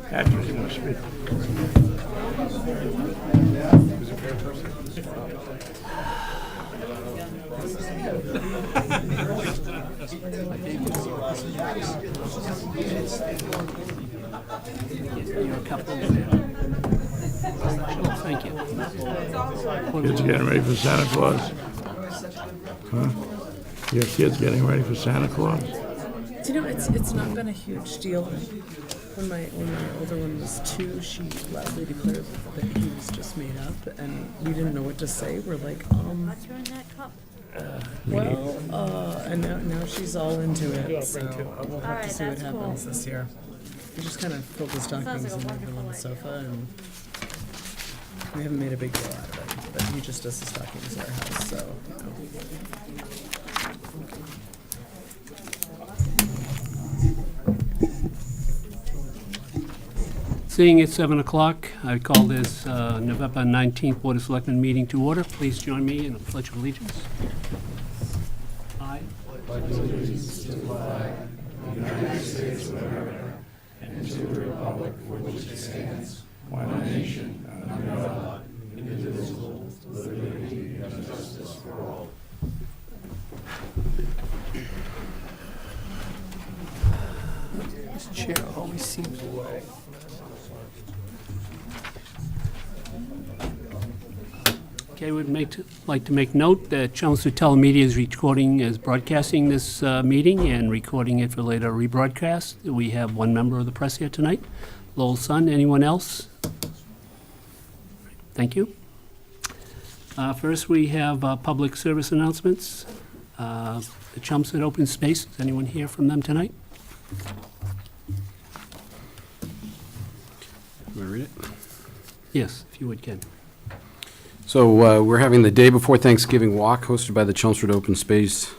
Patrick, you want to speak? You're a couple. Thank you. Kids getting ready for Santa Claus? Huh? Your kids getting ready for Santa Claus? Do you know, it's not been a huge deal. When my older one was 2, she loudly declared that he was just made up, and we didn't know what to say. We're like, and now she's all into it. So we'll have to see what happens this year. We just kind of filled the stockings and moved them on the sofa, and we haven't made a big deal out of it. But he just does the stockings at our house, so. Seeing it's 7 o'clock, I call this November 19th Board of Selectmen meeting to order. Please join me in a pledge of allegiance. I pledge allegiance to the flag of the United States of America and to the republic for which it stands, one nation, under God, indivisible, with liberty and justice for all. This chair always seems away. Okay, we'd like to make note that Chelmsford Telemedia is broadcasting this meeting and recording it for later rebroadcast. We have one member of the press here tonight. Lowell Sun, anyone else? Thank you. First, we have public service announcements. The Chelmsford Open Space, is anyone here from them tonight? Can I read it? Yes, if you would, Ken. So we're having the day before Thanksgiving walk hosted by the Chelmsford Open Space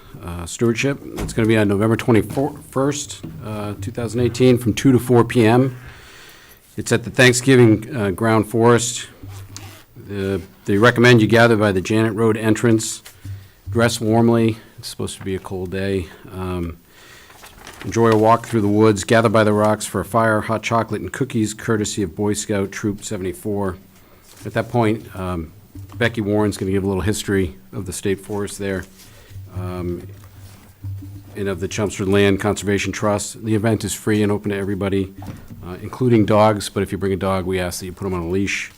Stewardship. It's going to be on November 21st, 2018 from 2 to 4 p.m. It's at the Thanksgiving Ground Forest. They recommend you gather by the Janet Road entrance, dress warmly. It's supposed to be a cold day. Enjoy a walk through the woods, gather by the rocks for a fire, hot chocolate, and cookies, courtesy of Boy Scout Troop 74. At that point, Becky Warren's going to give a little history of the state forest there and of the Chelmsford Land Conservation Trust. The event is free and open to everybody, including dogs, but if you bring a dog, we ask that you put them on a leash.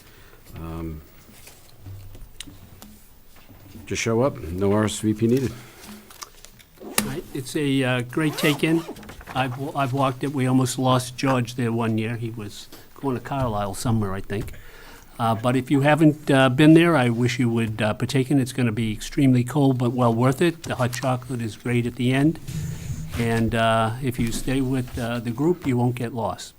Just show up, no RSVP needed. Right. It's a great take-in. I've walked it. We almost lost George there one year. He was going to Carlisle somewhere, I think. But if you haven't been there, I wish you would partake in it. It's going to be extremely cold, but well worth it. The hot chocolate is great at the end. And if you stay with the group, you won't get lost.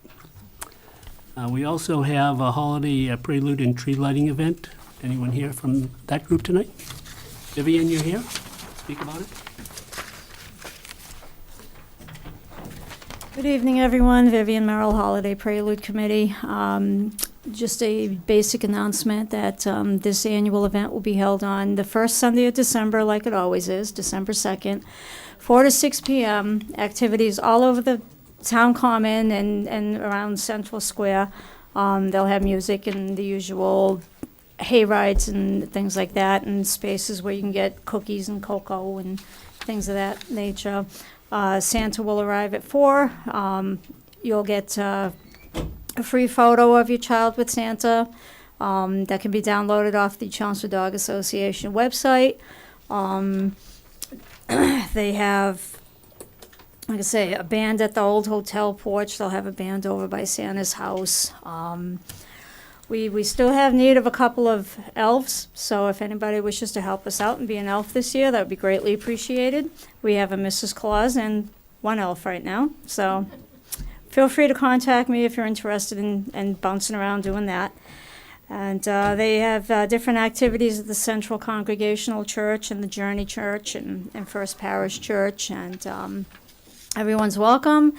We also have a holiday prelude and tree lighting event. Anyone here from that group tonight? Vivian, you here? Speak about it. Good evening, everyone. Vivian Merrill, Holiday Prelude Committee. Just a basic announcement that this annual event will be held on the first Sunday of December, like it always is, December 2nd, 4 to 6 p.m. Activities all over the town common and around Central Square. They'll have music and the usual hay rides and things like that, and spaces where you can get cookies and cocoa and things of that nature. Santa will arrive at 4. You'll get a free photo of your child with Santa that can be downloaded off the Chelmsford Dog Association website. They have, like I say, a band at the old hotel porch. They'll have a band over by Santa's house. We still have need of a couple of elves, so if anybody wishes to help us out and be an elf this year, that would be greatly appreciated. We have a Mrs. Claus and one elf right now, so feel free to contact me if you're interested in bouncing around doing that. And they have different activities at the Central Congregational Church and the Journey Church and First Parish Church, and everyone's welcome.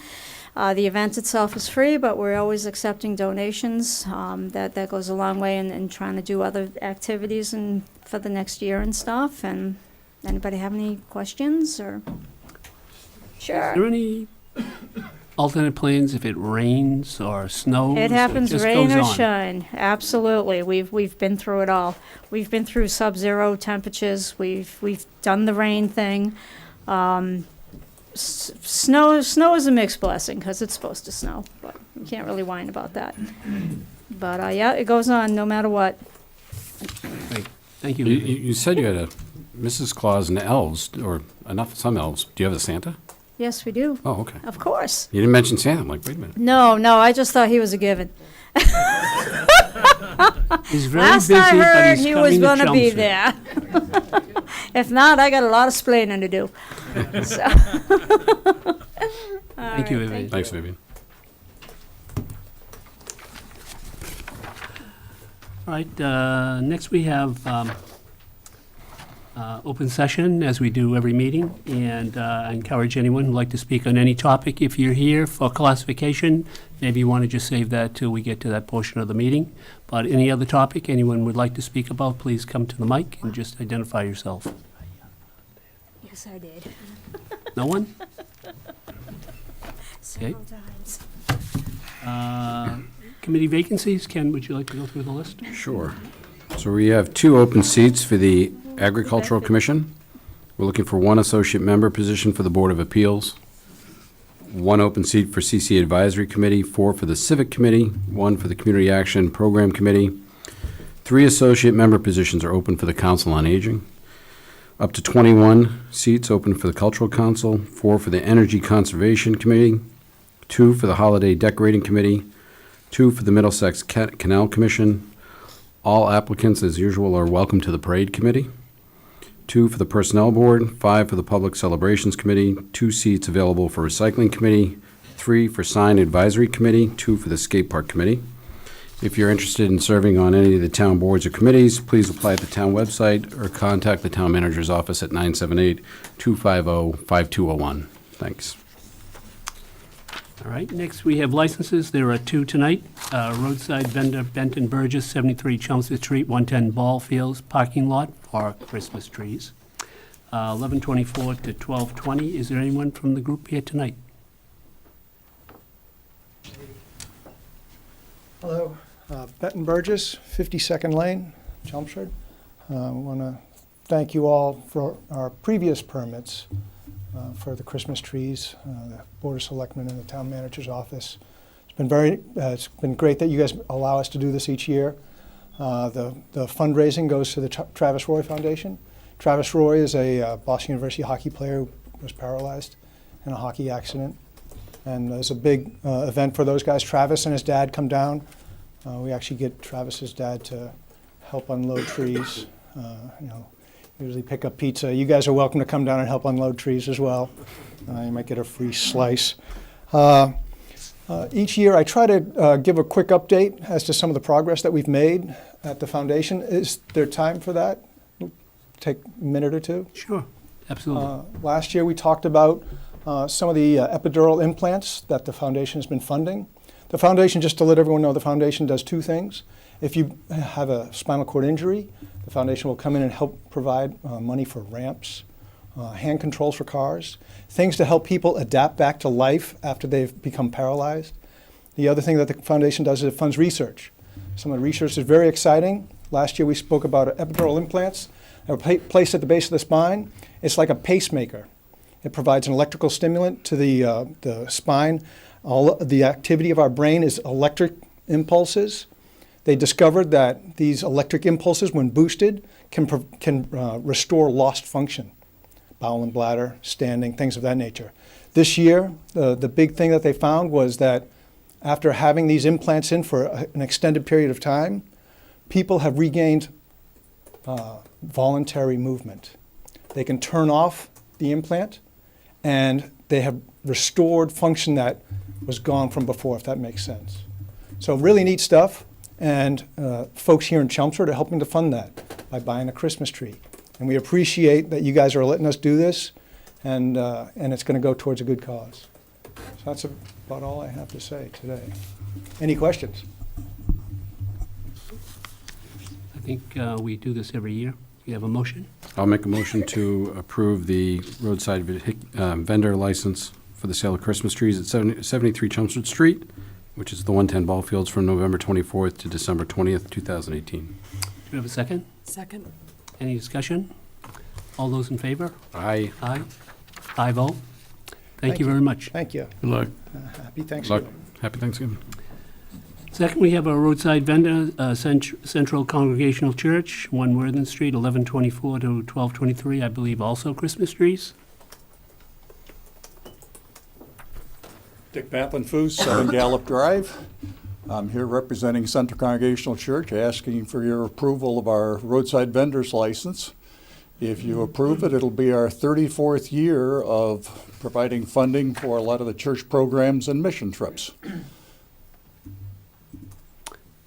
The event itself is free, but we're always accepting donations. That goes a long way in trying to do other activities and for the next year and stuff. And anybody have any questions or? Is Sure. there any alternate plans if it rains or snows? It happens, just rain goes or on? shine. Absolutely. We've been through it all. We've been through sub-zero temperatures. We've done the rain thing. Snow is a mixed blessing because it's supposed to snow, but you can't really whine about that. But yeah, it goes on no matter what. Great. Thank you. You said you had a Mrs. Claus and elves, or some elves. Do you have a Santa? Yes, we do. Oh, okay. Of course. You didn't mention Santa. I'm like, wait a minute. No, I just thought he was a given. He's very Last busy, I but heard, he's he coming was to gonna be Chelmsford. there. If not, I got a lot of splaining to do. So. Thank you, Vivian. Thanks, Vivian. All right, next we have open session, as we do every meeting, and I encourage anyone who'd like to speak on any topic, if you're here for classification, maybe you want to just save that till we get to that portion of the meeting. But any other topic anyone would like to speak about, please come to the mic and just identify yourself. Yes, I did. No one? Several times. Committee vacancies, Ken, would you like to go through the list? Sure. So we have 2 open seats for the Agricultural Commission. We're looking for 1 associate member position for the Board of Appeals, 1 open seat for CC Advisory Committee, 4 for the Civic Committee, 1 for the Community Action Program Committee. 3 associate member positions are open for the Council on Aging. Up to 21 seats open for the Cultural Council, 4 for the Energy Conservation Committee, 2 for the Holiday Decorating Committee, 2 for the Middlesex Canal Commission. All applicants, as usual, are welcome to the Parade Committee. 2 for the Personnel Board, 5 for the Public Celebrations Committee, 2 seats available for Recycling Committee, 3 for Sign Advisory Committee, 2 for the Skate Park Committee. If you're interested in serving on any of the town boards or committees, please apply at the town website or contact the town manager's office at 978-250-5201. Thanks. All right, next we have licenses. There are 2 tonight. Roadside vendor Benton Burgess, 73 Chelmsford Street, 110 Ball Fields, parking lot for Christmas trees. 11:24 to 12:20. Is there anyone from the group here tonight? Hello, Benton Burgess, 52nd Lane, Chelmsford. I want to thank you all for our previous permits for the Christmas trees, the Board of Selectmen and the Town Manager's Office. It's been great that you guys allow us to do this each year. The fundraising goes to the Travis Roy Foundation. Travis Roy is a Boston University hockey player who was paralyzed in a hockey accident. And there's a big event for those guys. Travis and his dad come down. We actually get Travis's dad to help unload trees. Usually pick up pizza. You guys are welcome to come down and help unload trees as well. You might get a free slice. Each year I try to give a quick update as to some of the progress that we've made at the foundation. Is there time for that? Take a minute or two. Sure, absolutely. Last year we talked about some of the epidural implants that the foundation has been funding. The foundation, just to let everyone know, the foundation does 2 things. If you have a spinal cord injury, the foundation will come in and help provide money for ramps, hand controls for cars, things to help people adapt back to life after they've become paralyzed. The other thing that the foundation does is it funds research. Some of the research is very exciting. Last year we spoke about epidural implants that are placed at the base of the spine. It's like a pacemaker. It provides an electrical stimulant to the spine. All the activity of our brain is electric impulses. They discovered that these electric impulses, when boosted, can restore lost function, bowel and bladder, standing, things of that nature. This year, the big thing that they found was that after having these implants in for an extended period of time, people have regained voluntary movement. They can turn off the implant, and they have restored function that was gone from before, if that makes sense. So really neat stuff, and folks here in Chelmsford are helping to fund that by buying a Christmas tree. And we appreciate that you guys are letting us do this, and it's going to go towards a good cause. So that's about all I have to say today. Any questions? I think we do this every year. You have a motion? I'll make a motion to approve the roadside vendor license for the sale of Christmas trees at 73 Chelmsford Street, which is the 110 ball fields, from November 24th to December 20th, 2018. Do we have a second? Second. Any discussion? All those in favor? Aye. Aye. 5-0. Thank you you. very much. Thank you. Good luck. Happy Good luck. Thanksgiving. Happy Thanksgiving. Second, we have a roadside vendor, Central Congregational Church, 1 Worthing Street, 1124 to 1223, I believe also Christmas trees. Dick Pappenfuss, 7 Gallup Drive. I'm here representing Central Congregational Church, asking for your approval of our roadside vendor's license. If you approve it, it'll be our 34th year of providing funding for a lot of the church programs and mission trips.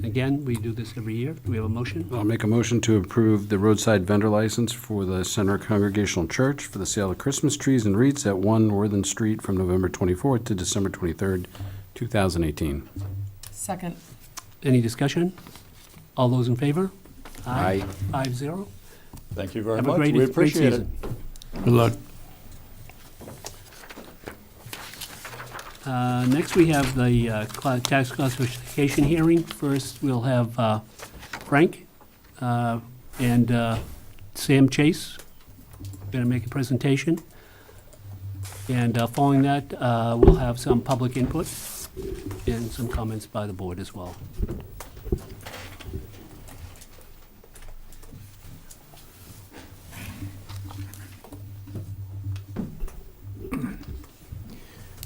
Again, we do this every year. Do we have a motion? I'll make a motion to approve the roadside vendor license for the Center Congregational Church for the sale of Christmas trees and wreaths at 1 Worthing Street from November 24th to December 23rd, 2018. Second. Any discussion? All those in favor? Aye. 5-0. Thank you very Have a much. great, We great appreciate it. season. Good luck. Next, we have the tax classification hearing. First, we'll have Frank and Sam Chase going to make a presentation. And following that, we'll have some public input and some comments by the board as well.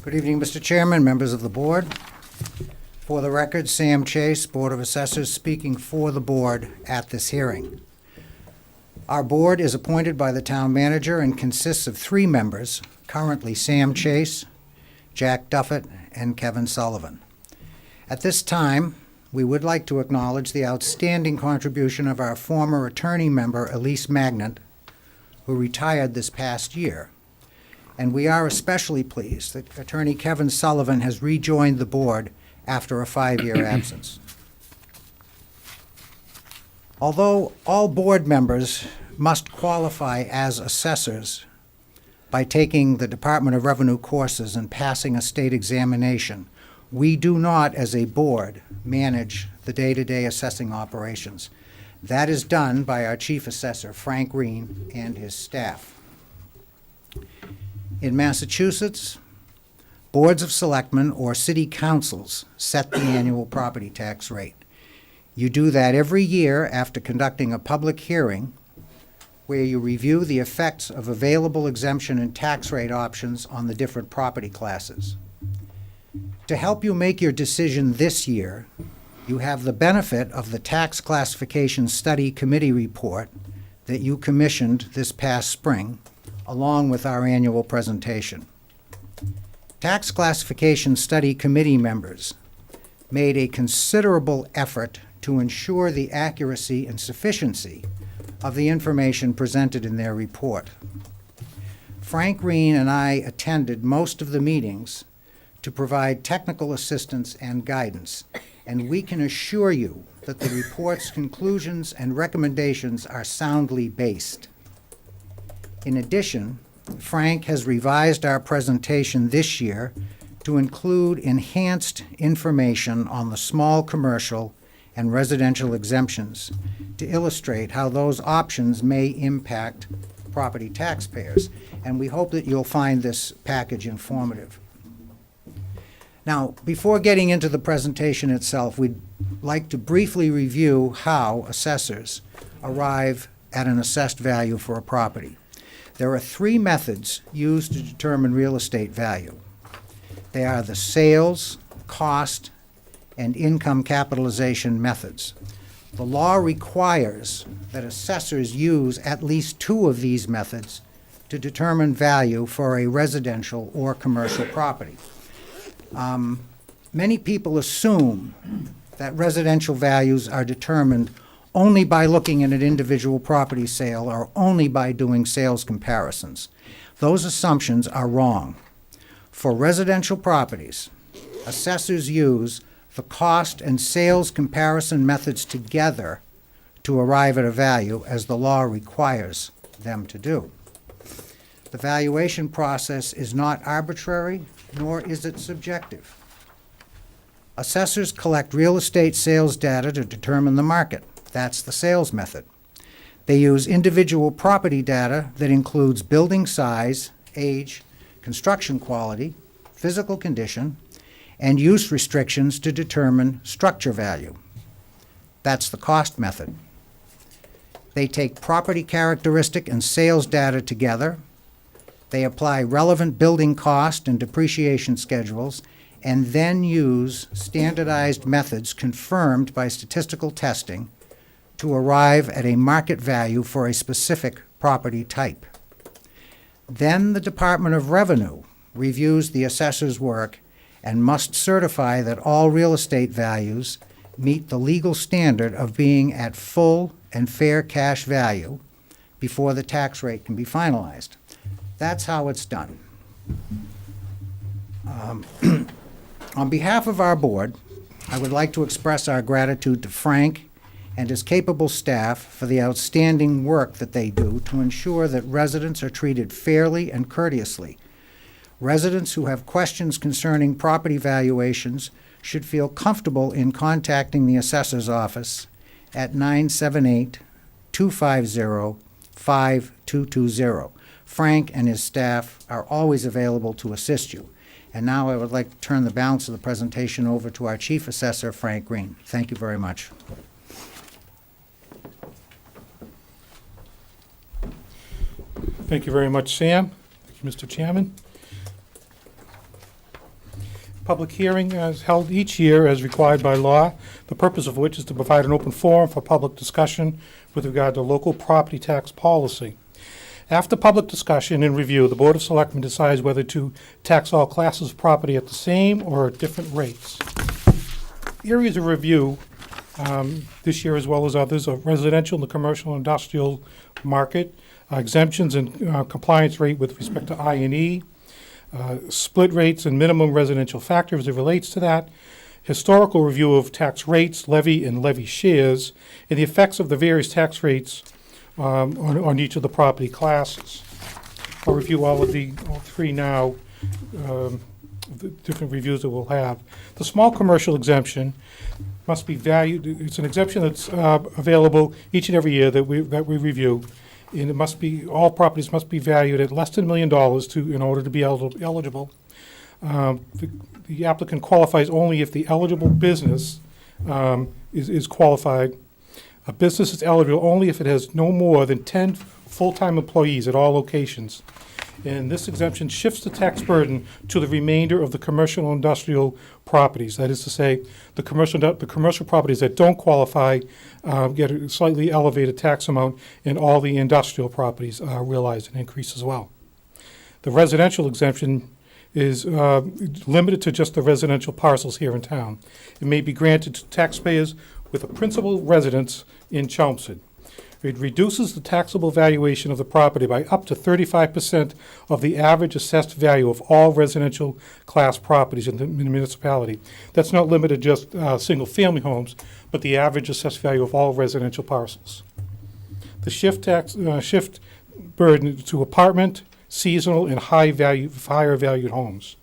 Good evening, Mr. Chairman, members of the board. For the record, Sam Chase, Board of Assessors, speaking for the board at this hearing. Our board is appointed by the town manager and consists of 3 members, currently Sam Chase, Jack Duffett, and Kevin Sullivan. At this time, we would like to acknowledge the outstanding contribution of our former attorney member, Elise Magnant, who retired this past year. And we are especially pleased that Attorney Kevin Sullivan has rejoined the board after a 5-year absence. Although all board members must qualify as assessors by taking the Department of Revenue courses and passing a state examination, we do not, as a board, manage the day-to-day assessing operations. That is done by our chief assessor, Frank Green, and his staff. In Massachusetts, boards of selectmen or city councils set the annual property tax rate. You do that every year after conducting a public hearing where you review the effects of available exemption and tax rate options on the different property classes. To help you make your decision this year, you have the benefit of the Tax Classification Study Committee report that you commissioned this past spring, along with our annual presentation. Tax Classification Study Committee members made a considerable effort to ensure the accuracy and sufficiency of the information presented in their report. Frank Green and I attended most of the meetings to provide technical assistance and guidance, and we can assure you that the report's conclusions and recommendations are soundly based. In addition, Frank has revised our presentation this year to include enhanced information on the small commercial and residential exemptions to illustrate how those options may impact property taxpayers. And we hope that you'll find this package informative. Now, before getting into the presentation itself, we'd like to briefly review how assessors arrive at an assessed value for a property. There are 3 methods used to determine real estate value. They are the sales, cost, and income capitalization methods. The law requires that assessors use at least 2 of these methods to determine value for a residential or commercial property. Many people assume that residential values are determined only by looking at an individual property sale or only by doing sales comparisons. Those assumptions are wrong. For residential properties, assessors use the cost and sales comparison methods together to arrive at a value, as the law requires them to do. The valuation process is not arbitrary, nor is it subjective. Assessors collect real estate sales data to determine the market. That's the sales method. They use individual property data that includes building size, age, construction quality, physical condition, and use restrictions to determine structure value. That's the cost method. They take property characteristic and sales data together. They apply relevant building cost and depreciation schedules, and then use standardized methods confirmed by statistical testing to arrive at a market value for a specific property type. Then the Department of Revenue reviews the assessor's work and must certify that all real estate values meet the legal standard of being at full and fair cash value before the tax rate can be finalized. That's how it's done. On behalf of our board, I would like to express our gratitude to Frank and his capable staff for the outstanding work that they do to ensure that residents are treated fairly and courteously. Residents who have questions concerning property valuations should feel comfortable in contacting the assessor's office at 978-250-5220. Frank and his staff are always available to assist you. And now I would like to turn the balance of the presentation over to our Chief Assessor, Frank Green. Thank you very much. Thank you very much, Sam. Thank you, Mr. Chairman. Public hearing is held each year as required by law, the purpose of which is to provide an open forum for public discussion with regard to local property tax policy. After public discussion and review, the Board of Selectmen decides whether to tax all classes of property at the same or at different rates. Areas of review this year, as well as others, are residential and the commercial and industrial market, exemptions and compliance rate with respect to I&E, split rates and minimum residential factor as it relates to that, historical review of tax rates, levy and levy shares, and the effects of the various tax rates on each of the property classes. I'll review all three now, the different reviews that we'll have. The small commercial exemption must be valued. It's an exemption that's available each and every year that we review. And it must be, all properties must be valued at less than $1 million in order to be eligible. The applicant qualifies only if the eligible business is qualified. A business is eligible only if it has no more than 10 full-time employees at all locations. And this exemption shifts the tax burden to the remainder of the commercial and industrial properties. That is to say, the commercial properties that don't qualify get a slightly elevated tax amount, and all the industrial properties realize an increase as well. The residential exemption is limited to just the residential parcels here in town. It may be granted to taxpayers with a principal residence in Chelmsford. It reduces the taxable valuation of the property by up to 35% of the average assessed value of all residential class properties in the municipality. That's not limited to just single-family homes, but the average assessed value of all residential parcels. The shift burden to apartment, seasonal, and higher valued homes.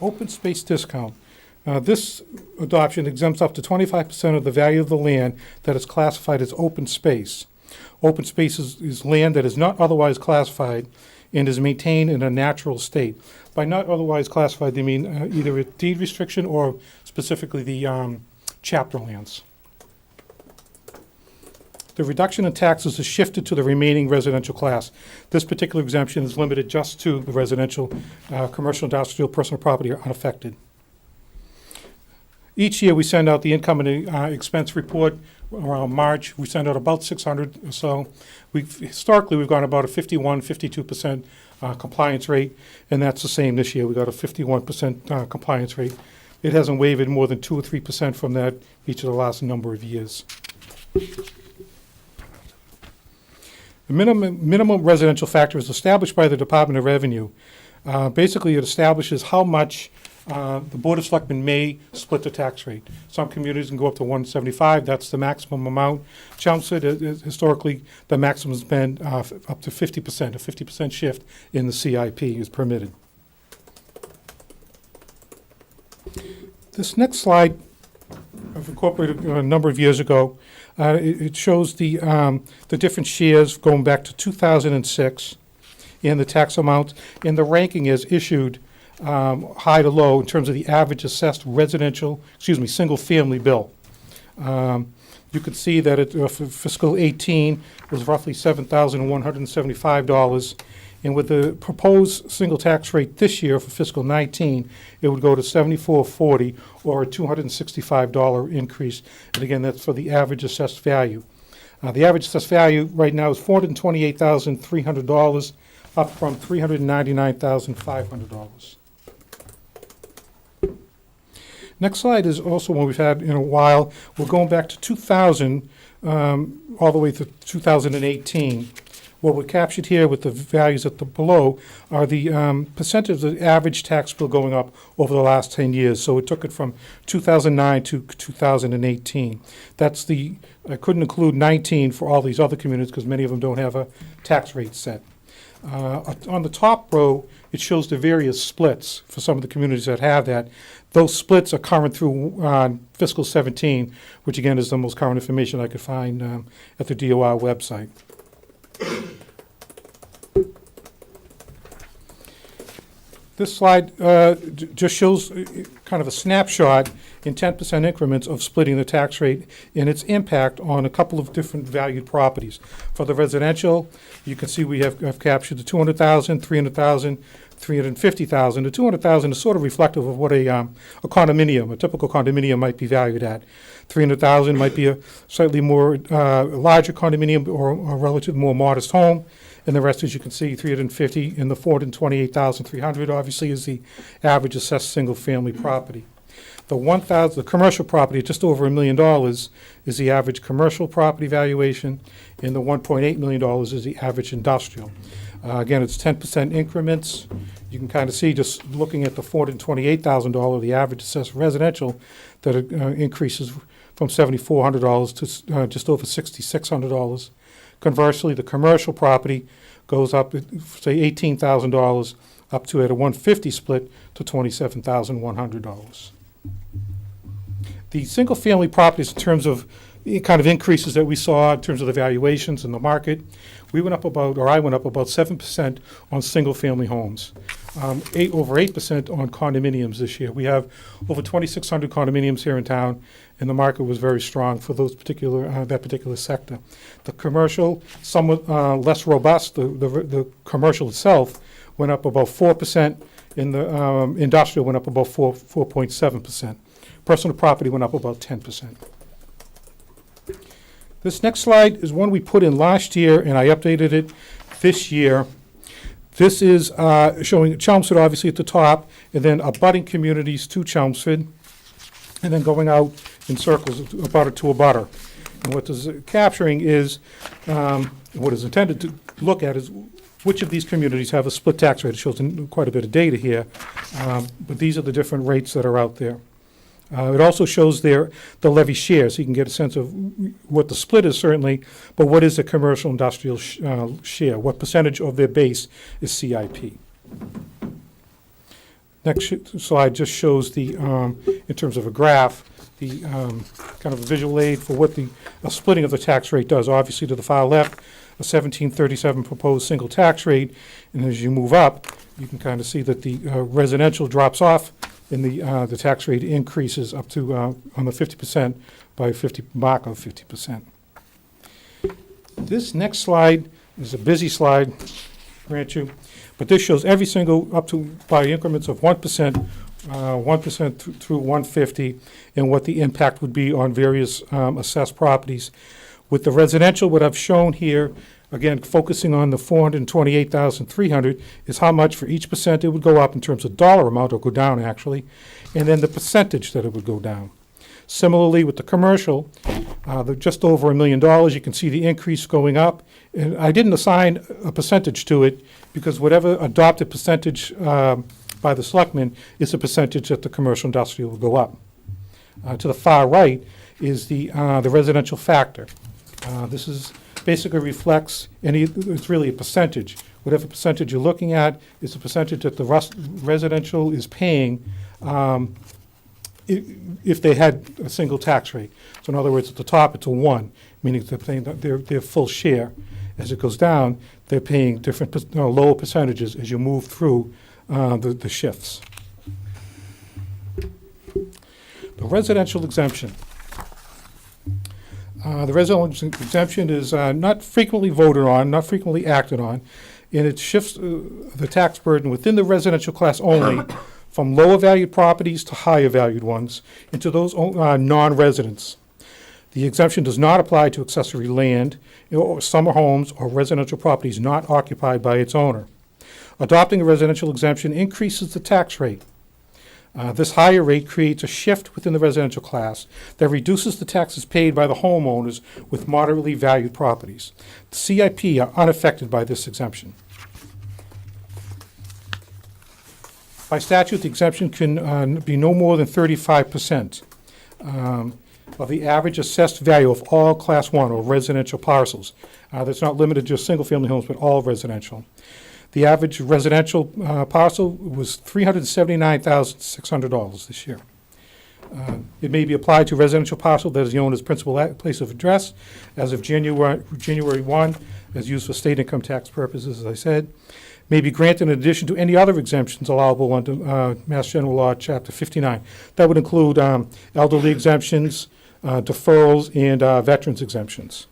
Open space discount. This adoption exempts up to 25% of the value of the land that is classified as open space. Open space is land that is not otherwise classified and is maintained in a natural state. By not otherwise classified, they mean either a deed restriction or specifically the chapter lands. The reduction in taxes is shifted to the remaining residential class. This particular exemption is limited just to the residential, commercial, industrial, personal property are unaffected. Each year, we send out the income and expense report around March. We send out about 600 or so. Historically, we've gone about a 52% compliance rate, and that's the same this year. We got a 51% compliance rate. It hasn't wavered more than 2 or 3% from that each of the last number of years. The minimum residential factor is established by the Department of Revenue. Basically, it establishes how much the Board of Selectmen may split the tax rate. Some communities can go up to 175, that's the maximum amount. Chelmsford, historically, the maximum has been up to 50%. A 50% shift in the CIP is permitted. This next slide, I've incorporated a number of years ago. It shows the different shares going back to 2006 and the tax amount. And the ranking is issued high to low in terms of the average assessed single-family bill. You can see that for fiscal 18 was roughly $7,175. And with the proposed single tax rate this year for fiscal 19, it would go to $74.40 or a $265 increase. And again, that's for the average assessed value. The average assessed value right now is $428,300, up from $399,500. Next slide is also one we've had in a while. We're going back to 2000 all the way to 2018. What we captured here with the values at the below are the percentage of the average tax bill going up over the last 10 years. So it took it from 2009 to 2018. That's I couldn't include 19 for all these other communities because many of them don't have a tax rate set. On the top row, it shows the various splits for some of the communities that have that. Those splits are current through fiscal 17, which again is the most current information I could find at the DOR website. This slide just shows kind of a snapshot in 10% increments of splitting the tax rate and its impact on a couple of different valued properties. For the residential, you can see we have captured the 200,000, 300,000, 350,000. The 200,000 is sort of reflective of what a condominium, a typical condominium might be valued at. 300,000 might be a slightly more larger condominium or a relative more modest home. And the rest, as you can see, 350 and the 428,300 obviously is the average assessed single-family property. The commercial property, just over $1 million, is the average commercial property valuation, and the $1.8 million is the average industrial. Again, it's 10% increments. You can kind of see just looking at the $428,000, the average assessed residential, that it increases from $7,400 to just over $6,600. Conversely, the commercial property goes up, say, $18,000 up to, at a 150 split, to $27,100. The single-family properties, in terms of kind of increases that we saw in terms of the valuations in the market, I went up about 7% on single-family homes, over 8% on condominiums this year. We have over 2,600 condominiums here in town, and the market was very strong for those that particular sector. The commercial, somewhat less robust. The commercial itself went up about 4%, and the industrial went up about 4.7%. Personal property went up about 10%. This next slide is one we put in last year, and I updated it this year. This is showing Chelmsford, obviously, at the top, and then abutting communities to Chelmsford, and then going out in circles, abutter to abutter. And what this is capturing is, what is intended to look at is which of these communities have a split tax rate. It shows quite a bit of data here, but these are the different rates that are out there. It also shows the levy share, so you can get a sense of what the split is, certainly, but what is the commercial industrial share? What percentage of their base is CIP? Next slide just shows the, in terms of a graph, the kind of a visual aid for what a splitting of the tax rate does. Obviously, to the far left, a 1737 proposed single tax rate, and as you move up, you can kind of see that the residential drops off, and the tax rate increases up to, on the 50% by 50 mark of 50%. This next slide is a busy slide, grant you, but this shows every single up to by increments of 1%, 1% through 150, and what the impact would be on various assessed properties. With the residential, what I've shown here, again, focusing on the 428,300, is how much for each percent it would go up in terms of dollar amount, or go down actually, and then the percentage that it would go down. Similarly, with the commercial, they're just over $1 million. You can see the increase going up. And I didn't assign a percentage to it because whatever adopted percentage by the selectmen is the percentage that the commercial industrial will go up. To the far right is the residential factor. This is basically reflects it's really a percentage. Whatever percentage you're looking at is the percentage that the residential is paying if they had a single tax rate. So in other words, at the top, it's a 1, meaning they're paying their full share. As it goes down, they're paying different lower percentages as you move through the shifts. The residential exemption. The residential exemption is not frequently voted on, not frequently acted on, and it shifts the tax burden within the residential class only from lower valued properties to higher valued ones into those non-residents. The exemption does not apply to accessory land or summer homes or residential properties not occupied by its owner. Adopting a residential exemption increases the tax rate. This higher rate creates a shift within the residential class that reduces the taxes paid by the homeowners with moderately valued properties. The CIP are unaffected by this exemption. By statute, the exemption can be no more than 35% of the average assessed value of all Class 1 or residential parcels. That's not limited to just single-family homes, but all residential. The average residential parcel was $379,600 this year. It may be applied to residential parcel that is the owner's principal place of address as of January 1, as used for state income tax purposes, as I said. May be granted in addition to any other exemptions allowable under Mass General Law, Chapter 59. That would include elderly exemptions, deferrals, and veterans exemptions.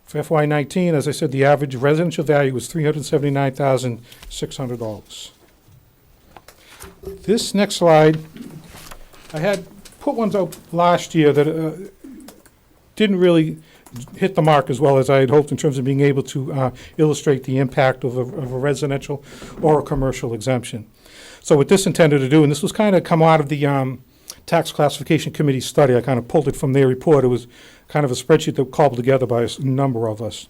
For FY19, as I said, the average residential value was $379,600. This next slide, I had put ones out last year that didn't really hit the mark as well as I had hoped in terms of being able to illustrate the impact of a residential or a commercial exemption. So what this intended to do, and this was kind of come out of the Tax Classification Committee study, I kind of pulled it from their report. It was kind of a spreadsheet that was cobbled together by a number of us.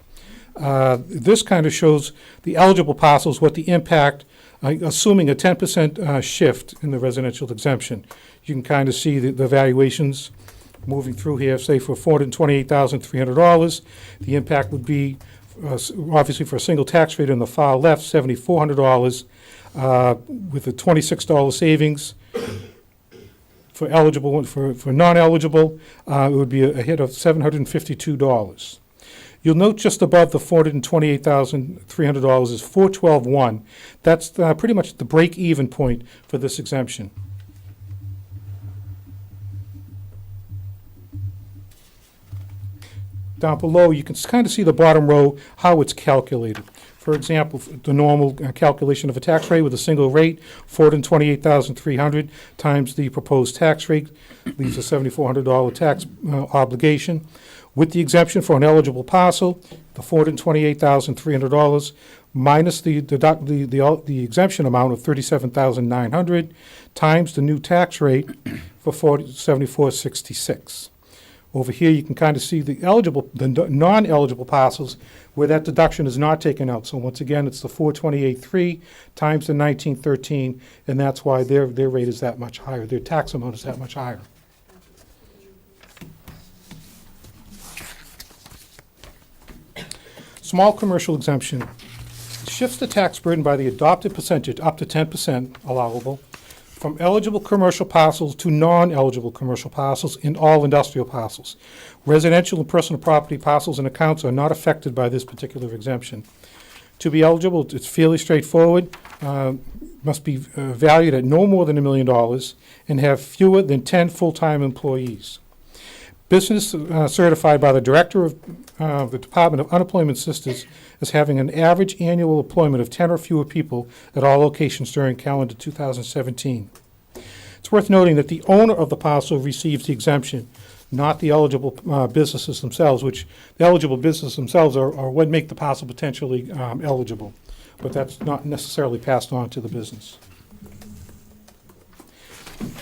This kind of shows the eligible parcels, what the impact, assuming a 10% shift in the residential exemption. You can kind of see the valuations moving through here, say for $428,300. The impact would be, obviously for a single tax rate on the far left, $7,400 with a $26 savings. For eligible, for non-eligible, it would be a hit of $752. You'll note just above the $428,300 is $412,100. That's pretty much the break-even point for this exemption. Down below, you can kind of see the bottom row, how it's calculated. For example, the normal calculation of a tax rate with a single rate, $428,300 times the proposed tax rate, leaves a $7,400 tax obligation. With the exemption for an eligible parcel, the $428,300 minus the exemption amount of $37,900 times the new tax rate for $74,66. Over here, you can kind of see the non-eligible parcels where that deduction is not taken out. So once again, it's the $428,300 times the $19,13, and that's why their rate is that much higher. Their tax amount is that much higher. Small commercial exemption shifts the tax burden by the adopted percentage up to 10% allowable from eligible commercial parcels to non-eligible commercial parcels in all industrial parcels. Residential and personal property parcels and accounts are not affected by this particular exemption. To be eligible, it's fairly straightforward. Must be valued at no more than $1 million and have fewer than 10 full-time employees. Business certified by the Director of the Department of Unemployment Assistance as having an average annual employment of 10 or fewer people at all locations during calendar 2017. It's worth noting that the owner of the parcel receives the exemption, not the eligible businesses themselves, which the eligible businesses themselves are what make the parcel potentially eligible, but that's not necessarily passed on to the business.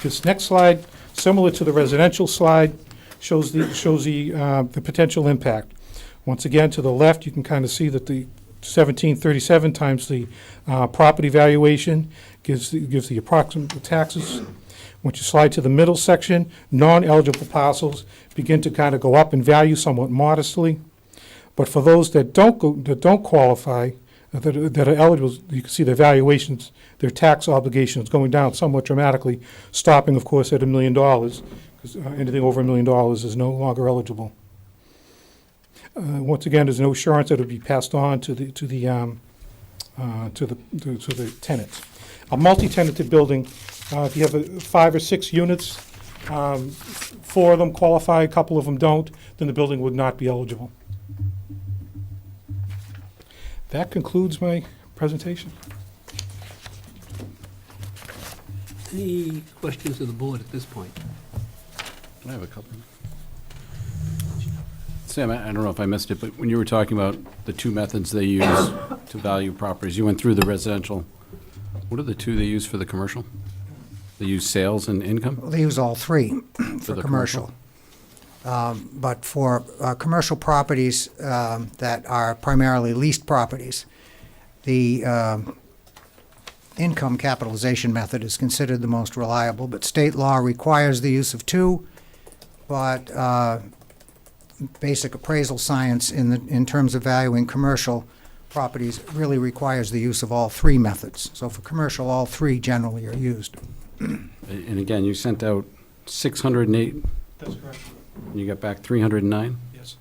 This next slide similar to the residential slide, shows the potential impact. Once again, to the left, you can kind of see that the 1737 times the property valuation gives the approximate taxes. Once you slide to the middle section, non-eligible parcels begin to kind of go up in value somewhat modestly. But for those that don't qualify, that are eligible, you can see their valuations, their tax obligations going down somewhat dramatically, stopping, of course, at $1 million, because anything over $1 million is no longer eligible. Once again, there's no assurance that it'll be passed on to the tenants. A multi-tenanted building, if you have 5 or 6 units, 4 of them qualify, a couple of them don't, then the building would not be eligible. That concludes my presentation. Any questions of the board at this point? I have a couple. Sam, I don't know if I missed it, but when you were talking about the 2 methods they use to value properties, you went through the residential. What are the 2 they use for the commercial? They use sales and income? They use all 3 for the commercial. But for commercial properties that are primarily leased properties, the income capitalization method is considered the most reliable, but state law requires the use of 2, but basic appraisal science in terms of valuing commercial properties really requires the use of all 3 methods. So for commercial, all 3 generally are used. And again, you sent out 608, That's correct. and you got back 309? Yes.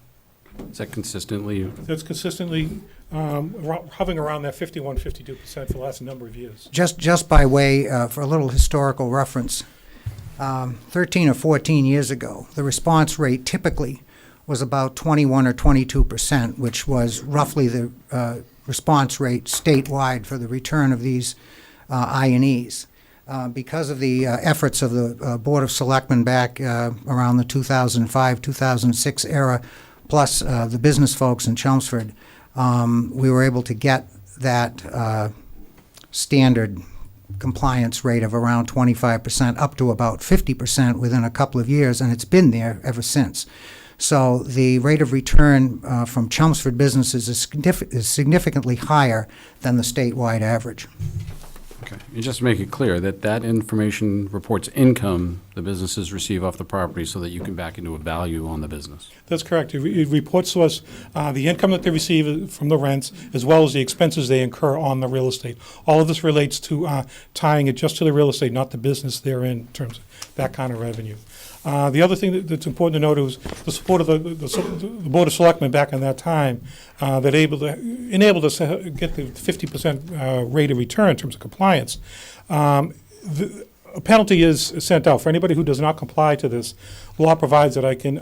Is that consistently? That's consistently hovering around that 51, 52% for the last number of years. Just by way, for a little historical reference, 13 or 14 years ago, the response rate typically was about 21 or 22%, which was roughly the response rate statewide for the return of these I&Es. Because of the efforts of the Board of Selectmen back around the 2005-2006 era, plus the business folks in Chelmsford, we were able to get that standard compliance rate of around 25% up to about 50% within a couple of years, and it's been there ever since. So the rate of return from Chelmsford businesses is significantly higher than the statewide average. Okay. And just to make it clear, that information reports income the businesses receive off the property so that you can back into a value on the business. That's correct. It reports to us the income that they receive from the rents, as well as the expenses they incur on the real estate. All of this relates to tying it just to the real estate, not the business they're in terms of that kind of revenue. The other thing that's important to note is the support of the Board of Selectmen back in that time that enabled us to get the 50% rate of return in terms of compliance. A penalty is sent out. For anybody who does not comply to this, law provides that I can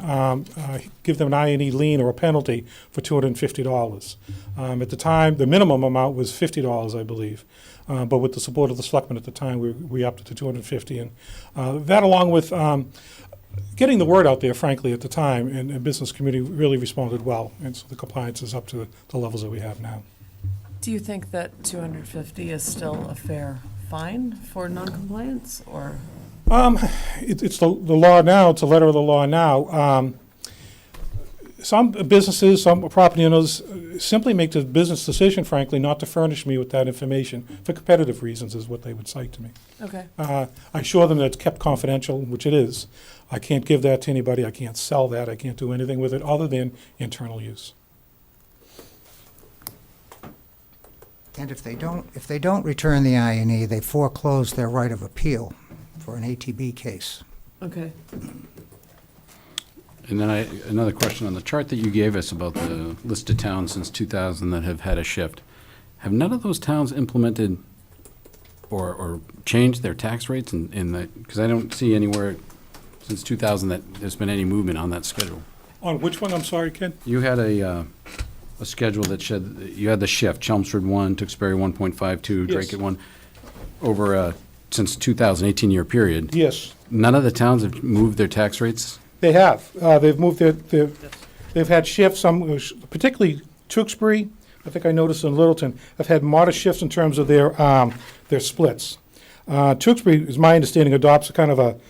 give them an I&E lien or a penalty for $250. At the time, the minimum amount was $50, I believe. But with the support of the selectmen at the time, we upped it to $250. And that, along with getting the word out there, frankly, at the time, and the business community really responded well. And so the compliance is up to the levels that we have now. Do you think that $250 is still a fair fine for noncompliance, or? It's the law now. It's the letter of the law now. Some businesses, some property owners simply make the business decision, frankly, not to furnish me with that information for competitive reasons is what they would cite to me. Okay. I assure them that it's kept confidential, which it is. I can't give that to anybody. I can't sell that. I can't do anything with it other than internal use. And if they don't return the I&E, they foreclose their right of appeal for an ATB case. Okay. And then another question on the chart that you gave us about the list of towns since 2000 that have had a shift. Have none of those towns implemented or changed their tax rates in the, because I don't see anywhere since 2000 that there's been any movement on that schedule. On which one? I'm sorry, Ken? You had a schedule that said, you had the shift, Chelmsford 1, Tewksbury 1.52, Yes. Drake at 1, over since 2018 year period. Yes, None of the towns have moved their tax rates? they have. They've moved they've had shifts, some, particularly Tewksbury, I think I noticed in Littleton, have had modest shifts in terms of their splits. Tewksbury, is my understanding, adopts a kind of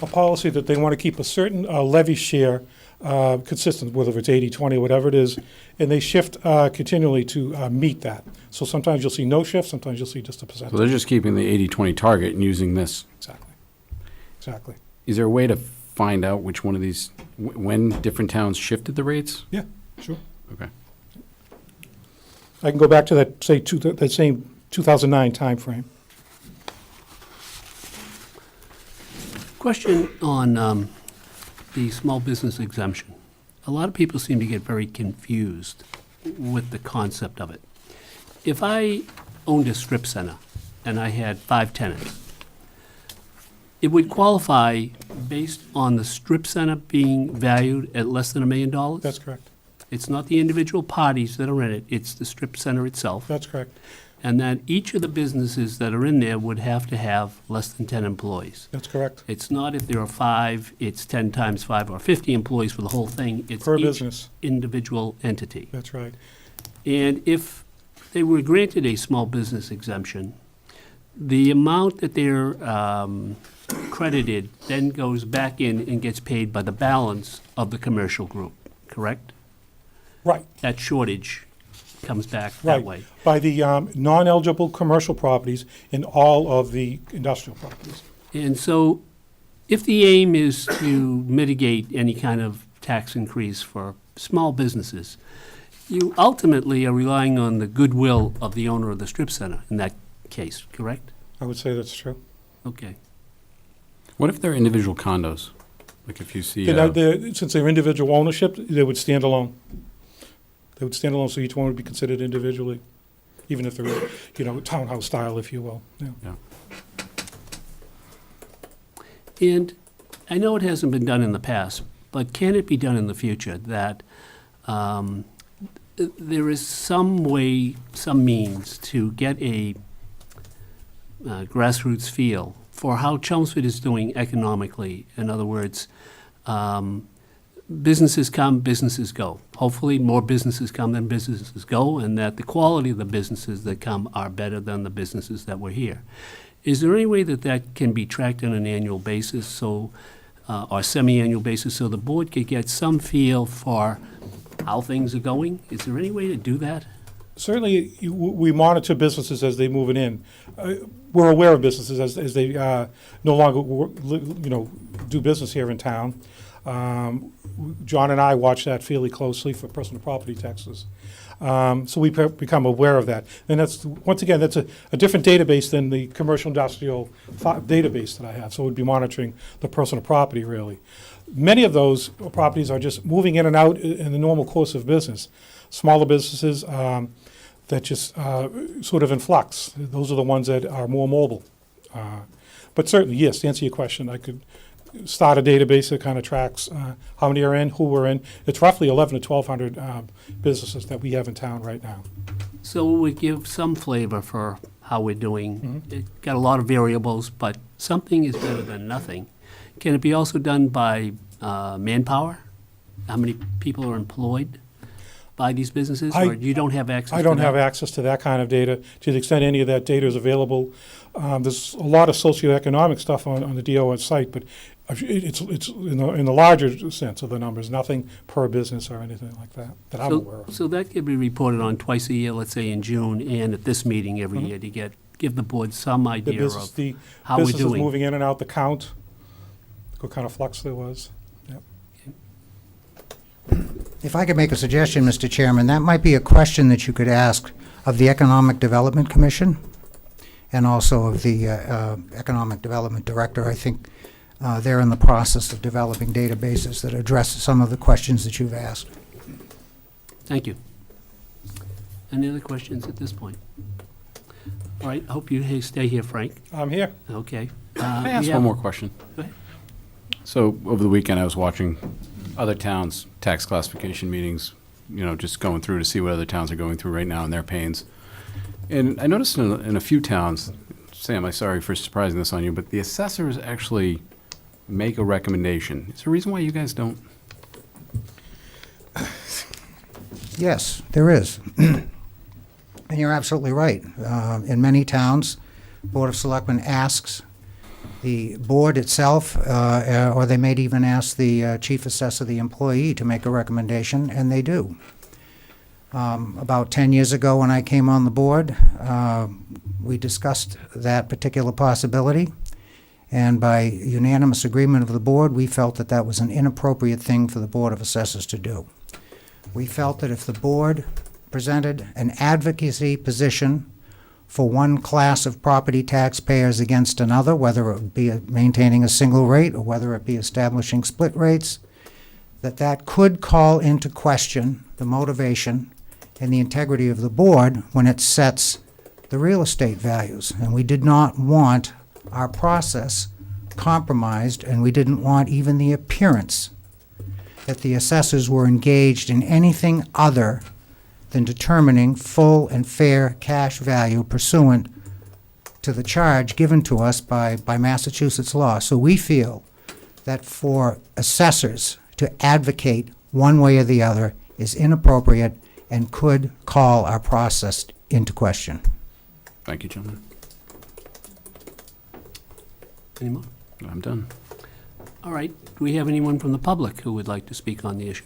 a policy that they want to keep a certain levy share consistent, whether it's 80/20, whatever it is, and they shift continually to meet that. So sometimes you'll see no shift, sometimes you'll see just a So percentage. they're just keeping the 80/20 target and using this. Exactly. Is there a way to find out which one of these, when different towns shifted the rates? Yeah, sure. Okay. I can go back to that, say, that same 2009 timeframe. Question on the small business exemption. A lot of people seem to get very confused with the concept of it. If I owned a strip center and I had 5 tenants, it would qualify based on the strip center being valued at less than $1 million? That's correct. It's not the individual parties that are in it, it's the strip center itself. That's correct. And that each of the businesses that are in there would have to have less than 10 employees. That's correct. It's not if there are 5, it's 10 times 5 or 50 employees for the whole thing. It's Per each business. individual entity. That's right. And if they were granted a small business exemption, the amount that they're credited then goes back in and gets paid by the balance of the commercial group, correct? Right. That shortage comes back that Right. way. By the non-eligible commercial properties and all of the industrial properties. And so if the aim is to mitigate any kind of tax increase for small businesses, you ultimately are relying on the goodwill of the owner of the strip center in that case, correct? I would say that's true. Okay. What if they're individual condos? Like if you see, Since they're individual ownership, they would stand alone. They would stand alone, so each one would be considered individually, even if they're, townhouse style, if you will. Yeah. And I know it hasn't been done in the past, but can it be done in the future that there is some way, some means to get a grassroots feel for how Chelmsford is doing economically? In other words, businesses come, businesses go. Hopefully, more businesses come than businesses go, and that the quality of the businesses that come are better than the businesses that were here. Is there any way that that can be tracked on an annual basis, or semi-annual basis, so the board could get some feel for how things are going? Is there any way to do that? Certainly, we monitor businesses as they move it in. We're aware of businesses as they no longer, do business here in town. John and I watch that fairly closely for personal property taxes. So we become aware of that. And that's, once again, that's a different database than the commercial industrial database that I have. So we'd be monitoring the personal property, really. Many of those properties are just moving in and out in the normal course of business. Smaller businesses that just sort of in flux. Those are the ones that are more mobile. But certainly, yes, to answer your question, I could start a database that kind of tracks how many are in, who we're in. It's roughly 1,100 to 1,200 businesses that we have in town right now. So it would give some flavor for how we're doing. It got a lot of variables, but something is better than nothing. Can it be also done by manpower? How many people are employed by these businesses, or you don't have access to that? I don't have access to that kind of data. To the extent any of that data is available, there's a lot of socioeconomic stuff on the DOS site, but it's in the larger sense of the numbers, nothing per business or anything like that I'm aware of. So that could be reported on twice a year, let's say in June, and at this meeting every year to give the board some The idea business, of the how we're businesses doing. moving in and out, the count, what kind of flux there was. Yep. If I could make a suggestion, Mr. Chairman, that might be a question that you could ask of the Economic Development Commission and also of the Economic Development Director. I think they're in the process of developing databases that address some of the questions that you've asked. Thank you. Any other questions at this point? All right, I hope you stay here, Frank. I'm here. Okay. Can I ask we one have- more question? Go ahead. So over the weekend, I was watching other towns' tax classification meetings, just going through to see what other towns are going through right now and their pains. And I noticed in a few towns, Sam, I'm sorry for surprising this on you, but the assessors actually make a recommendation. Is there a reason why you guys don't? Yes, there is. And you're absolutely right. In many towns, Board of Selectmen asks the board itself, or they may even ask the chief assessor, the employee, to make a recommendation, and they do. About 10 years ago, when I came on the board, we discussed that particular possibility, and by unanimous agreement of the board, we felt that that was an inappropriate thing for the Board of Assessors to do. We felt that if the board presented an advocacy position for one class of property taxpayers against another, whether it be maintaining a single rate or whether it be establishing split rates, that could call into question the motivation and the integrity of the board when it sets the real estate values. And we did not want our process compromised, and we didn't want even the appearance that the assessors were engaged in anything other than determining full and fair cash value pursuant to the charge given to us by Massachusetts law. So we feel that for assessors to advocate one way or the other is inappropriate and could call our process into question. Thank you, gentlemen. Any more? I'm done. All right. Do we have anyone from the public who would like to speak on the issue?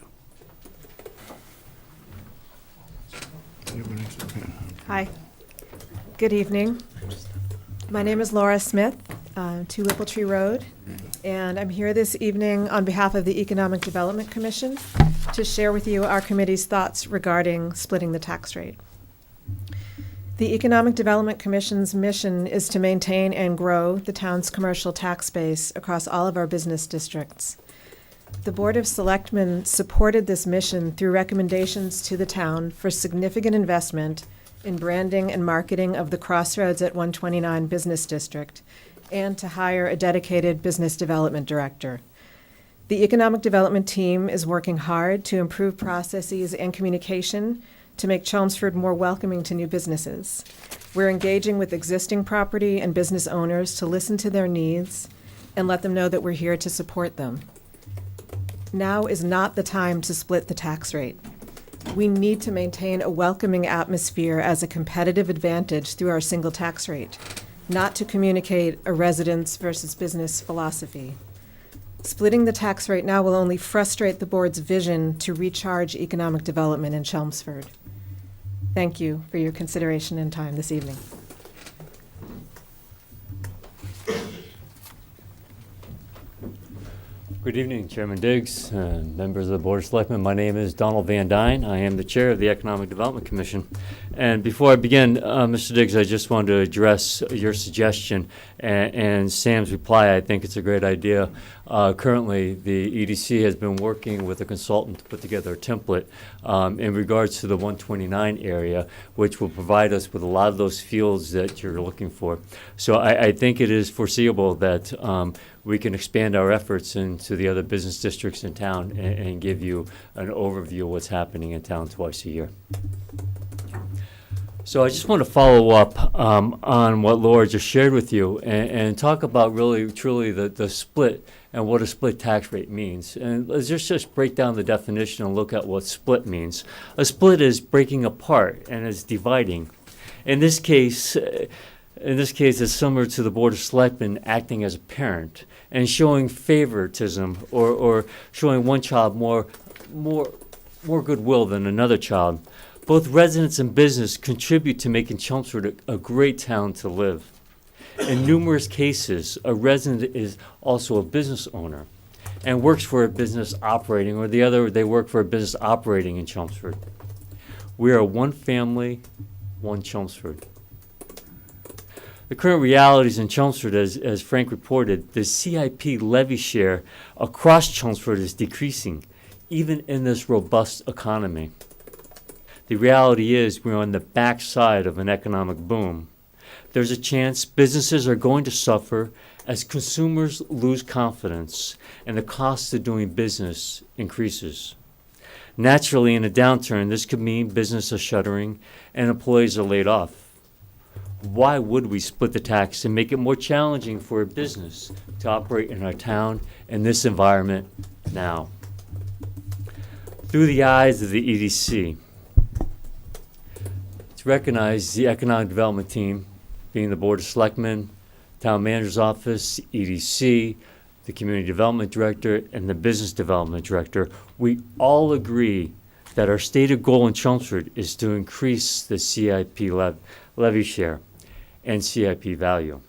Hi. Good evening. My name is Laura Smith, 2 Whippletree Road, and I'm here this evening on behalf of the Economic Development Commission to share with you our committee's thoughts regarding splitting the tax rate. The Economic Development Commission's mission is to maintain and grow the town's commercial tax base across all of our business districts. The Board of Selectmen supported this mission through recommendations to the town for significant investment in branding and marketing of the Crossroads at 129 Business District, and to hire a dedicated business development director. The Economic Development team is working hard to improve processes and communication to make Chelmsford more welcoming to new businesses. We're engaging with existing property and business owners to listen to their needs and let them know that we're here to support them. Now is not the time to split the tax rate. We need to maintain a welcoming atmosphere as a competitive advantage through our single tax rate, not to communicate a residence versus business philosophy. Splitting the tax rate now will only frustrate the board's vision to recharge economic development in Chelmsford. Thank you for your consideration and time this evening. Good evening, Chairman Diggs, members of the Board of Selectmen. My name is Donald Van Dyne. I am the chair of the Economic Development Commission. And before I begin, Mr. Diggs, I just wanted to address your suggestion and Sam's reply. I think it's a great idea. Currently, the EDC has been working with a consultant to put together a template in regards to the 129 area, which will provide us with a lot of those fields that you're looking for. So I think it is foreseeable that we can expand our efforts into the other business districts in town and give you an overview of what's happening in town twice a year. So I just want to follow up on what Laura just shared with you and talk about really, truly the split and what a split tax rate means. And let's just break down the definition and look at what split means. A split is breaking apart and is dividing. In this case, it's similar to the Board of Selectmen acting as a parent and showing favoritism or showing one child more goodwill than another child. Both residents and business contribute to making Chelmsford a great town to live. In numerous cases, a resident is also a business owner and works for a business operating, or the other, they work for a business operating in Chelmsford. We are one family, one Chelmsford. The current realities in Chelmsford, as Frank reported, the CIP levy share across Chelmsford is decreasing, even in this robust economy. The reality is we're on the backside of an economic boom. There's a chance businesses are going to suffer as consumers lose confidence and the cost of doing business increases. Naturally, in a downturn, this could mean business is shuttering and employees are laid off. Why would we split the tax and make it more challenging for a business to operate in our town in this environment now? Through the eyes of the EDC, to recognize the economic development team, being the Board of Selectmen, Town Manager's Office, EDC, the Community Development Director, and the Business Development Director, we all agree that our stated goal in Chelmsford is to increase the CIP levy share and CIP value.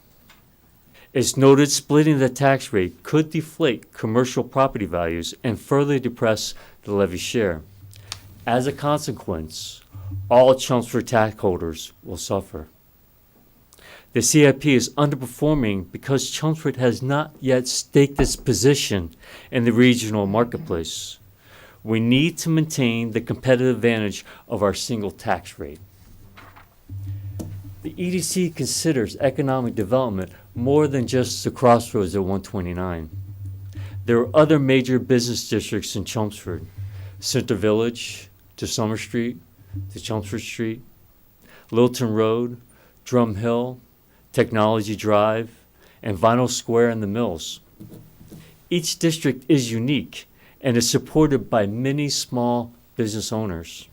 It's noted splitting the tax rate could deflate commercial property values and further depress the levy share. As a consequence, all Chelmsford tax holders will suffer. The CIP is underperforming because Chelmsford has not yet staked its position in the regional marketplace. We need to maintain the competitive advantage of our single tax rate. The EDC considers economic development more than just the crossroads at 129. There are other major business districts in Chelmsford: Center Village to Summer Street to Chelmsford Street, Littleton Road, Drum Hill, Technology Drive, and Vinyl Square and the Mills. Each district is unique and is supported by many small business owners.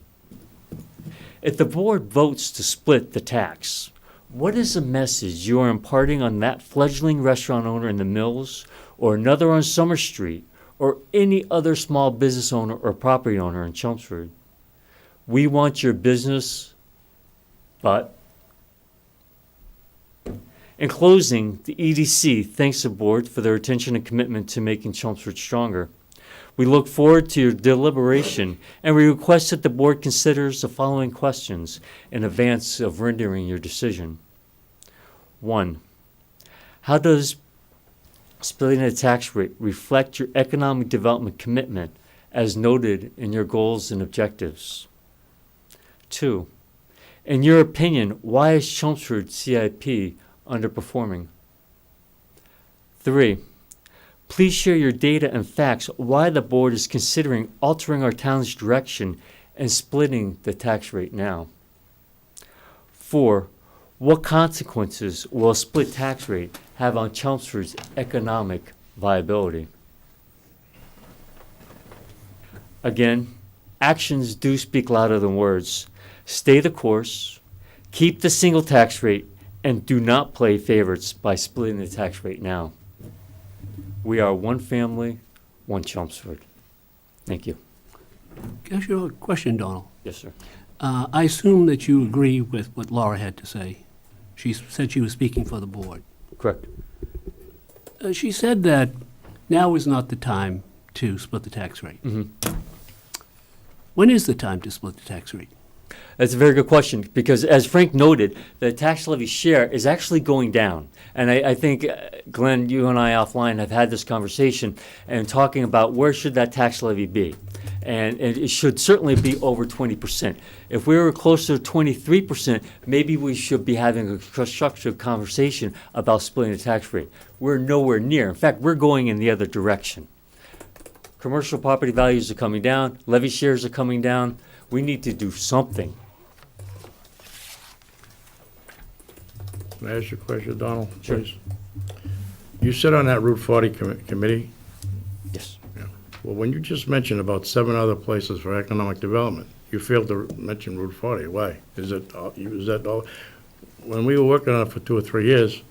If the board votes to split the tax, what is the message you are imparting on that fledgling restaurant owner in the Mills, or another on Summer Street, or any other small business owner or property owner in Chelmsford? We want your business, but... In closing, the EDC thanks the board for their attention and commitment to making Chelmsford stronger. We look forward to your deliberation, and we request that the board considers the following questions in advance of rendering your decision. 1. How does splitting the tax rate reflect your economic development commitment as noted in your goals and objectives? 2. In your opinion, why is Chelmsford CIP underperforming? 3. Please share your data and facts why the board is considering altering our town's direction and splitting the tax rate now. 4. What consequences will a split tax rate have on Chelmsford's economic viability? Again, actions do speak louder than words. Stay the course, keep the single tax rate, and do not play favorites by splitting the tax rate now. We are one family, one Chelmsford. Thank you. Can I ask you a question, Donald? Yes, sir. I assume that you agree with what Laura had to say. She said she was speaking for the board. Correct. She said that now is not the time to split the tax rate. Mm-hmm. When is the time to split the tax rate? That's a very good question, because as Frank noted, the tax levy share is actually going down. And I think, Glenn, you and I offline have had this conversation and talking about where should that tax levy be. And it should certainly be over 20%. If we were closer to 23%, maybe we should be having a constructive conversation about splitting the tax rate. We're nowhere near. In fact, we're going in the other direction. Commercial property values are coming down, levy shares are coming down. We need to do something. Can I ask you a question, Donald, Sure. please? You sit on that Route 40 committee? Yes. Yeah. Well, when you just mentioned about 7 other places for economic development, you failed to mention Route 40. Why? Is that all? When we were working on it for 2 or 3 years,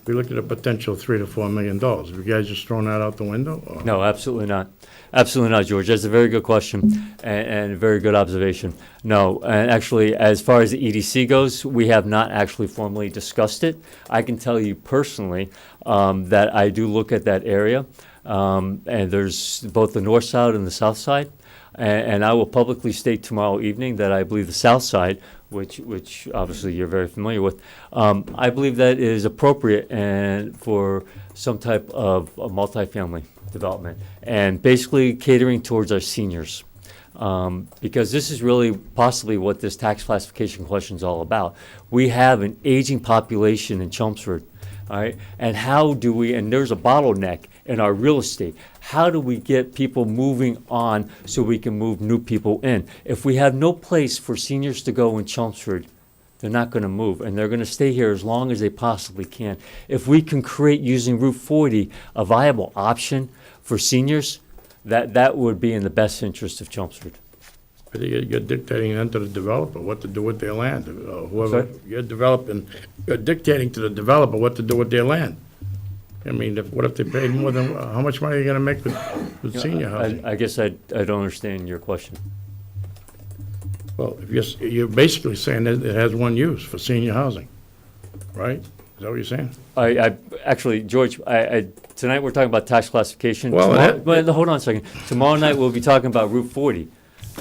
we looked at a potential $3 to $4 million. Have you guys just thrown that out the window? Or? No, absolutely not. Absolutely not, George. That's a very good question and a very good observation. No, and actually, as far as the EDC goes, we have not actually formally discussed it. I can tell you personally that I do look at that area, and there's both the north side and the south side. And I will publicly state tomorrow evening that I believe the south side, which obviously you're very familiar with, I believe that is appropriate and for some type of a multifamily development, and basically catering towards our seniors. Because this is really possibly what this tax classification question is all about. We have an aging population in Chelmsford, all right? And how do we, and there's a bottleneck in our real estate, how do we get people moving on so we can move new people in? If we have no place for seniors to go in Chelmsford, they're not going to move, and they're going to stay here as long as they possibly can. If we can create, using Route 40, a viable option for seniors, that would be in the best interest of Chelmsford. I think you're dictating then to the developer what to do with their land. Whoever, Sorry? you're dictating to the developer what to do with their land. I mean, what if they paid more than, how much money are you gonna make with senior housing? I guess I don't understand your question. Well, if you're basically saying that it has one use for senior housing, right? Is that what you're saying? Actually, George, tonight we're talking about tax classification. Well, Hold on a second. Tomorrow night, we'll be talking about Route 40,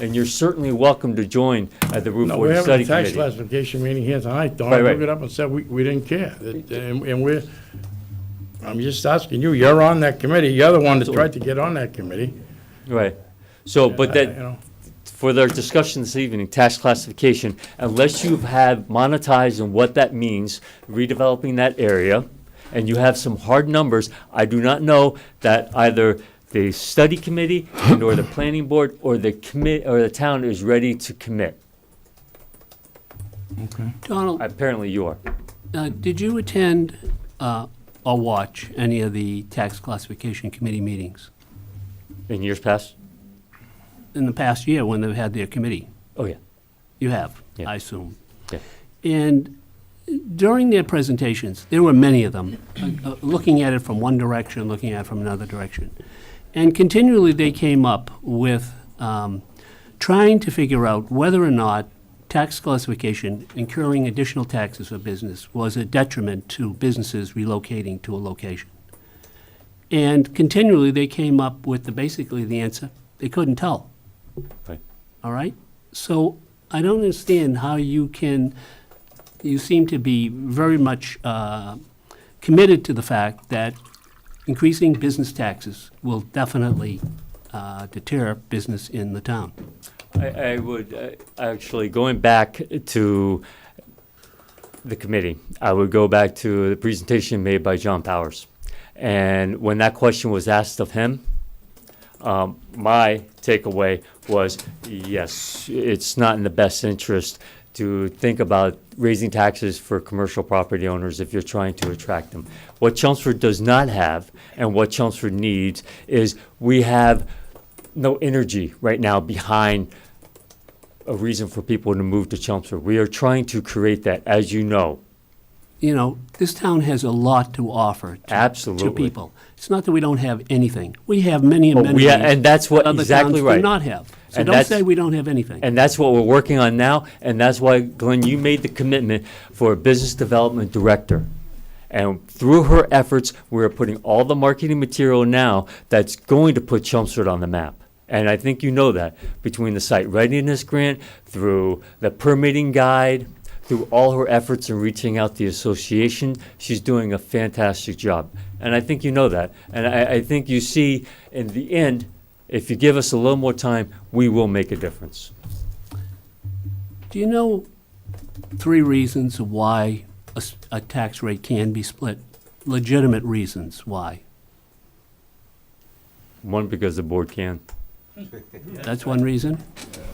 and you're certainly welcome to join at the Route No, 40 we're having Study a tax Committee. classification meeting here tonight, Don. Right, right. Took it up and said we didn't care. I'm just asking you, you're on that committee, you're the one that tried to get on that committee. Right. So, but You that, know. for their discussion this evening, tax classification, unless you have monetized and what that means, redeveloping that area, and you have some hard numbers, I do not know that either the study committee and or the planning board or the town is ready to commit. Donald, Apparently you are. did you attend or watch any of the tax classification committee meetings In years past? in the past year when they've had their committee? Oh, yeah. You have, Yeah. I assume. Yeah. And during their presentations, there were many of them, looking at it from one direction, looking at it from another direction. And continually, they came up with trying to figure out whether or not tax classification, incurring additional taxes for business, was a detriment to businesses relocating to a location. And continually, they came up with basically the answer, they couldn't tell. Right. All right? So I don't understand how you seem to be very much committed to the fact that increasing business taxes will definitely deter business in the town. I would, actually, going back to the committee, I would go back to the presentation made by John Powers. And when that question was asked of him, my takeaway was, yes, it's not in the best interest to think about raising taxes for commercial property owners if you're trying to attract them. What Chelmsford does not have, and what Chelmsford needs, is we have no energy right now behind a reason for people to move to Chelmsford. We are trying to create that, as you know. You know, this town has a lot to offer to Absolutely. people. It's not that we don't have anything. We have many Oh, amenities and that's what, other exactly towns right. do not have. So And don't that's- say we don't have anything. And that's what we're working on now, and that's why, Glenn, you made the commitment for a business development director. And through her efforts, we're putting all the marketing material now that's going to put Chelmsford on the map. And I think you know that, between the site readiness grant, through the permitting guide, through all her efforts in reaching out to the association, she's doing a fantastic job. And I think you know that. And I think you see, in the end, if you give us a little more time, we will make a difference. Do you know 3 reasons why a tax rate can be split? Legitimate reasons why? One, because the board can. That's one reason?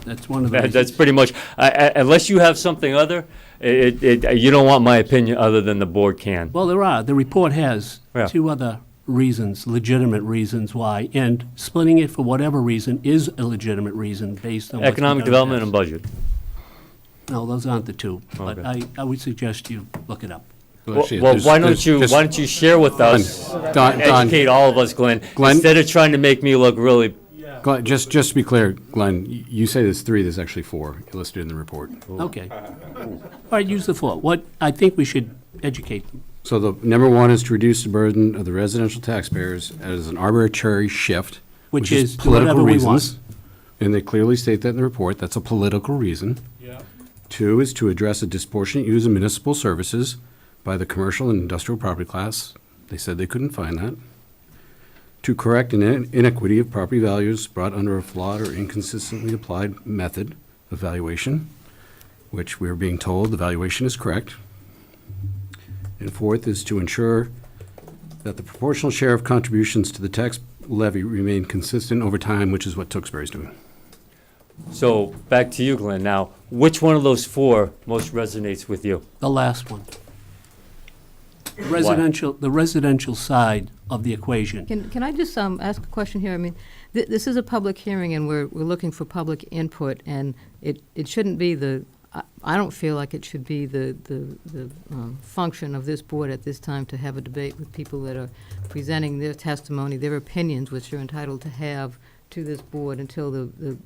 That's one of the reasons? That's pretty much, unless you have something other, you don't want my opinion other than the board can. Well, there are. The report has Yeah. 2 other reasons, legitimate reasons why, and splitting it for whatever reason is a legitimate reason based on what's been Economic done in the development and past. budget. No, those aren't the 2, but Okay. I would suggest you look it up. Well, actually, well, there's- why there's don't you share with us, Don, and educate all of us, Glenn, Glenn? instead of trying to make me look really, Glenn, just to be clear, Glenn, you say there's 3, there's actually 4 listed in the report. Okay. All right, use the 4. What, I think we should educate them. So the number 1 is to reduce the burden of the residential taxpayers as an arbitrary shift, Which which is is do political whatever we reasons. And they clearly state that in the report, that's a political reason. 2 is to address a disproportionate use of municipal services by the commercial and industrial property class. They said they couldn't find that. To correct an inequity of property values brought under a flawed or inconsistently applied method of valuation, which we're being told the valuation is correct. And 4th is to ensure that the proportional share of contributions to the tax levy remain consistent over time, which is what Tewksbury's doing. so, back to you, Glenn, now, which one of those 4 most resonates with you? The last one. The residential side of the equation. Can I just ask a question here? I mean, this is a public hearing, and we're looking for public input, and it shouldn't be I don't feel like it should be the function of this board at this time to have a debate with people that are presenting their testimony, their opinions, which you're entitled to have, to this board until the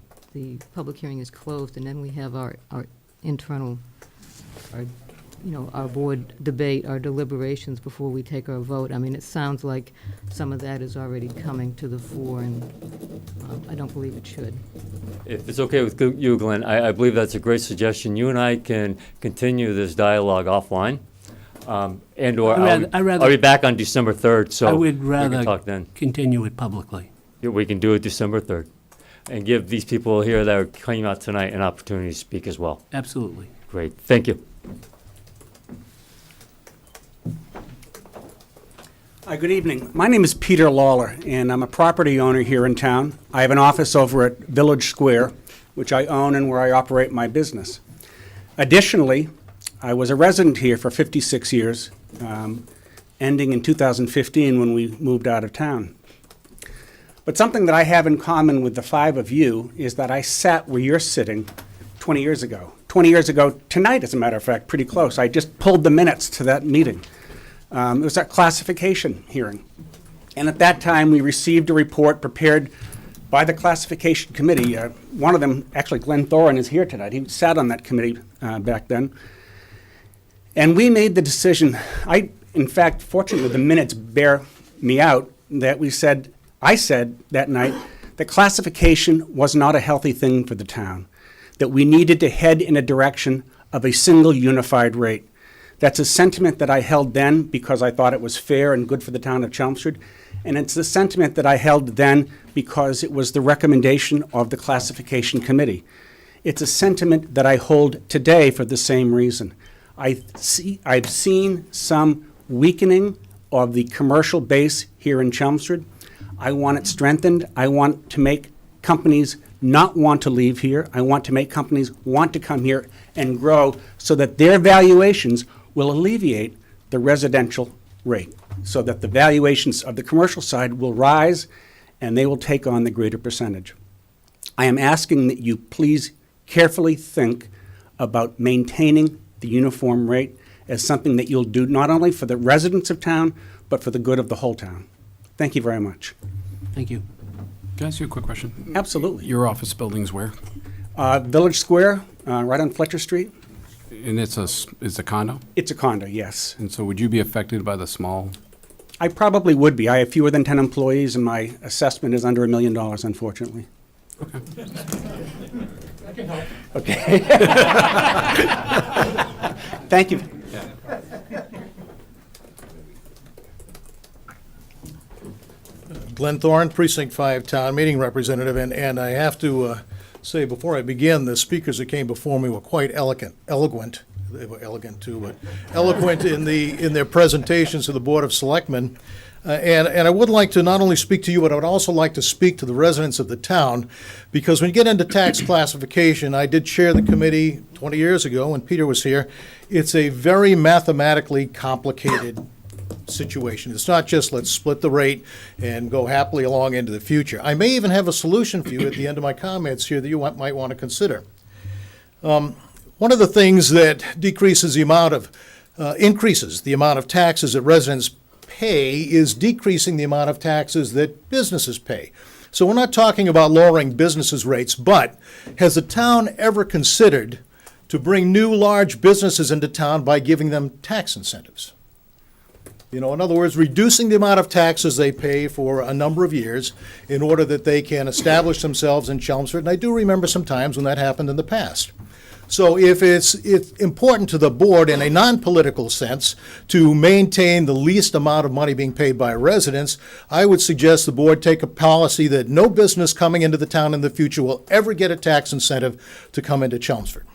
public hearing is closed, and then we have our internal, our board debate, our deliberations before we take our vote. I mean, it sounds like some of that is already coming to the fore, and I don't believe it should. If it's okay with you, Glenn, I believe that's a great suggestion. You and I can continue this dialogue offline. And/or I'll be back on December 3rd, so I would we rather can talk then. continue it publicly. Yeah, we can do it December 3rd and give these people here that are coming out tonight an opportunity to speak as well. Absolutely. Great, thank you. Good evening. My name is Peter Lawler, and I'm a property owner here in town. I have an office over at Village Square, which I own and where I operate my business. Additionally, I was a resident here for 56 years, ending in 2015 when we moved out of town. But something that I have in common with the five of you is that I sat where you're sitting 20 years ago. 20 years ago tonight, as a matter of fact, pretty close. I just pulled the minutes to that meeting. It was that classification hearing. And at that time, we received a report prepared by the classification committee. One of them, actually Glenn Thorin, is here tonight. He sat on that committee back then. And we made the decision, in fact, fortunately, the minutes bear me out, that I said that night that classification was not a healthy thing for the town, that we needed to head in a direction of a single unified rate. That's a sentiment that I held then because I thought it was fair and good for the town of Chelmsford. And it's the sentiment that I held then because it was the recommendation of the classification committee. It's a sentiment that I hold today for the same reason. I've seen some weakening of the commercial base here in Chelmsford. I want it strengthened. I want to make companies not want to leave here. I want to make companies want to come here and grow so that their valuations will alleviate the residential rate, so that the valuations of the commercial side will rise and they will take on the greater percentage. I am asking that you please carefully think about maintaining the uniform rate as something that you'll do not only for the residents of town, but for the good of the whole town. Thank you very much. Thank you. Can I ask you a quick question? Absolutely. Your office building's where? Village Square, right on Fletcher Street. And it's a condo? It's a condo, yes. And so would you be affected by the small? I probably would be. I have fewer than 10 employees, and my assessment is under $1 million, unfortunately. Okay. I can help. Okay. Thank you. Glenn Thorne, Precinct 5 Town Meeting Representative, and I have to say before I begin, the speakers that came before me were quite eloquent. They were elegant too, but eloquent in their presentations to the Board of Selectmen. And I would like to not only speak to you, but I would also like to speak to the residents of the town, because when you get into tax classification, I did chair the committee 20 years ago when Peter was here. It's a very mathematically complicated situation. It's not just let's split the rate and go happily along into the future. I may even have a solution for you at the end of my comments here that you might want to consider. One of the things that increases the amount of taxes that residents pay is decreasing the amount of taxes that businesses pay. So we're not talking about lowering businesses' rates, but has the town ever considered to bring new large businesses into town by giving them tax incentives? In other words, reducing the amount of taxes they pay for a number of years in order that they can establish themselves in Chelmsford. And I do remember some times when that happened in the past. So if it's important to the board in a non-political sense to maintain the least amount of money being paid by residents, I would suggest the board take a policy that no business coming into the town in the future will ever get a tax incentive to come into Chelmsford.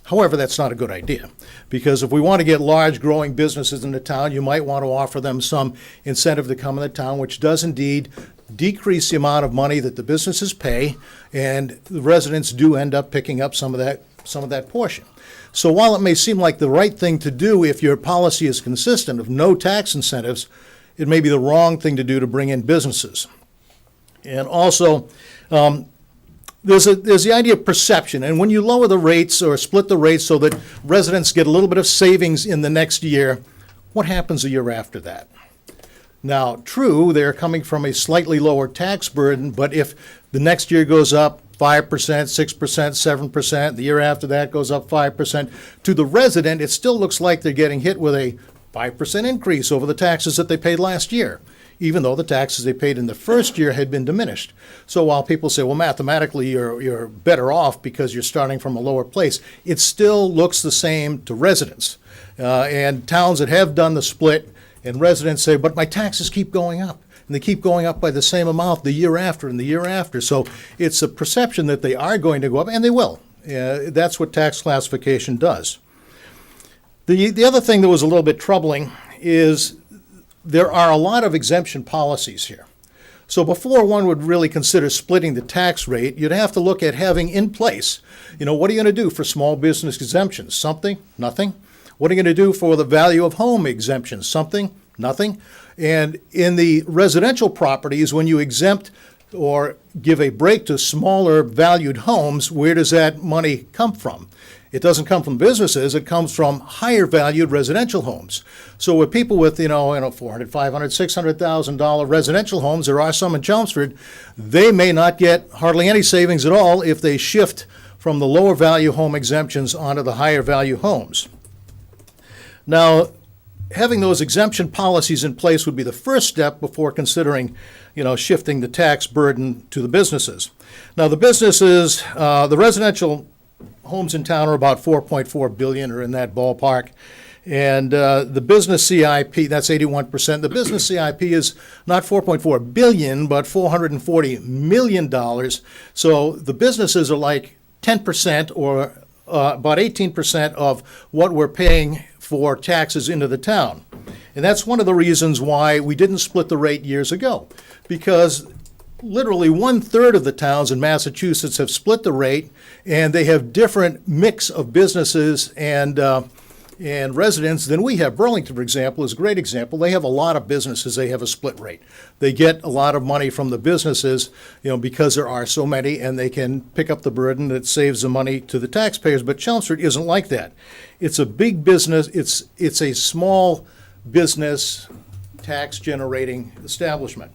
However, that's not a good idea, because if we want to get large growing businesses in the town, you might want to offer them some incentive to come in the town, which does indeed decrease the amount of money that the businesses pay, and the residents do end up picking up some of that portion. So while it may seem like the right thing to do if your policy is consistent of no tax incentives, it may be the wrong thing to do to bring in businesses. And also, there's the idea of perception, and when you lower the rates or split the rates so that residents get a little bit of savings in the next year, what happens a year after that? Now, true, they're coming from a slightly lower tax burden, but if the next year goes up 5%, 6%, 7%, the year after that goes up 5%, to the resident, it still looks like they're getting hit with a 5% increase over the taxes that they paid last year, even though the taxes they paid in the first year had been diminished. So while people say, well, mathematically you're better off because you're starting from a lower place, it still looks the same to residents. And towns that have done the split, and residents say, but my taxes keep going up. And they keep going up by the same amount the year after and the year after. So it's a perception that they are going to go up, and they will. That's what tax classification does. The other thing that was a little bit troubling is there are a lot of exemption policies here. So before one would really consider splitting the tax rate, you'd have to look at having in place, what are you going to do for small business exemptions? Something? Nothing? What are you going to do for the value of home exemptions? Something? Nothing? And in the residential properties, when you exempt or give a break to smaller valued homes, where does that money come from? It doesn't come from businesses, it comes from higher valued residential homes. So with people with, $400,000, $500,000, $600,000 residential homes, there are some in Chelmsford, they may not get hardly any savings at all if they shift from the lower value home exemptions onto the higher value homes. Now, having those exemption policies in place would be the first step before considering, shifting the tax burden to the businesses. Now, the businesses, the residential homes in town are about 4.4 billion, or in that ballpark. And the business CIP, that's 81%. The business CIP is not 4.4 billion, but $440 million. So the businesses are like 10% or about 18% of what we're paying for taxes into the town. And that's one of the reasons why we didn't split the rate years ago, because literally 1/3 of the towns in Massachusetts have split the rate, and they have different mix of businesses and residents than we have. Burlington, for example, is a great example. They have a lot of businesses. They have a split rate. They get a lot of money from the businesses, because there are so many, and they can pick up the burden that saves the money to the taxpayers. But Chelmsford isn't like that. It's a big business. It's a small business tax generating establishment.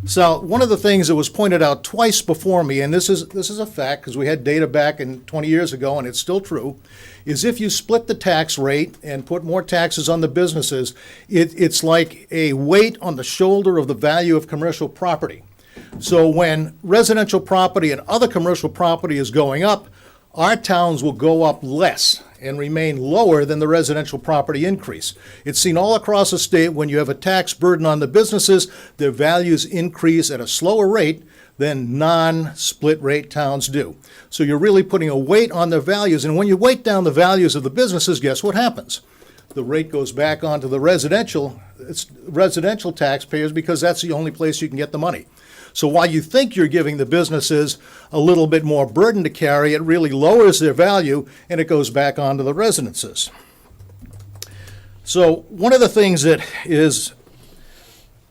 So one of the things that was pointed out twice before me, and this is a fact because we had data back in 20 years ago and it's still true, is if you split the tax rate and put more taxes on the businesses, it's like a weight on the shoulder of the value of commercial property. So when residential property and other commercial property is going up, our towns will go up less and remain lower than the residential property increase. It's seen all across the state when you have a tax burden on the businesses, their values increase at a slower rate than non-split rate towns do. So you're really putting a weight on their values, and when you weight down the values of the businesses, guess what happens? The rate goes back onto the residential taxpayers because that's the only place you can get the money. So while you think you're giving the businesses a little bit more burden to carry, it really lowers their value and it goes back onto the residences. So one of the things that is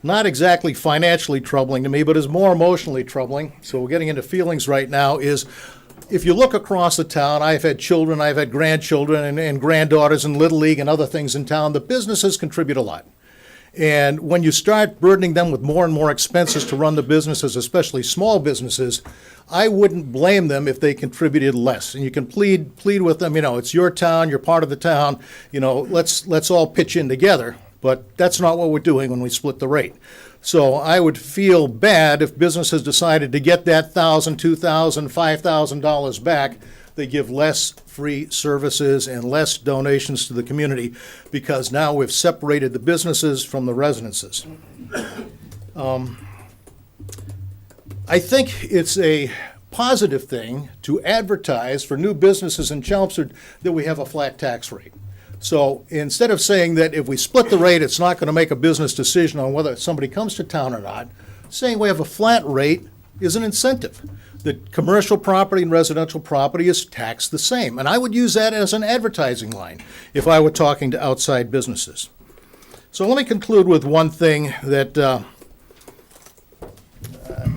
not exactly financially troubling to me, but is more emotionally troubling, so we're getting into feelings right now, is if you look across the town, I've had children, I've had grandchildren and granddaughters in Little League and other things in town, the businesses contribute a lot. And when you start burdening them with more and more expenses to run the businesses, especially small businesses, I wouldn't blame them if they contributed less. And you can plead with them, it's your town, you're part of the town, let's all pitch in together. But that's not what we're doing when we split the rate. So I would feel bad if businesses decided to get that $1,000, $2,000, $5,000 back. They give less free services and less donations to the community because now we've separated the businesses from the residences. I think it's a positive thing to advertise for new businesses in Chelmsford that we have a flat tax rate. So instead of saying that if we split the rate, it's not going to make a business decision on whether somebody comes to town or not, saying we have a flat rate is an incentive. that commercial property and residential property is taxed the same. And I would use that as an advertising line if I were talking to outside businesses. So let me conclude with one thing that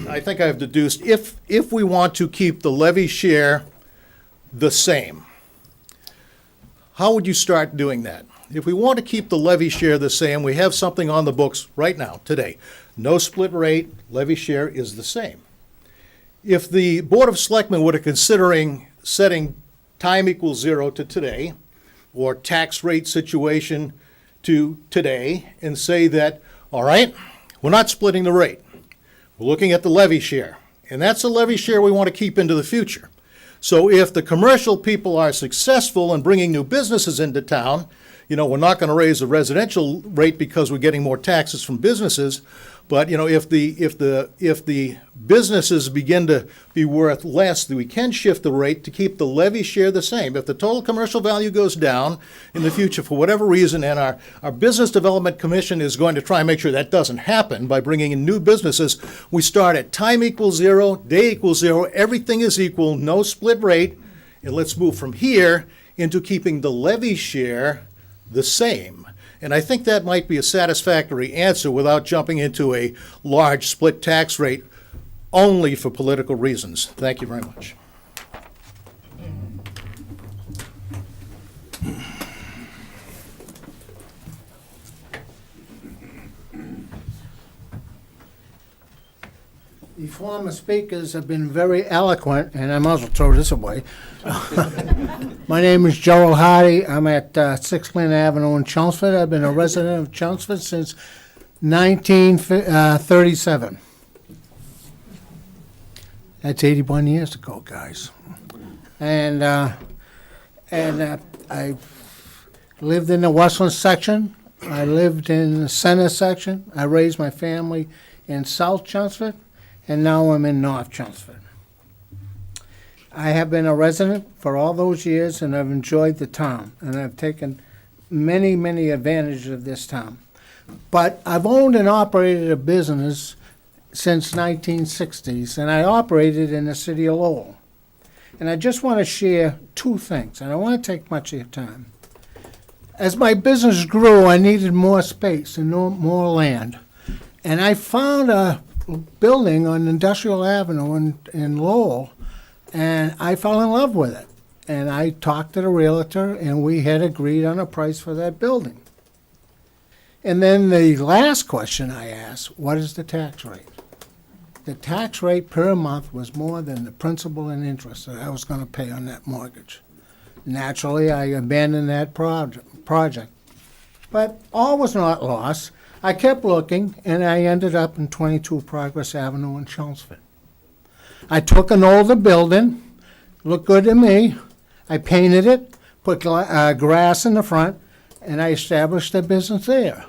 I think I've deduced. If we want to keep the levy share the same, how would you start doing that? If we want to keep the levy share the same, we have something on the books right now, today. No split rate, levy share is the same. If the Board of Selectmen were to considering setting time equals 0 to today, or tax rate situation to today, and say that, all right, we're not splitting the rate. We're looking at the levy share, and that's a levy share we want to keep into the future. So if the commercial people are successful in bringing new businesses into town, we're not going to raise the residential rate because we're getting more taxes from businesses. But if the businesses begin to be worth less, then we can shift the rate to keep the levy share the same. If the total commercial value goes down in the future for whatever reason, and our Business Development Commission is going to try and make sure that doesn't happen by bringing in new businesses, we start at time equals 0, day equals 0, everything is equal, no split rate, and let's move from here into keeping the levy share the same. And I think that might be a satisfactory answer without jumping into a large split tax rate only for political reasons. Thank you very much. The former speakers have been very eloquent, and I might as well throw this away. My name is Joel Hardy. I'm at 6 Lynn Avenue in Chelmsford. I've been a resident of Chelmsford since 1937. That's 81 years ago, guys. And I lived in the Westland section. I lived in the center section. I raised my family in South Chelmsford, and now I'm in North Chelmsford. I have been a resident for all those years, and I've enjoyed the town, and I've taken many, many advantages of this town. But I've owned and operated a business since 1960s, and I operated in the city of Lowell. And I just want to share two things, and I want to take much of your time. As my business grew, I needed more space and more land. And I found a building on Industrial Avenue in Lowell, and I fell in love with it. And I talked to the realtor, and we had agreed on a price for that building. And then the last question I asked, what is the tax rate? The tax rate per month was more than the principal and interest that I was going to pay on that mortgage. Naturally, I abandoned that project. But all was not lost. I kept looking, and I ended up in 22 Progress Avenue in Chelmsford. I took an older building, looked good to me. I painted it, put grass in the front, and I established a business there.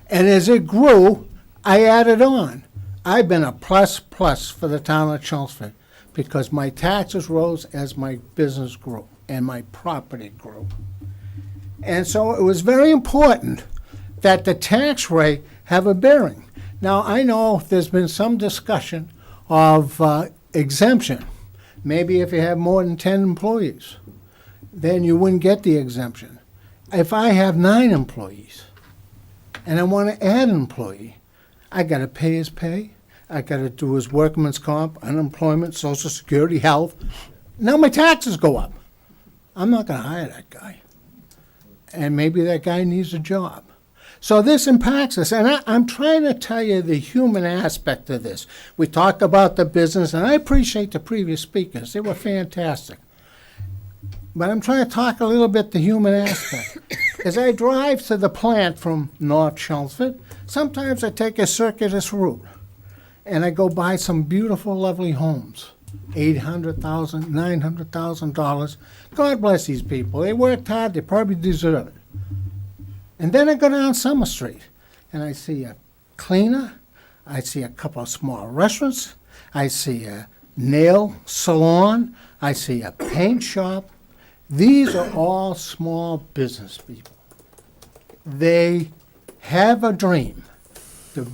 And as it grew, I added on. I've been a plus for the town of Chelmsford because my taxes rose as my business grew and my property grew. And so it was very important that the tax rate have a bearing. Now, I know there's been some discussion of exemption. Maybe if you have more than 10 employees, then you wouldn't get the exemption. If I have 9 employees and I want to add an employee, I got to pay his pay. I got to do his workman's comp, unemployment, Social Security, health. Now my taxes go up. I'm not going to hire that guy. And maybe that guy needs a job. So this impacts us, and I'm trying to tell you the human aspect of this. We talked about the business, and I appreciate the previous speakers. They were fantastic. But I'm trying to talk a little bit the human aspect. As I drive to the plant from North Chelmsford, sometimes I take a circuitous route, and I go by some beautiful, lovely homes, $800,000, $900,000. God bless these people. They worked hard. They probably deserve it. And then I go down Summer Street, and I see a cleaner. I see a couple of small restaurants. I see a nail salon. I see a paint shop. These are all small business people. They have a dream to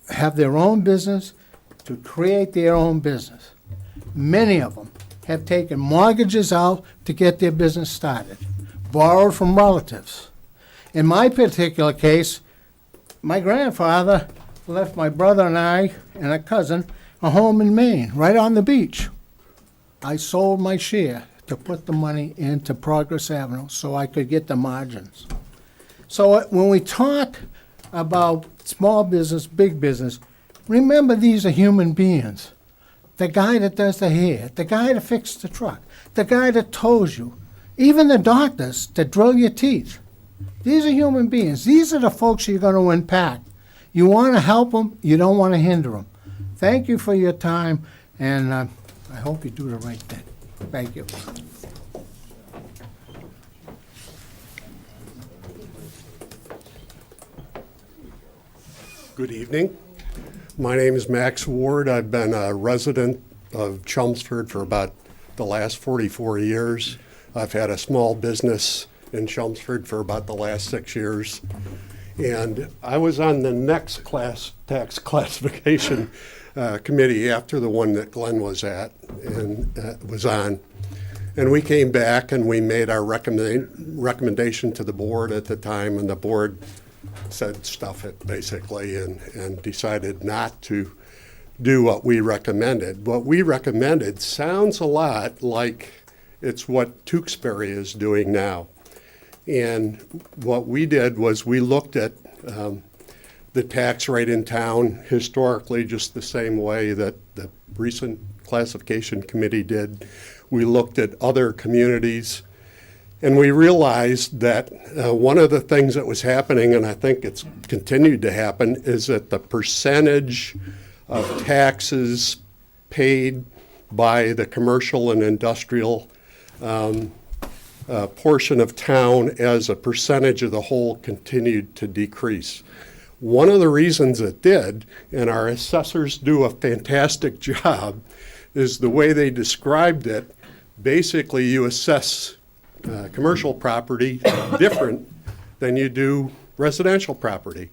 have their own business, to create their own business. many of them have taken mortgages out to get their business started, borrowed from relatives. In my particular case, my grandfather left my brother and I and a cousin a home in Maine, right on the beach. I sold my share to put the money into Progress Avenue so I could get the margins. So when we talk about small business, big business, remember these are human beings. The guy that does the hair, the guy that fixes the truck, the guy that tows you, even the doctors that drill your teeth. These are human beings. These are the folks you're going to impact. You want to help them. You don't want to hinder them. Thank you for your time, and I hope you do the right thing. Thank you. Good evening. My name is Max Ward. I've been a resident of Chelmsford for about the last 44 years. I've had a small business in Chelmsford for about the last 6 years. And I was on the next tax classification committee after the one that Glenn was at and was on. And we came back and we made our recommendation to the board at the time, and the board said stuff it basically and decided not to do what we recommended. What we recommended sounds a lot like it's what Tewksbury is doing now. And what we did was we looked at the tax rate in town historically just the same way that the recent classification committee did. We looked at other communities. And we realized that one of the things that was happening, and I think it's continued to happen, is that the percentage of taxes paid by the commercial and industrial portion of town as a percentage of the whole continued to decrease. One of the reasons it did, and our assessors do a fantastic job, is the way they described it. Basically, you assess commercial property different than you do residential property.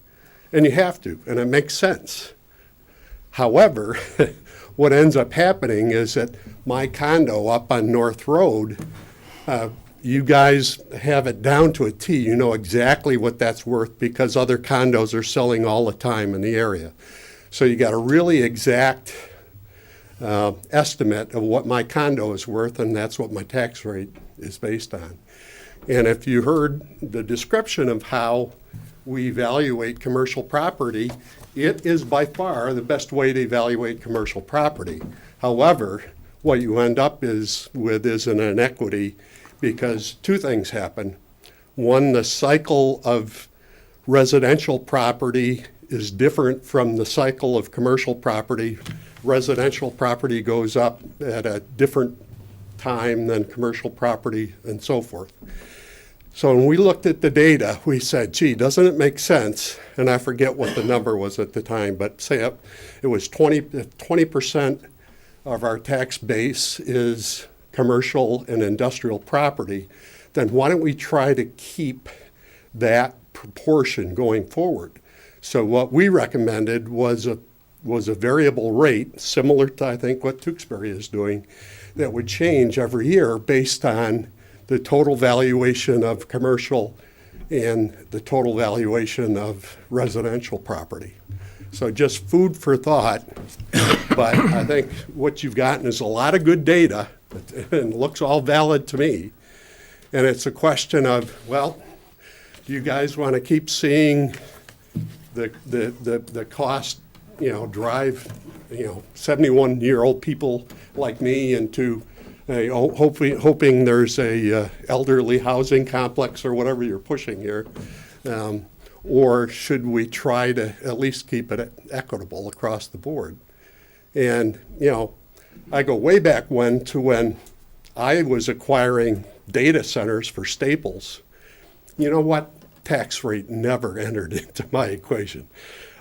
And you have to, and it makes sense. However, what ends up happening is that my condo up on North Road, you guys have it down to a T. You know exactly what that's worth because other condos are selling all the time in the area. So you got a really exact estimate of what my condo is worth, and that's what my tax rate is based on. And if you heard the description of how we evaluate commercial property, it is by far the best way to evaluate commercial property. However, what you end up with is an inequity because two things happen. One, the cycle of residential property is different from the cycle of commercial property. Residential property goes up at a different time than commercial property and so forth. So when we looked at the data, we said, gee, doesn't it make sense? And I forget what the number was at the time, but say it was 20% of our tax base is commercial and industrial property, then why don't we try to keep that proportion going forward? So what we recommended was a variable rate, similar to, I think, what Tewksbury is doing, that would change every year based on the total valuation of commercial and the total valuation of residential property. So just food for thought, but I think what you've gotten is a lot of good data and looks all valid to me. And it's a question of, well, do you guys want to keep seeing the cost, drive, 71-year-old people like me into hoping there's a elderly housing complex or whatever you're pushing here, or should we try to at least keep it equitable across the board? And I go way back when I was acquiring data centers for Staples. You know what? Tax rate never entered into my equation.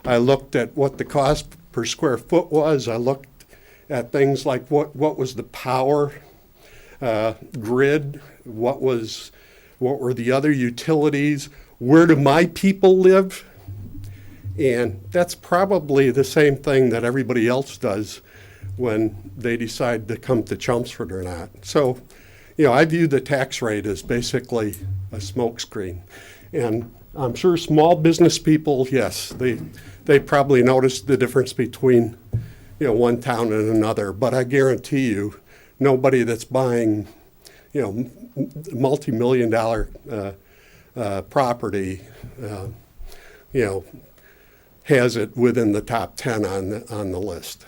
I looked at what the cost per square foot was. I looked at things like what was the power grid, what were the other utilities, where do my people live? And that's probably the same thing that everybody else does when they decide to come to Chelmsford or not. So, I view the tax rate as basically a smokescreen. And I'm sure small business people, yes, they probably notice the difference between, one town and another. But I guarantee you, nobody that's buying, multi-million-dollar property, has it within the top 10 on the list.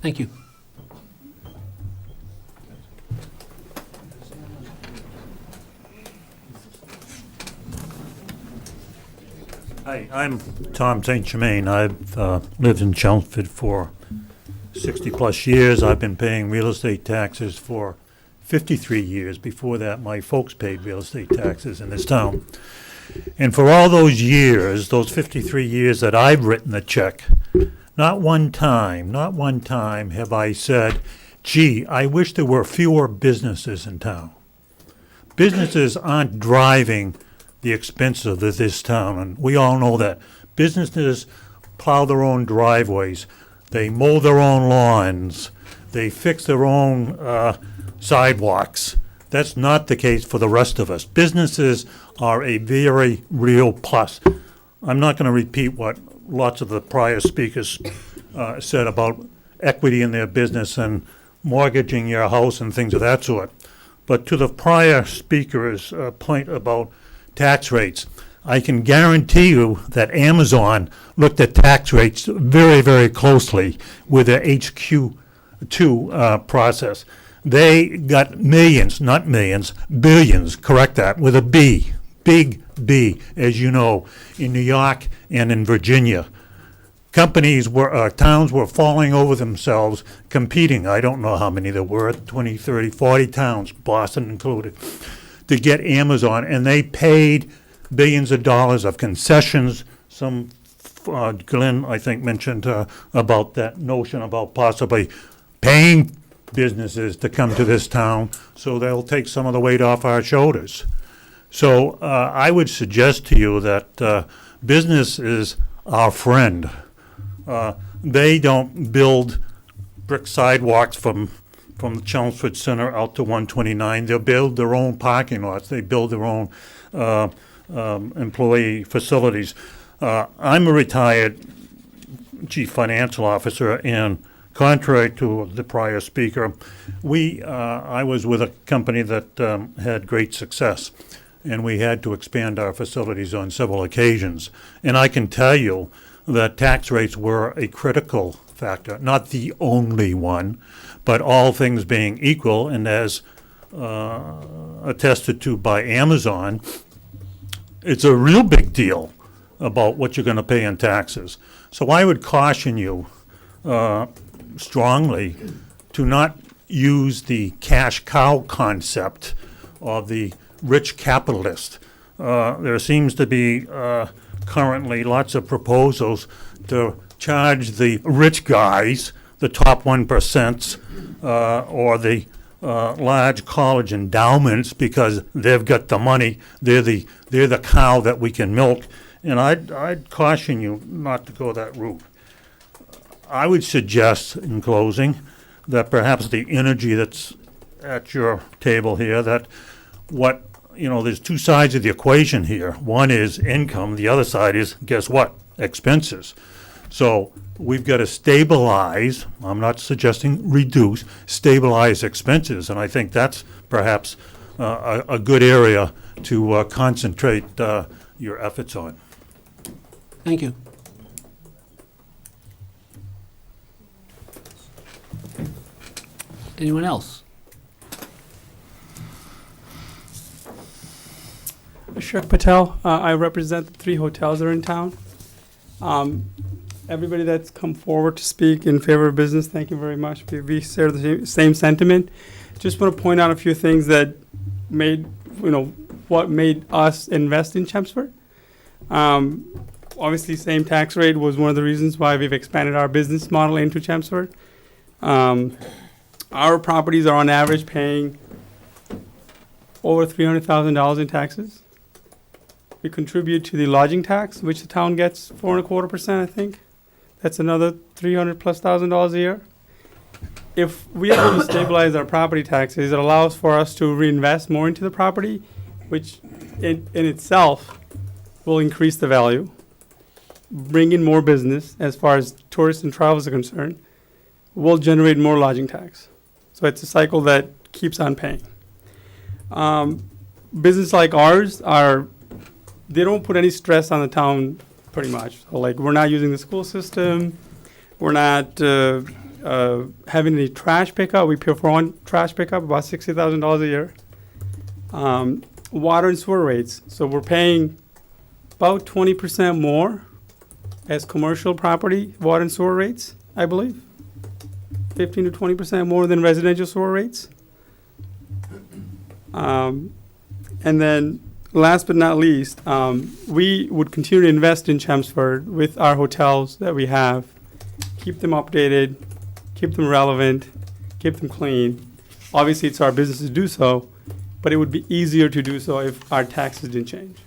Thank you. Hi, I'm Tom St. Germain. I've lived in Chelmsford for 60-plus years. I've been paying real estate taxes for 53 years. Before that, my folks paid real estate taxes in this town. And for all those years, those 53 years that I've written a check, not one time have I said, gee, I wish there were fewer businesses in town. Businesses aren't driving the expense of this town, and we all know that. Businesses plow their own driveways, they mow their own lawns, they fix their own sidewalks. That's not the case for the rest of us. Businesses are a very real plus. I'm not going to repeat what lots of the prior speakers said about equity in their business and mortgaging your house and things of that sort. But to the prior speaker's point about tax rates, I can guarantee you that Amazon looked at tax rates very, very closely with their HQ2 process. They got millions, not millions, billions, correct that, with a B, big B, as you know, in New York and in Virginia. Towns were falling over themselves, competing. I don't know how many there were, 20, 30, 40 towns, Boston included, to get Amazon, and they paid billions of dollars of concessions. Glenn, I think, mentioned about that notion about possibly paying businesses to come to this town, so they'll take some of the weight off our shoulders. So I would suggest to you that business is our friend. They don't build brick sidewalks from the Chelmsford Center out to 129. They'll build their own parking lots. They build their own employee facilities. I'm a retired chief financial officer, and contrary to the prior speaker, I was with a company that had great success, and we had to expand our facilities on several occasions. And I can tell you that tax rates were a critical factor, not the only one, but all things being equal, and as attested to by Amazon, it's a real big deal about what you're going to pay in taxes. So I would caution you strongly to not use the cash cow concept of the rich capitalist. There seems to be currently lots of proposals to charge the rich guys, the top 1%, or the large college endowments, because they've got the money. They're the cow that we can milk. And I'd caution you not to go that route. I would suggest, in closing, that perhaps the energy that's at your table here, that there's two sides of the equation here. One is income, the other side is, guess what? Expenses. So we've got to stabilize, I'm not suggesting reduce, stabilize expenses, and I think that's perhaps a good area to concentrate your efforts on. Thank you. Anyone else? Ashok Patel. I represent the 3 hotels that are in town. Everybody that's come forward to speak in favor of business, thank you very much. We share the same sentiment. Just want to point out a few things that made, what made us invest in Chelmsford. Obviously, same tax rate was one of the reasons why we've expanded our business model into Chelmsford. Our properties are on average paying over $300,000 in taxes. We contribute to the lodging tax, which the town gets 4.25%, I think. That's another $300,000+ a year. If we have to stabilize our property taxes, it allows for us to reinvest more into the property, which in itself will increase the value, bring in more business as far as tourists and travels are concerned, will generate more lodging tax. So it's a cycle that keeps on paying. Business like ours they don't put any stress on the town pretty much. So like, we're not using the school system, we're not having any trash pickup. We pay for one trash pickup, about $60,000 a year. Water and sewer rates, so we're paying about 20% more as commercial property water and sewer rates, I believe. 15 to 20% more than residential sewer rates. And then last but not least, we would continue to invest in Chelmsford with our hotels that we have, keep them updated, keep them relevant, keep them clean. Obviously, it's our business to do so, but it would be easier to do so if our taxes didn't change.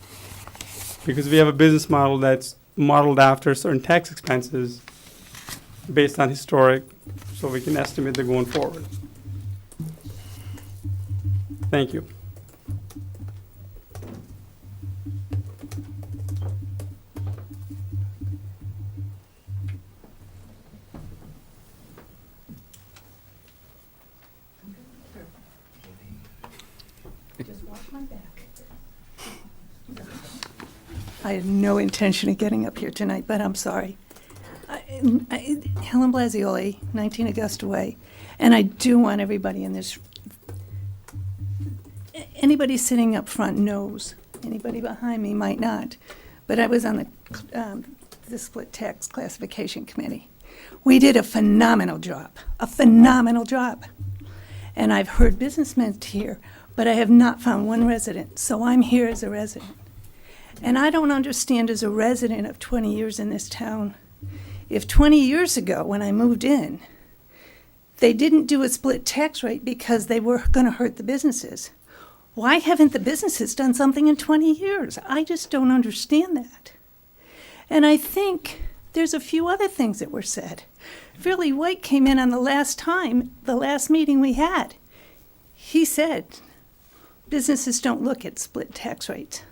Because we have a business model that's modeled after certain tax expenses based on historic, so we can estimate they're going forward. Thank you. I had no intention of getting up here tonight, but I'm sorry. Helen Blasioli, 19 Augusta Way, and I do want everybody in this, anybody sitting up front knows, anybody behind me might not, but I was on the Split Tax Classification Committee. We did a phenomenal job. And I've heard businessmen here, but I have not found one resident, so I'm here as a resident. And I don't understand, as a resident of 20 years in this town, if 20 years ago when I moved in, they didn't do a split tax rate because they were going to hurt the businesses, why haven't the businesses done something in 20 years? I just don't understand that. And I think there's a few other things that were said. Philly White came in on the last meeting we had. He said, businesses don't look at split tax rates.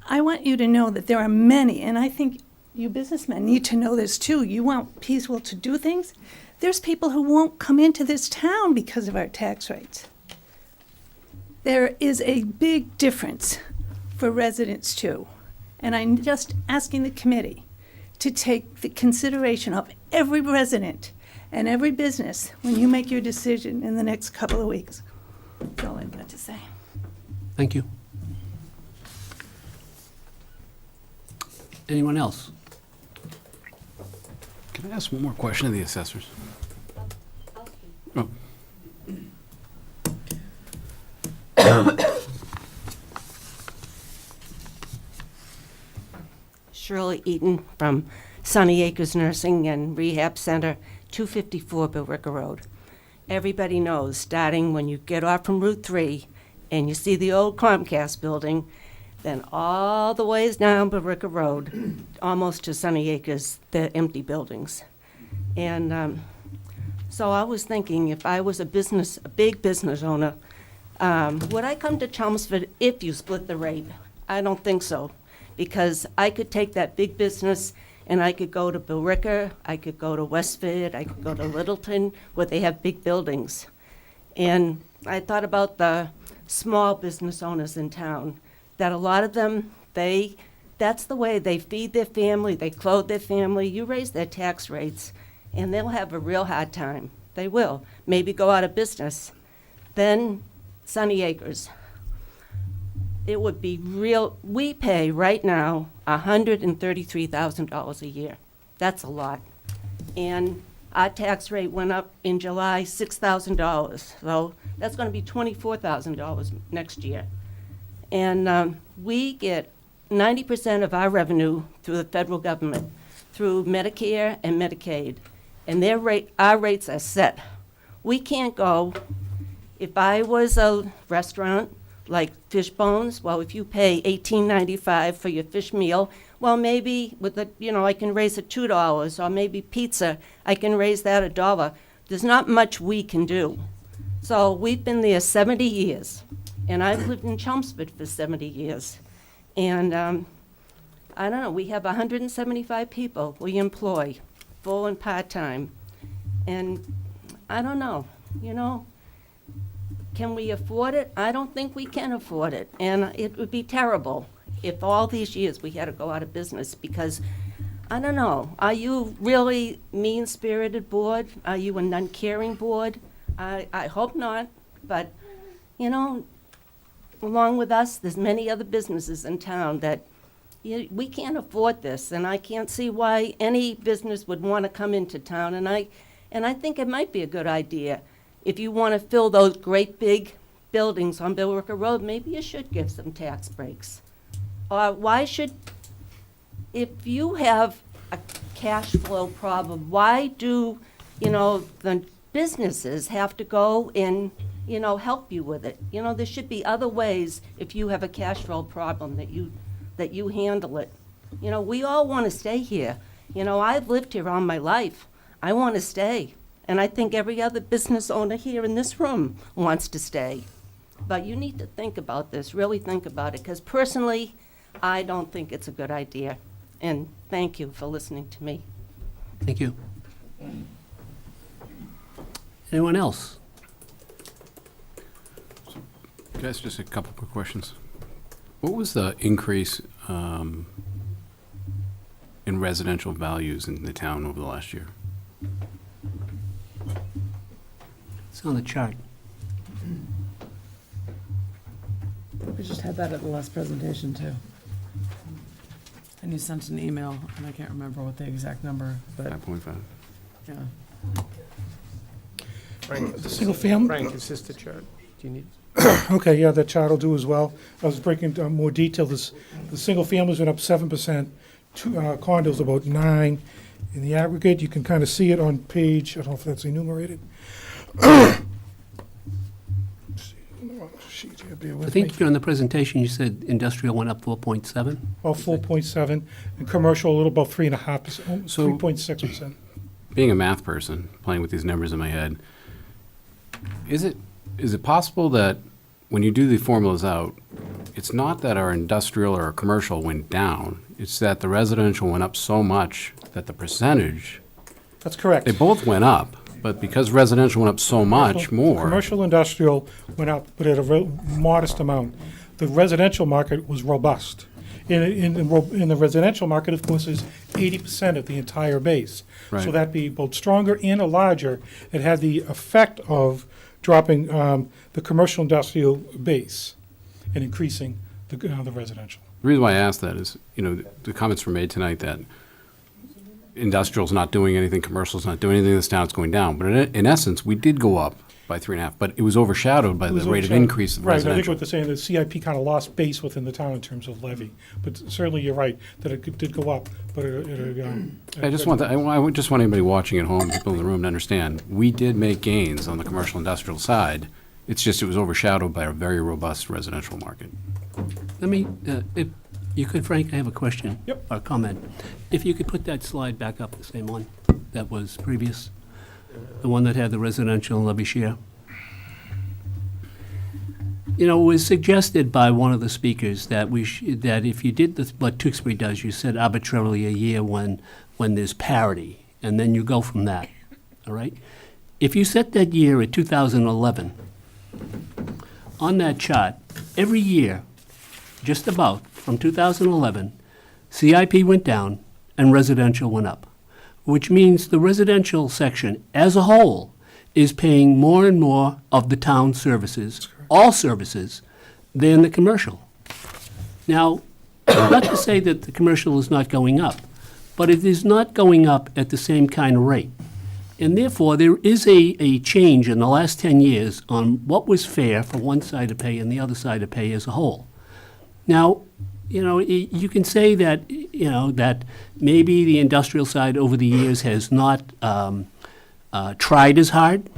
I want you to know that there are many, and I think you businessmen need to know this too. You want people to do things? There's people who won't come into this town because of our tax rates. There is a big difference for residents too. And I'm just asking the committee to take the consideration of every resident and every business when you make your decision in the next couple of weeks. That's all I've got to say. Thank you. Anyone else? Can I ask one more question of the assessors? Oh. Shirley Eaton from Sunny Acres Nursing and Rehab Center, 254 Billerica Road. Everybody knows, starting when you get off from Route 3 and you see the old Comcast building, then all the ways down Billerica Road, almost to Sunny Acres, they're empty buildings. And so I was thinking, if I was a big business owner, would I come to Chelmsford if you split the rate? I don't think so, because I could take that big business and I could go to Billerica, I could go to Westford, I could go to Littleton, where they have big buildings. And I thought about the small business owners in town, that a lot of them, that's the way they feed their family, they clothe their family. You raise their tax rates, and they'll have a real hard time. They will. Maybe go out of business. Then Sunny Acres. It would be real. We pay right now $133,000 a year. That's a lot. And our tax rate went up in July $6,000. So that's going to be $24,000 next year. And we get 90% of our revenue through the federal government, through Medicare and Medicaid. And our rates are set. We can't go, if I was a restaurant like Fish Bones, well, if you pay $18.95 for your fish meal, well, maybe with the, I can raise it $2, or maybe pizza, I can raise that $1. There's not much we can do. So we've been there 70 years, and I've lived in Chelmsford for 70 years. And I don't know, we have 175 people we employ, full and part-time. And I don't know, can we afford it? I don't think we can afford it. And it would be terrible if all these years we had to go out of business because, I don't know, are you really mean-spirited board? Are you an uncaring board? I hope not, but, along with us, there's many other businesses in town that we can't afford this, and I can't see why any business would want to come into town, and I think it might be a good idea. If you want to fill those great big buildings on Billrica Road, maybe you should give some tax breaks. Or why should, if you have a cash flow problem, why do, the businesses have to go and, help you with it? There should be other ways if you have a cash flow problem that you handle it. We all want to stay here. I've lived here all my life. I want to stay. And I think every other business owner here in this room wants to stay. But you need to think about this, really think about it, because personally, I don't think it's a good idea. And thank you for listening to me. Thank you. Anyone else? Guys, just a couple quick questions. What was the increase in residential values in the town over the last year? It's on the chart. We just had that at the last presentation, too. And you sent an email, and I can't remember what the exact number, but, 5.5. yeah. Frank, the single family. Frank, is this the chart? Do you need? Okay, yeah, that chart will do as well. I was breaking down more detail. The single families went up 7%, condos about 9%. In the aggregate, you can kind of see it on page, I don't know if that's enumerated. Sheet here, bear I with me. think during the presentation, you said industrial went up 4.7. About 4.7, and commercial a little about 3.5%, So- 3.6%. Being a math person, playing with these numbers in my head, is it possible that when you do the formulas out, it's not that our industrial or our commercial went down, it's that the residential went up so much that the percentage, That's correct. they both went up, but because residential went up so much more, Commercial industrial went up, but at a modest amount. The residential market was robust. In the residential market, of course, is 80% of the entire base. So Right. that'd be both stronger and a larger. It had the effect of dropping the commercial industrial base and increasing the residential. the reason why I asked that is, the comments were made tonight that industrial's not doing anything, commercial's not doing anything in this town, it's going down. But in essence, we did go up by 3.5, but it was overshadowed by It was the rate of overshadowed. increase of Right, I think residential. what they're saying, the CIP kind of lost base within the town in terms of levy. But certainly you're right, that it did go up, but I just want I just want anybody watching at home, people in the room to understand, we did make gains on the commercial industrial side. It's just it was overshadowed by a very robust residential market. Let me, if you could, Frank, I have a question. Yep. Or comment. If you could put that slide back up, the same one that was previous, the one that had the residential levy share. It was suggested by one of the speakers that that if you did what Tewksbury does, you set arbitrarily a year when there's parity, and then you go from that, all right? If you set that year at 2011, on that chart, every year, just about, from 2011, CIP went down and residential went up, which means the residential section as a whole is paying more and more of the town services, all services, than the commercial. Now, not to say that the commercial is not going up, but it is not going up at the same kind of rate. And therefore, there is a change in the last 10 years on what was fair for one side to pay and the other side to pay as a whole. Now, you can say that, that maybe the industrial side over the years has not tried as hard,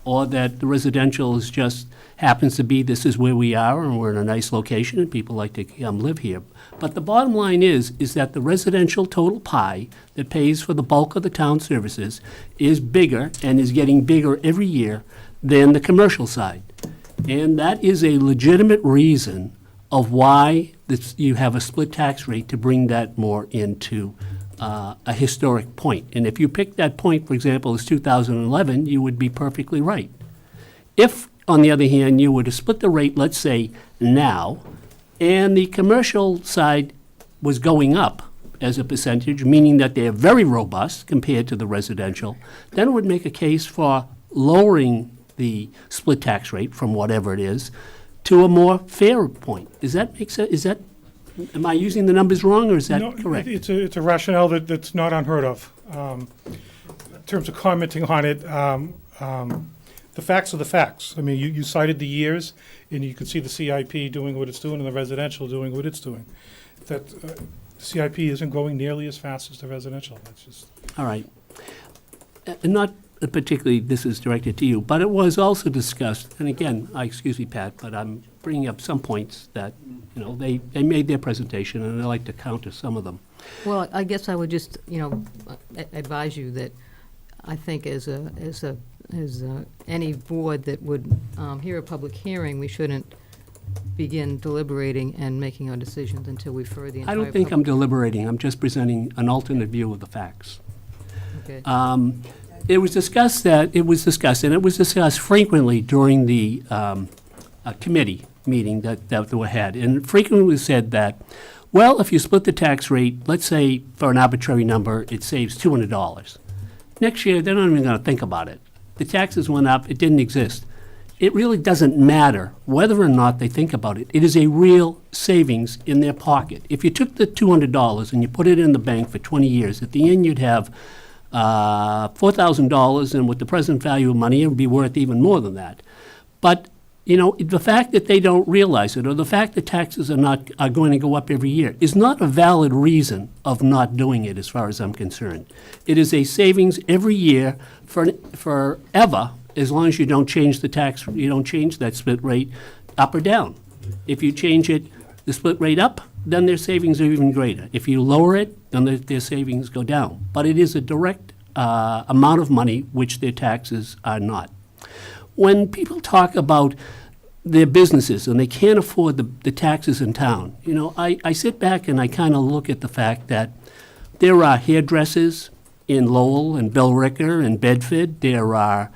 or that the residential is just happens to be this is where we are and we're in a nice location and people like to come live here. But the bottom line is that the residential total pie that pays for the bulk of the town services is bigger and is getting bigger every year than the commercial side. And that is a legitimate reason of why you have a split tax rate to bring that more into a historic point. And if you pick that point, for example, as 2011, you would be perfectly right. If, on the other hand, you were to split the rate, let's say, now, and the commercial side was going up as a percentage, meaning that they're very robust compared to the residential, then it would make a case for lowering the split tax rate from whatever it is to a more fair point. Does that make sense? Am I using the numbers wrong, or is that No, correct? It's a rationale that's not unheard of. In terms of commenting on it, the facts are the facts. I mean, you cited the years, and you can see the CIP doing what it's doing and the residential doing what it's doing. That the CIP isn't growing nearly as fast as the residential. That's just. All right. And not particularly, this is directed to you, but it was also discussed, and again, excuse me, Pat, but I'm bringing up some points that, they made their presentation, and I'd like to counter some of them. Well, I guess I would just, advise you that I think as any board that would hear a public hearing, we shouldn't begin deliberating and making our decisions until we've heard the entire. I don't think I'm deliberating. I'm just presenting an alternate view of the facts. Okay. It was discussed, and it was discussed frequently during the committee meeting that we had, and frequently said that, well, if you split the tax rate, let's say for an arbitrary number, it saves $200. Next year, they're not even going to think about it. The taxes went up, it didn't exist. It really doesn't matter whether or not they think about it. It is a real savings in their pocket. If you took the $200 and you put it in the bank for 20 years, at the end you'd have $4,000, and with the present value of money, it would be worth even more than that. But the fact that they don't realize it, or the fact that taxes are going to go up every year, is not a valid reason of not doing it, as far as I'm concerned. It is a savings every year forever, as long as you don't change you don't change that split rate up or down. If you change the split rate up, then their savings are even greater. If you lower it, then their savings go down. But it is a direct amount of money which their taxes are not. When people talk about their businesses and they can't afford the taxes in town, I sit back and I kind of look at the fact that there are hairdressers in Lowell and Billerica and Bedford. There are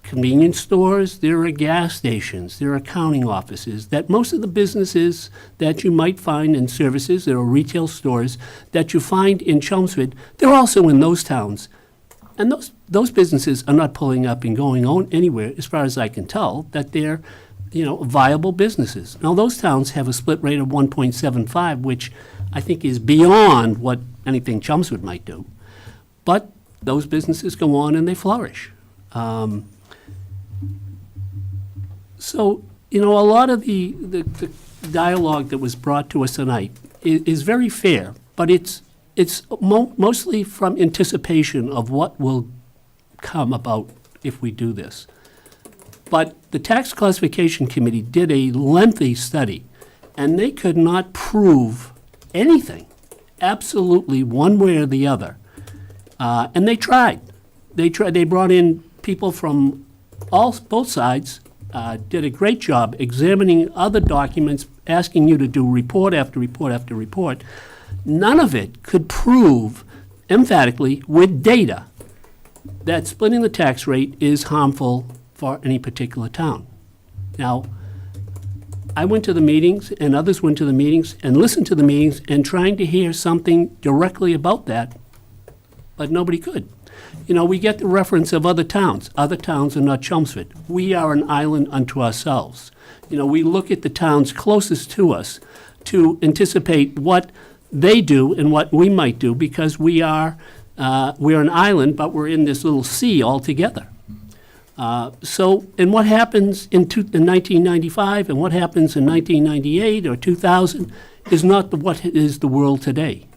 convenience stores, there are gas stations, there are accounting offices, that most of the businesses that you might find in services, there are retail stores that you find in Chelmsford, they're also in those towns. And those businesses are not pulling up and going on anywhere, as far as I can tell, that they're, viable businesses. Now, those towns have a split rate of 1.75, which I think is beyond what anything Chelmsford might do. But those businesses go on and they flourish. So, a lot of the dialogue that was brought to us tonight is very fair, but it's mostly from anticipation of what will come about if we do this. But the Tax Classification Committee did a lengthy study, and they could not prove anything, absolutely one way or the other. And they tried. They brought in people from both sides, did a great job examining other documents, asking you to do report after report after report. None of it could prove emphatically with data that splitting the tax rate is harmful for any particular town. Now, I went to the meetings, and others went to the meetings, and listened to the meetings, and trying to hear something directly about that, but nobody could. We get the reference of other towns. Other towns are not Chelmsford. We are an island unto ourselves. We look at the towns closest to us to anticipate what they do and what we might do, because we're an island, but we're in this little sea all together. And what happens in 1995 and what happens in 1998 or 2000 is not what is the world today.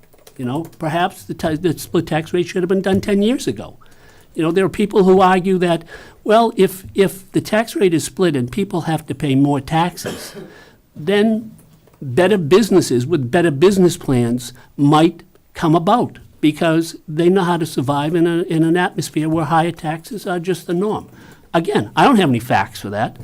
Perhaps the split tax rate should have been done 10 years ago. You know, there are people who argue that, well, if the tax rate is split and people have to pay more taxes, then better businesses with better business plans might come about because they know how to survive in an atmosphere where higher taxes are just the norm. Again, I don't have any facts for that,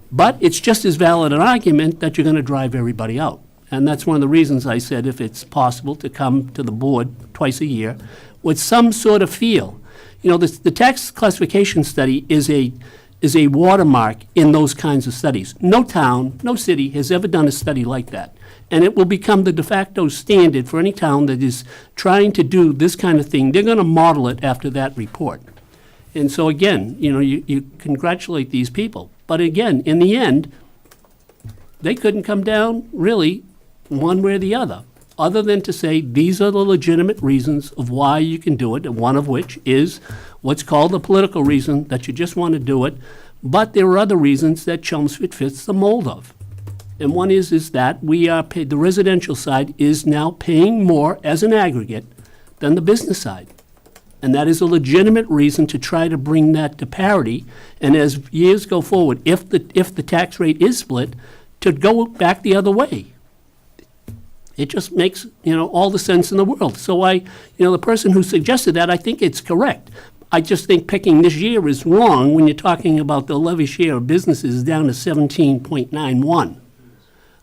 but it's just as valid an argument that you're going to drive everybody out. And that's one of the reasons I said if it's possible to come to the board twice a year with some sort of feel. You know, the tax classification study is a watermark in those kinds of studies. No town, no city has ever done a study like that. And it will become the de facto standard for any town that is trying to do this kind of thing. They're going to model it after that report. And so again, you know, you congratulate these people. But again, in the end, they couldn't come down really one way or the other than to say these are the legitimate reasons of why you can do it, and one of which is what's called the political reason, that you just want to do it. But there are other reasons that Chelmsford fits the mold of. And one is that we are paid, the residential side is now paying more as an aggregate than the business side. And that is a legitimate reason to try to bring that to parity. And as years go forward, if the tax rate is split, to go back the other way. It just makes, you know, all the sense in the world. So the person who suggested that, I think it's correct. I just think picking this year is wrong when you're talking about the levy share of businesses down to 17.91.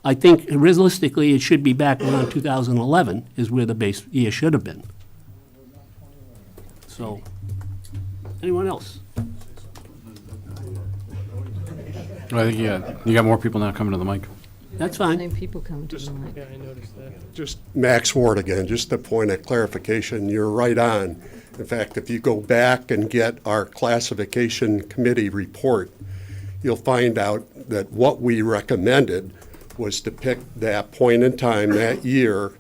I think realistically it should be back around 2011 is where the base year should have been. So, anyone else? I think, you got more people now coming to the mic. That's fine. Same people coming to the mic. Just Max Ward again, just a point of clarification, you're right on. In fact, if you go back and get our classification committee report, you'll find out that what we recommended was to pick that point in time, that year,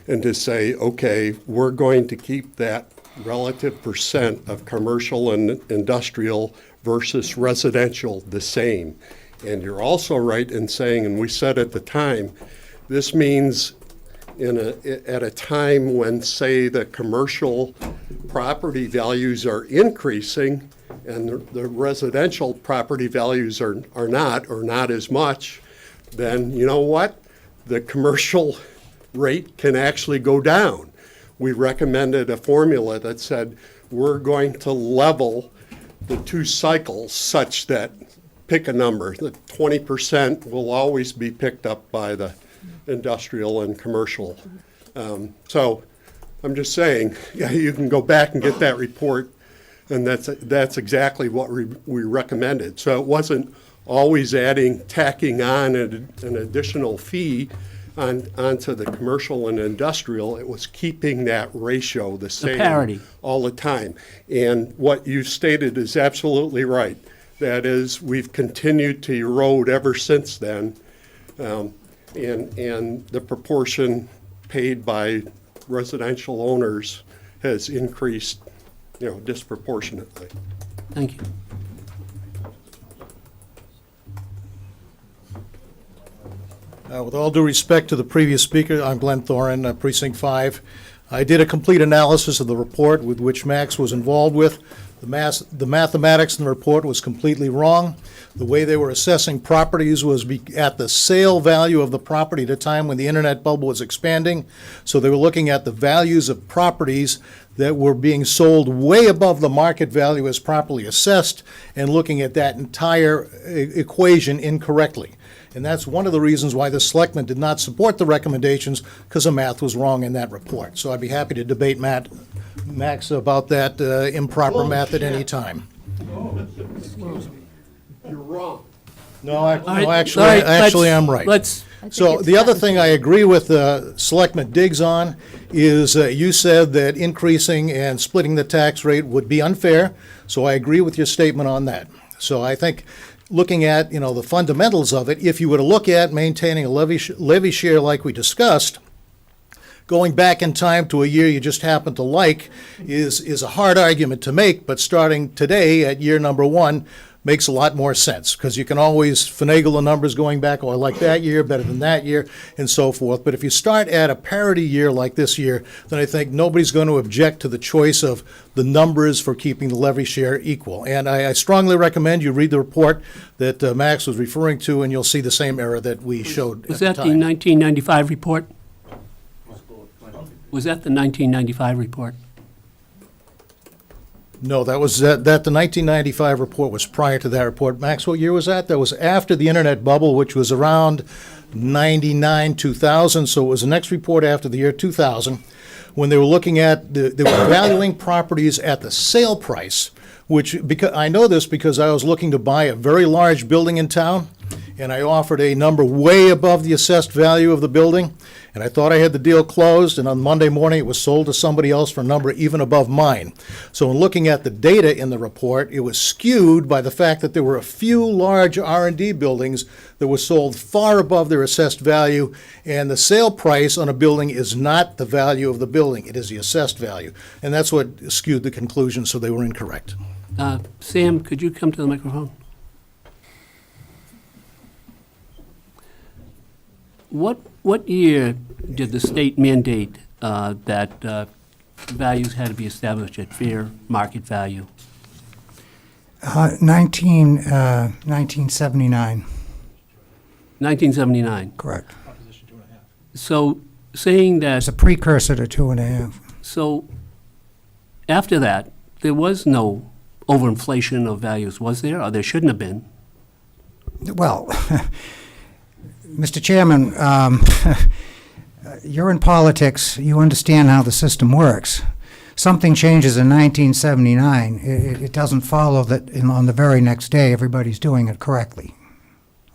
and to say, okay, we're going to keep that relative percent of commercial and industrial versus residential the same. And you're also right in saying, and we said at the time, this means at a time when, say, the commercial property values are increasing and the residential property values are not as much, then you know what? The commercial rate can actually go down. We recommended a formula that said we're going to level the two cycles such that, pick a number, that 20% will always be picked up by the industrial and commercial. So I'm just saying, yeah, you can go back and get that report, and that's exactly what we recommended. So it wasn't always tacking on an additional fee onto the commercial and industrial. It was keeping that ratio the same parity all the time. And what you stated is absolutely right. That is, we've continued to erode ever since then, and the proportion paid by residential owners has increased, disproportionately. Thank you. With all due respect to the previous speaker, I'm Glenn Thorin, Precinct 5. I did a complete analysis of the report with which Max was involved with. The mathematics in the report was completely wrong. The way they were assessing properties was at the sale value of the property at a time when the internet bubble was expanding. So they were looking at the values of properties that were being sold way above the market value as properly assessed, and looking at that entire equation incorrectly. And that's one of the reasons why the Selectmen did not support the recommendations, because the math was wrong in that report. So I'd be happy to debate Max about that improper math at any time. You're wrong. No, actually, I'm right. So the other thing I agree with Selectman Diggs on is you said that increasing and splitting the tax rate would be unfair. So I agree with your statement on that. So I think looking at, the fundamentals of it, if you were to look at maintaining a levy share like we discussed, going back in time to a year you just happen to like is a hard argument to make, but starting today at year number one, makes a lot more sense, because you can always finagle the numbers going back, oh, I like that year better than that year, and so forth. But if you start at a parity year like this year, then I think nobody's going to object to the choice of the numbers for keeping the levy share equal. And I strongly recommend you read the report that Max was referring to, and you'll see the same error that we showed Was at that the the time. 1995 report? Was that the 1995 report? No, that was, the 1995 report was prior to that report. Max, what year was that? That was after the internet bubble, which was around 99, 2000, so it was the next report after the year 2000, when they were looking at, they were valuing properties at the sale price, which, because I know this because I was looking to buy a very large building in town, and I offered a number way above the assessed value of the building, and I thought I had the deal closed, and on Monday morning, it was sold to somebody else for a number even above mine. So in looking at the data in the report, it was skewed by the fact that there were a few large R&D buildings that were sold far above their assessed value, and the sale price on a building is not the value of the building, it is the assessed value. And that's what skewed the conclusion, so they were incorrect. Sam, could you come to the microphone? What year did the state mandate that values had to be established at fair market value? 1979. 1979. Correct. So saying that... It's a precursor to 2.5. So after that, there was no overinflation of values, was there? Or there shouldn't have been? Well, Mr. Chairman, you're in politics. You understand how the system works. Something changes in 1979. It doesn't follow that on the very next day everybody's doing it correctly.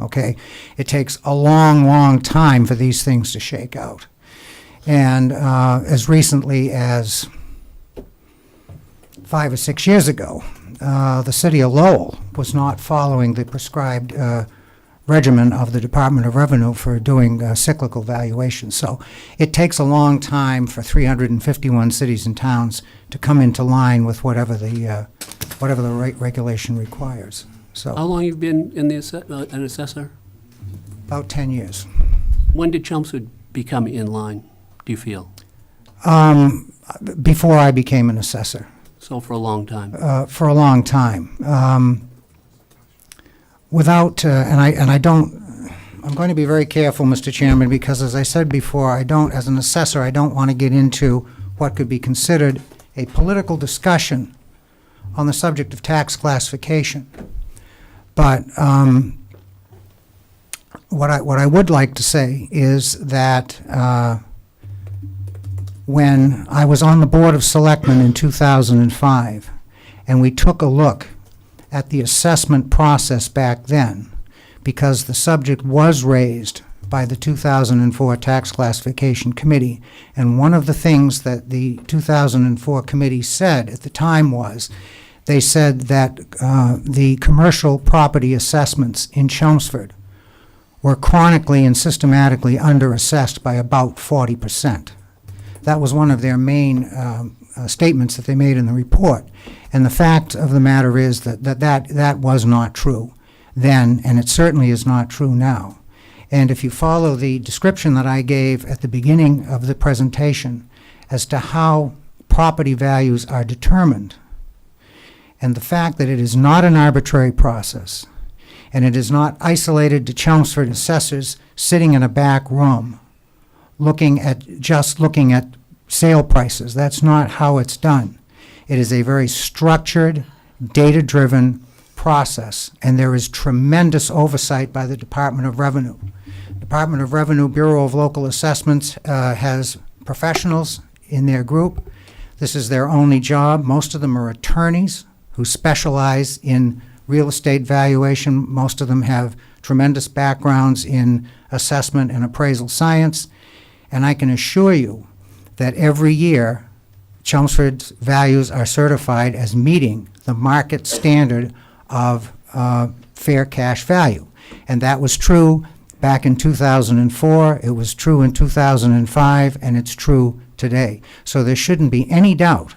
Okay? It takes a long, long time for these things to shake out. And as recently as 5 or 6 years ago, the city of Lowell was not following the prescribed regimen of the Department of Revenue for doing cyclical valuations. So it takes a long time for 351 cities and towns to come into line with whatever the regulation requires. So How long have you been in an assessor? about 10 years. When did Chelmsford become in line, do you feel? Before I became an assessor. So for a long time. For a long time. Without, I'm going to be very careful, Mr. Chairman, because as I said before, as an assessor, I don't want to get into what could be considered a political discussion on the subject of tax classification. But what I would like to say is that when I was on the Board of Selectmen in 2005, and we took a look at the assessment process back then, because the subject was raised by the 2004 Tax Classification Committee, and one of the things that the 2004 committee said at the time was, they said that the commercial property assessments in Chelmsford were chronically and systematically underassessed by about 40%. That was one of their main statements that they made in the report. And the fact of the matter is that was not true then, and it certainly is not true now. And if you follow the description that I gave at the beginning of the presentation as to how property values are determined, and the fact that it is not an arbitrary process, and it is not isolated to Chelmsford assessors sitting in a back room looking at sale prices. That's not how it's done. It is a very structured, data-driven process, and there is tremendous oversight by the Department of Revenue. Department of Revenue Bureau of Local Assessments has professionals in their group. This is their only job. Most of them are attorneys who specialize in real estate valuation. Most of them have tremendous backgrounds in assessment and appraisal science. And I can assure you that every year, Chelmsford's values are certified as meeting the market standard of fair cash value. And that was true back in 2004, it was true in 2005, and it's true today. So there shouldn't be any doubt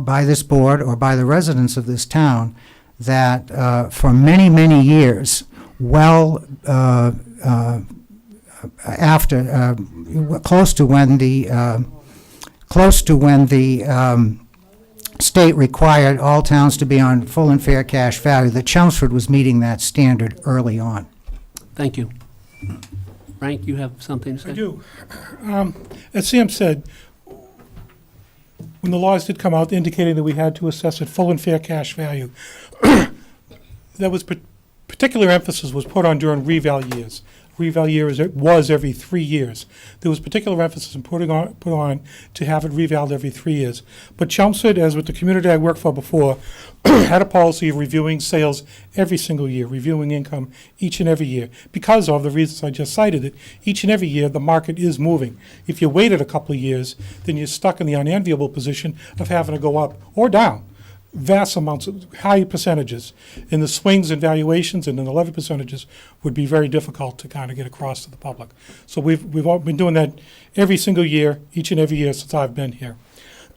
by this board or by the residents of this town that for many, many years, after close to when the state required all towns to be on full and fair cash value, that Chelmsford was meeting that standard early on. Thank you. Frank, you have something to say? I do. As Sam said, when the laws did come out indicating that we had to assess at full and fair cash value, that was particular emphasis was put on during reval years. Reval year was every 3 years. There was particular emphasis in put on to have it revaled every 3 years. But Chelmsford, as with the community I worked for before, had a policy of reviewing sales every single year, reviewing income each and every year. Because of the reasons I just cited, that each and every year the market is moving. If you waited a couple of years, then you're stuck in the unenviable position of having to go up or down vast amounts of high percentages. In the swings in valuations and in the levy percentages would be very difficult to kind of get across to the public. So we've all been doing that every single year, each and every year since I've been here.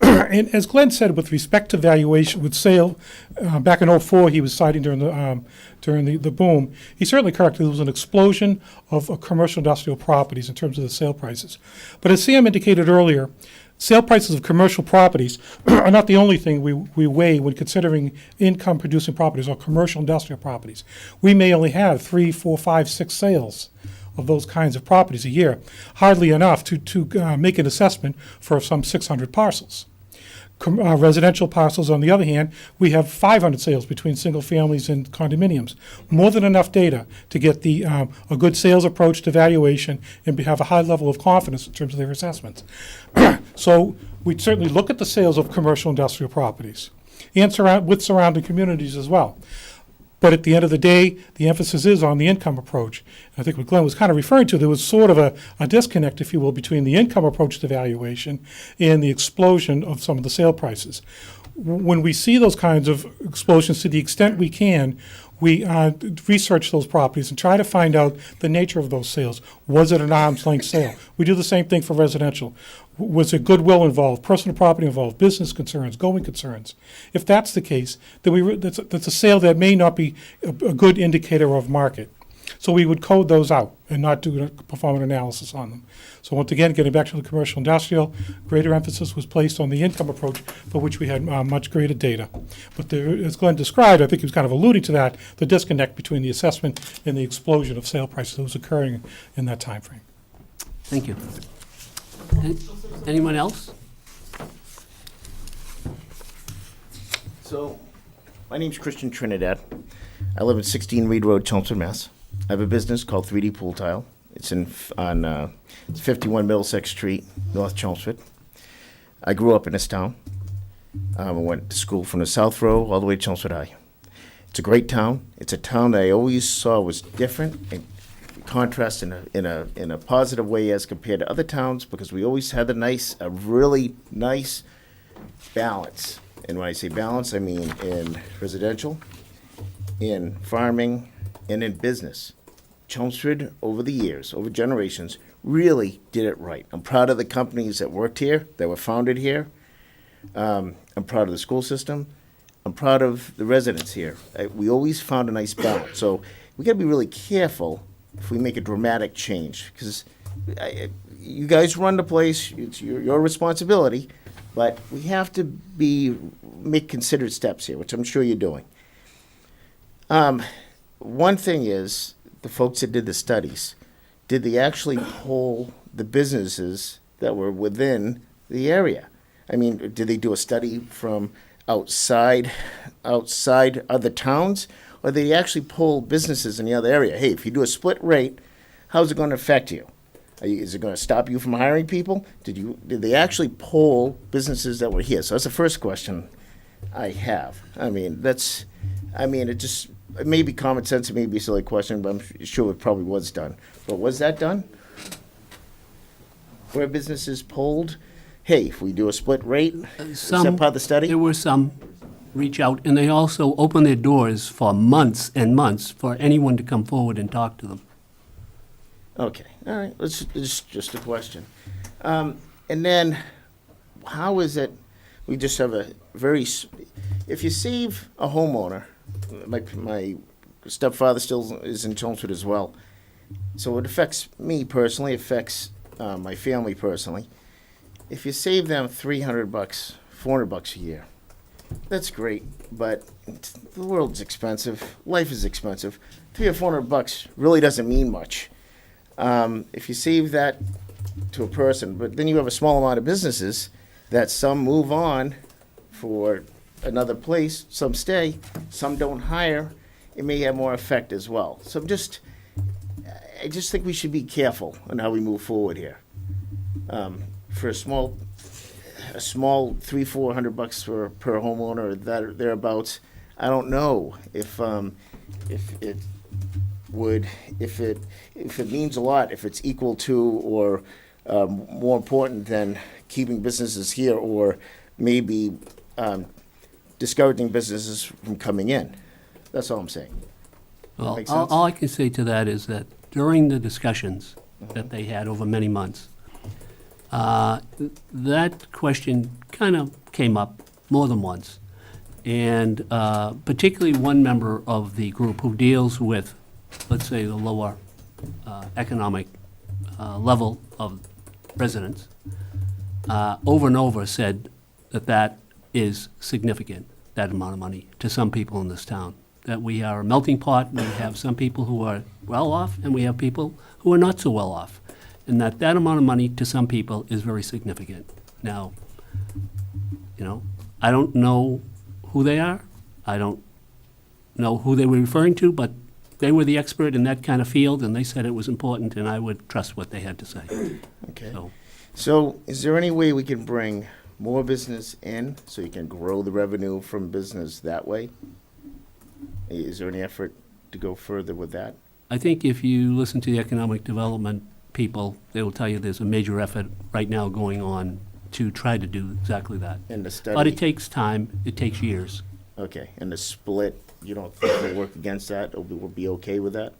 And as Glenn said, with respect to valuation, with sale, back in '04, he was citing during the boom. He's certainly correct. There was an explosion of commercial industrial properties in terms of the sale prices. But as Sam indicated earlier, sale prices of commercial properties are not the only thing we weigh when considering income-producing properties or commercial industrial properties. We may only have 3, 4, 5, 6 sales of those kinds of properties a year, hardly enough to make an assessment for some 600 parcels. Residential parcels, on the other hand, we have 500 sales between single families and condominiums. More than enough data to get a good sales approach to valuation and have a high level of confidence in terms of their assessments. So we certainly look at the sales of commercial industrial properties and with surrounding communities as well. But at the end of the day, the emphasis is on the income approach. And I think what Glenn was kind of referring to, there was sort of a disconnect, if you will, between the income approach to valuation and the explosion of some of the sale prices. When we see those kinds of explosions, to the extent we can, we research those properties and try to find out the nature of those sales. Was it an arm's length sale? We do the same thing for residential. Was there goodwill involved, personal property involved, business concerns, going concerns? If that's the case, then that's a sale that may not be a good indicator of market. So we would code those out and not perform an analysis on them. So once again, getting back to the commercial industrial, greater emphasis was placed on the income approach, for which we had much greater data. But as Glenn described, I think he was kind of alluding to that, the disconnect between the assessment and the explosion of sale prices that was occurring in that time frame. Thank you. Anyone else? So, my name's Christian Trinidad. I live at 16 Reed Road, Chelmsford, Mass. I have a business called 3D Pool Tile. It's on 51 Middlesex Street, North Chelmsford. I grew up in this town. I went to school from the South Row all the way to Chelmsford High. It's a great town. It's a town that I always saw was different and contrast in a positive way as compared to other towns, because we always had a really nice balance. And when I say balance, I mean in residential, in farming, and in business. Chelmsford, over the years, over generations, really did it right. I'm proud of the companies that worked here, that were founded here. I'm proud of the school system. I'm proud of the residents here. We always found a nice balance. So we got to be really careful if we make a dramatic change, because you guys run the place. It's your responsibility, but we have to make considered steps here, which I'm sure you're doing. One thing is, the folks that did the studies, did they actually poll the businesses that were within the area? I mean, did they do a study from outside other towns, or did they actually poll businesses in the other area? Hey, if you do a split rate, how's it going to affect you? Is it going to stop you from hiring people? Did they actually poll businesses that were here? So that's the first question I have. It may be common sense, it may be a silly question, but I'm sure it probably was done. But was that done? Where businesses polled, hey, if we do a split rate, is that part of the study? There were some reach out, and they also open their doors for months and months for anyone to come forward and talk to them. Okay, all right, it's just a question. And then, how is it, we just have a if you save a homeowner, my stepfather still is in Chelmsford as well, so it affects me personally, affects my family personally. If you save them $300, $400 a year, that's great, but the world's expensive, life is expensive. $300 or $400 really doesn't mean much. If you save that to a person, but then you have a small amount of businesses that some move on for another place, some stay, some don't hire, it may have more effect as well. So I just think we should be careful on how we move forward here. For a small $300-400 per homeowner or that thereabouts, I don't know if it means a lot, if it's equal to or more important than keeping businesses here, or maybe discouraging businesses from coming in. That's all I'm saying. Well, Make sense? all I can say to that is that during the discussions that they had over many months, that question kind of came up more than once. And particularly one member of the group who deals with, let's say, the lower economic level of residents, over and over said that that is significant, that amount of money, to some people in this town. That we are a melting pot, and we have some people who are well off, and we have people who are not so well off. And that amount of money to some people is very significant. Now, I don't know who they are. I don't know who they were referring to, but they were the expert in that kind of field, and they said it was important, and I would trust what they had to say. Okay. So is there any way we can bring more business in so you can grow the revenue from business that way? Is there any effort to go further with that? I think if you listen to the economic development people, they will tell you there's a major effort right now going on to try to do exactly that. And the study? But it takes time, it takes years. Okay, and the split, you don't think we'll work against that, or we'll be okay with that?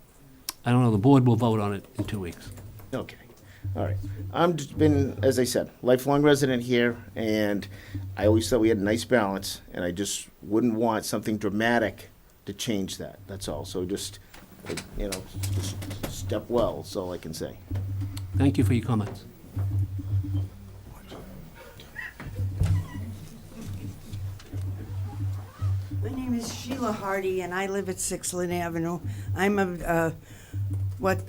I don't know, the board will vote on it in 2 weeks. Okay, all right. I'm just been, as I said, lifelong resident here, and I always thought we had a nice balance, and I just wouldn't want something dramatic to change that, that's all. So just step well, that's all I can say. Thank you for your comments. My name is Sheila Hardy, and I live at 6 Lynn Avenue. I'm what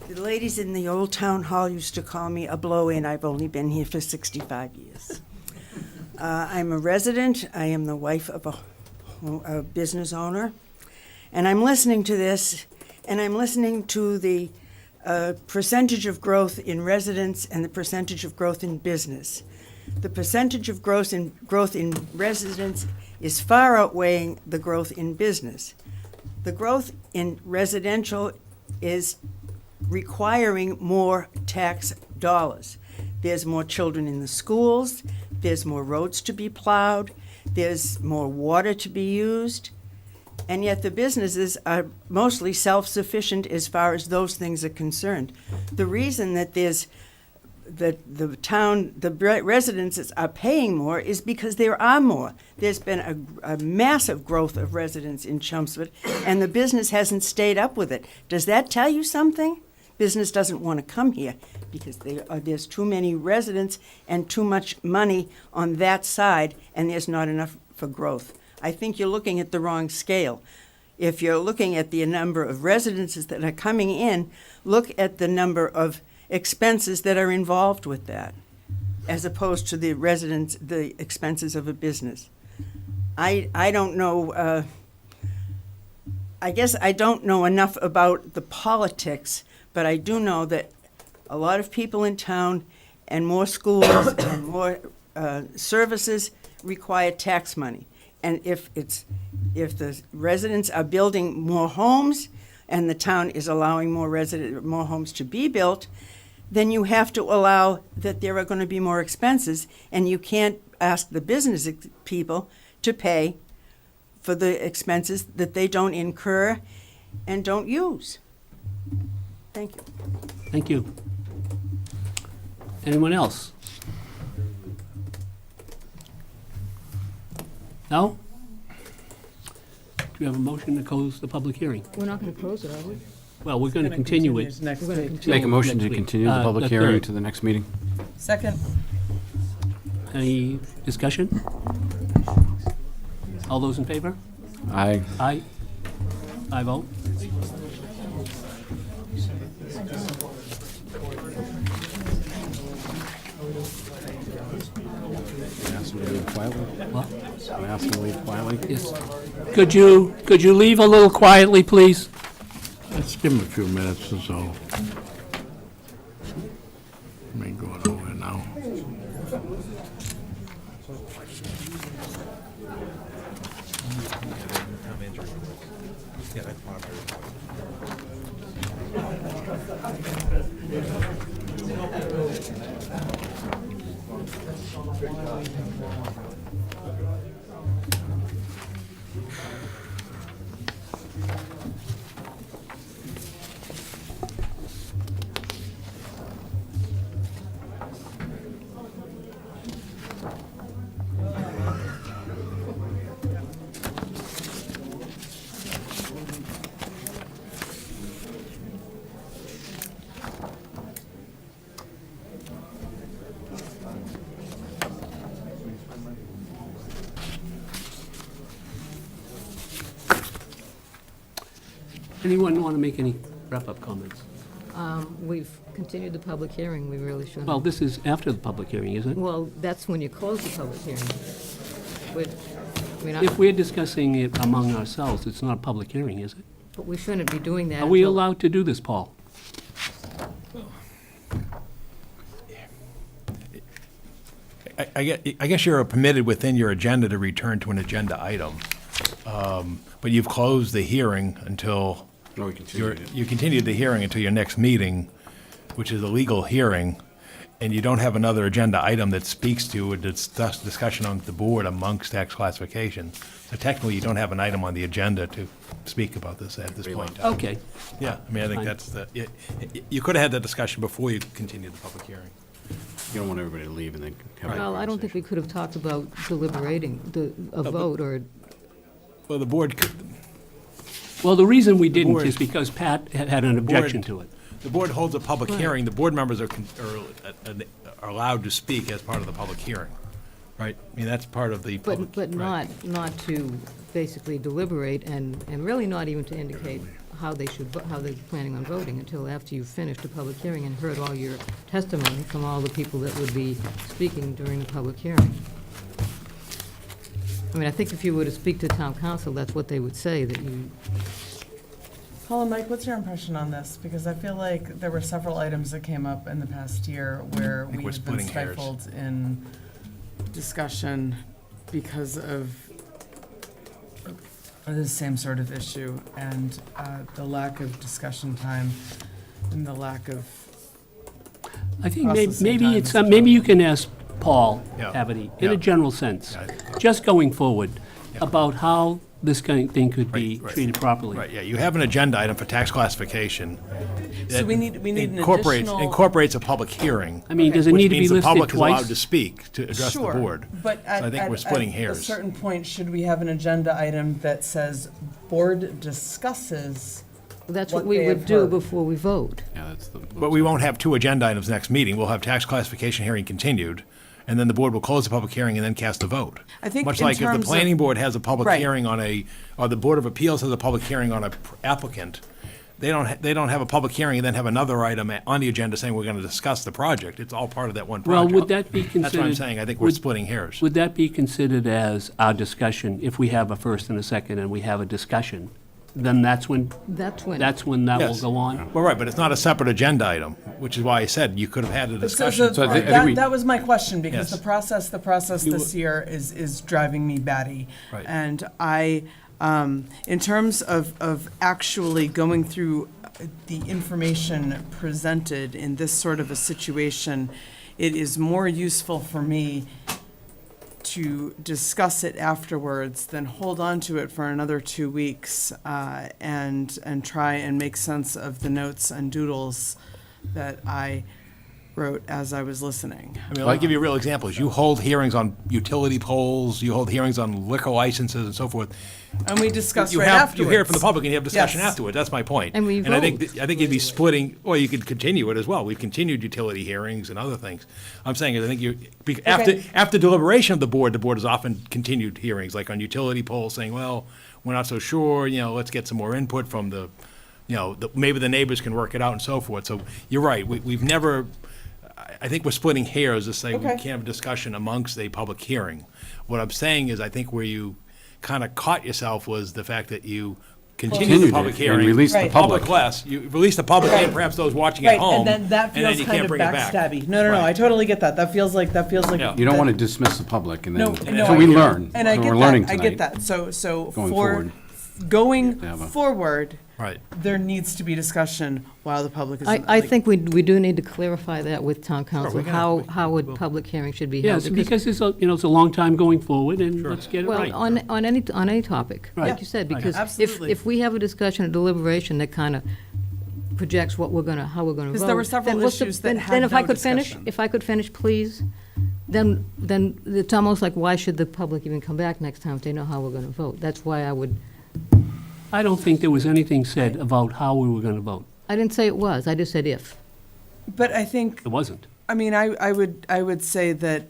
the ladies in the old town hall used to call me a blow-in. I've only been here for 65 years. I'm a resident. I am the wife of a business owner. And I'm listening to this, and I'm listening to the percentage of growth in residents and the percentage of growth in business. The percentage of growth in residents is far outweighing the growth in business. The growth in residential is requiring more tax dollars. There's more children in the schools, there's more roads to be plowed, there's more water to be used, and yet the businesses are mostly self-sufficient as far as those things are concerned. The reason that the residents are paying more is because there are more. There's been a massive growth of residents in Chelmsford, and the business hasn't stayed up with it. Does that tell you something? Business doesn't want to come here because there's too many residents and too much money on that side, and there's not enough for growth. I think you're looking at the wrong scale. If you're looking at the number of residences that are coming in, look at the number of expenses that are involved with that, as opposed to the expenses of a business. I don't know, I guess I don't know enough about the politics, but I do know that a lot of people in town and more schools and more services require tax money. And if the residents are building more homes and the town is allowing more homes to be built, then you have to allow that there are going to be more expenses, and you can't ask the business people to pay for the expenses that they don't incur and don't use. Thank you. Thank you. Anyone else? No? Do you have a motion to close the public hearing? We're not going to close it, are we? Well, we're going to continue it. Next We're gonna week. continue Make a motion next to week. continue the public The hearing third. to the next meeting. Second. Any discussion? All those in favor? Aye. Aye. I vote. Ask them to leave quietly. What? Can I ask them to leave quietly? Yes. Could you leave a little quietly, please? Let's give him a few minutes or so. Ain't going nowhere now. Anyone want to make any wrap-up comments? We've continued the public hearing, we really shouldn't. Well, this is after the public hearing, isn't it? Well, that's when you close the public hearing. If we're discussing it among ourselves, it's not a public hearing, is it? But we shouldn't be doing that. Are we until- allowed to do this, Paul? I guess you're permitted within your agenda to return to an agenda item. But you've closed the hearing until, No, we continued it. you continued the hearing until your next meeting, which is a legal hearing, and you don't have another agenda item that speaks to a discussion on the board amongst tax classification. So technically, you don't have an item on the agenda to speak about this at this point. Okay. Yeah, I mean, I think Fine. that's the, you could have had that discussion before you continued the public hearing. You don't want everybody to leave and then have a Well, I don't think we could have talked about deliberating, a vote, or, Well, the board could, Well, the reason we didn't board- is because Pat had an objection to it. The board holds a public Right. hearing, the board members are allowed to speak as part of the public hearing, right? I mean, that's part of the public. but right. not to basically deliberate, and really not even to indicate how they're planning on voting until after you've finished the public hearing and heard all your testimony from all the people that would be speaking during the public hearing. I mean, I think if you were to speak to town council, that's what they would say, that you, Paul and Mike, what's your impression on this? Because I feel like there were several items that came up in the past year where think we we're have been splitting hairs. stifled in discussion because of the same sort of issue, and the lack of discussion time and the lack of I think processing maybe time it's, is maybe you can ask Paul Yeah. Haverty, in Yeah. a general sense, just going forward, about how this kind of thing could be Right, right. treated properly. Right, yeah, you have an agenda item for tax classification. So that we need an incorporates- additional- Incorporates a public hearing. I mean, does it which need to be means the listed public is allowed twice? to speak, to address the Sure, board. But So I think we're splitting at a hairs. certain point, should we have an agenda item that says board discusses? that's What what we they would have do heard. before we vote. Yeah, that's the. But we won't have two agenda items next meeting. We'll have tax classification hearing continued, and then the board will close the public hearing and then cast a vote. I think Much in like if terms the of- planning board has a public Right. hearing on or the Board of Appeals has a public hearing on a applicant, they don't have a public hearing and then have another item on the agenda saying we're gonna discuss the project. It's all part of that one Well, project. would that be considered? That's what I'm saying. I think we're would- splitting hairs. Would that be considered as our discussion, if we have a first and a second and we have a discussion? Then that's when That's when. that will Yes. go on? Well, right, but it's not a separate agenda item, which is why I said you could have had a discussion. So I think we- That was my question, because Yes. the process this year is driving me batty. Right. And I, in terms of actually going through the information presented in this sort of a situation, it is more useful for me to discuss it afterwards than hold on to it for another 2 weeks and try and make sense of the notes and doodles that I wrote as I was listening. I mean, I'll give you real examples. You hold hearings on utility poles, you hold hearings on liquor licenses and so forth. And we discuss You right have, afterwards. you hear it from the public and you have discussion Yes. afterward. That's my point. And we I think, vote. I think you'd be splitting, or you could continue it as well. We've continued utility hearings and other things. I'm saying is I think after deliberation of the board has often continued hearings, like on utility poles, saying, well, we're not so sure, let's get some more input from maybe the neighbors can work it out and so forth. So you're right. We've never, I think we're splitting hairs to say we Okay. can't have a discussion amongst a public hearing. What I'm saying is I think where you kind of caught yourself was the fact that you continued the Continued public it and hearing. released the public. Less. You released the public and perhaps those watching at Right, home. and then that and then feels you kind can't of bring it back. backstabby. No, I totally get that. That feels like. Yeah. You don't that- want to dismiss the public and No, then, no, so I we get learn. And I and get we're that. learning I tonight. get that. So Going for forward. going Yeah, but- forward, Right. there needs to be discussion while the public is. I think we do need to clarify that with town council, we can- how a public hearing should be held. Yes, because it's a long time going forward, and let's get it Well, right. on any topic, Right. like you said, Right. because Absolutely. if we have a discussion, a deliberation that kind of projects how we're gonna vote. 'Cause there were several then what's the- issues that then- had then if I no could finish, discussion. if I could finish, please, then it's almost like, why should the public even come back next time if they know how we're gonna vote? That's why I would, I don't think there was anything said about how we were going to vote. I didn't say it was, I just said if. But I think. It wasn't. I mean, I would say that,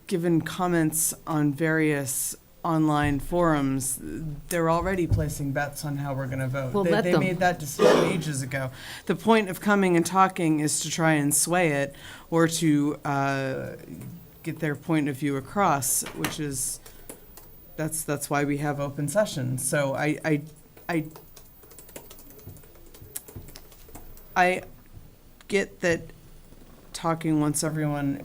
given comments on various online forums, they're already placing bets on how we're going to vote. Well, let They them. made that decision ages ago. The point of coming and talking is to try and sway it, or to get their point of view across, which is, that's why we have open sessions. So I get that talking once everyone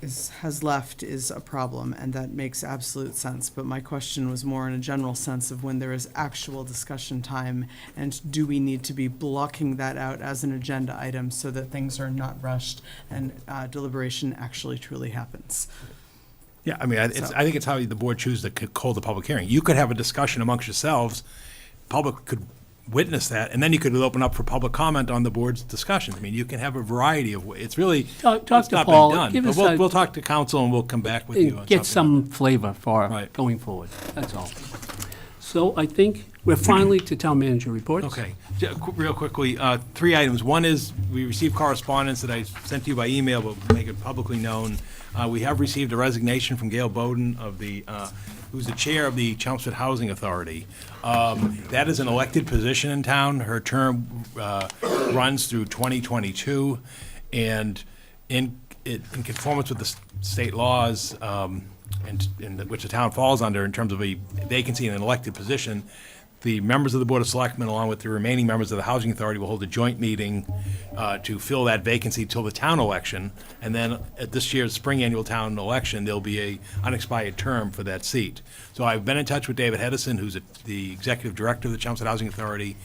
has left is a problem, and that makes absolute sense. But my question was more in a general sense of when there is actual discussion time, and do we need to be blocking that out as an agenda item so that things are not rushed and deliberation actually truly happens? Yeah, I mean, I think it's how the board chooses to hold the public hearing. You could have a discussion amongst yourselves, public could witness that, and then you could open up for public comment on the board's discussion. I mean, you can have a variety of, it's really, Talk it's to not Paul, been done. give But us we'll talk to council and we'll come back with you on Get something. some flavor for Right. going forward, that's all. So I think we're finally to town manager reports. Okay, real quickly, 3 items. One is, we received correspondence that I sent to you by email, but make it publicly known. We have received a resignation from Gail Bowden who's the chair of the Chelmsford Housing Authority. That is an elected position in town. Her term runs through 2022, and in conformance with the state laws, which the town falls under in terms of a vacancy in an elected position, the members of the Board of Selectmen, along with the remaining members of the Housing Authority, will hold a joint meeting to fill that vacancy till the town election. And then at this year's spring annual town election, there'll be a unexpired term for that seat. So I've been in touch with David Hedison, who's the executive director of the Chelmsford Housing Authority.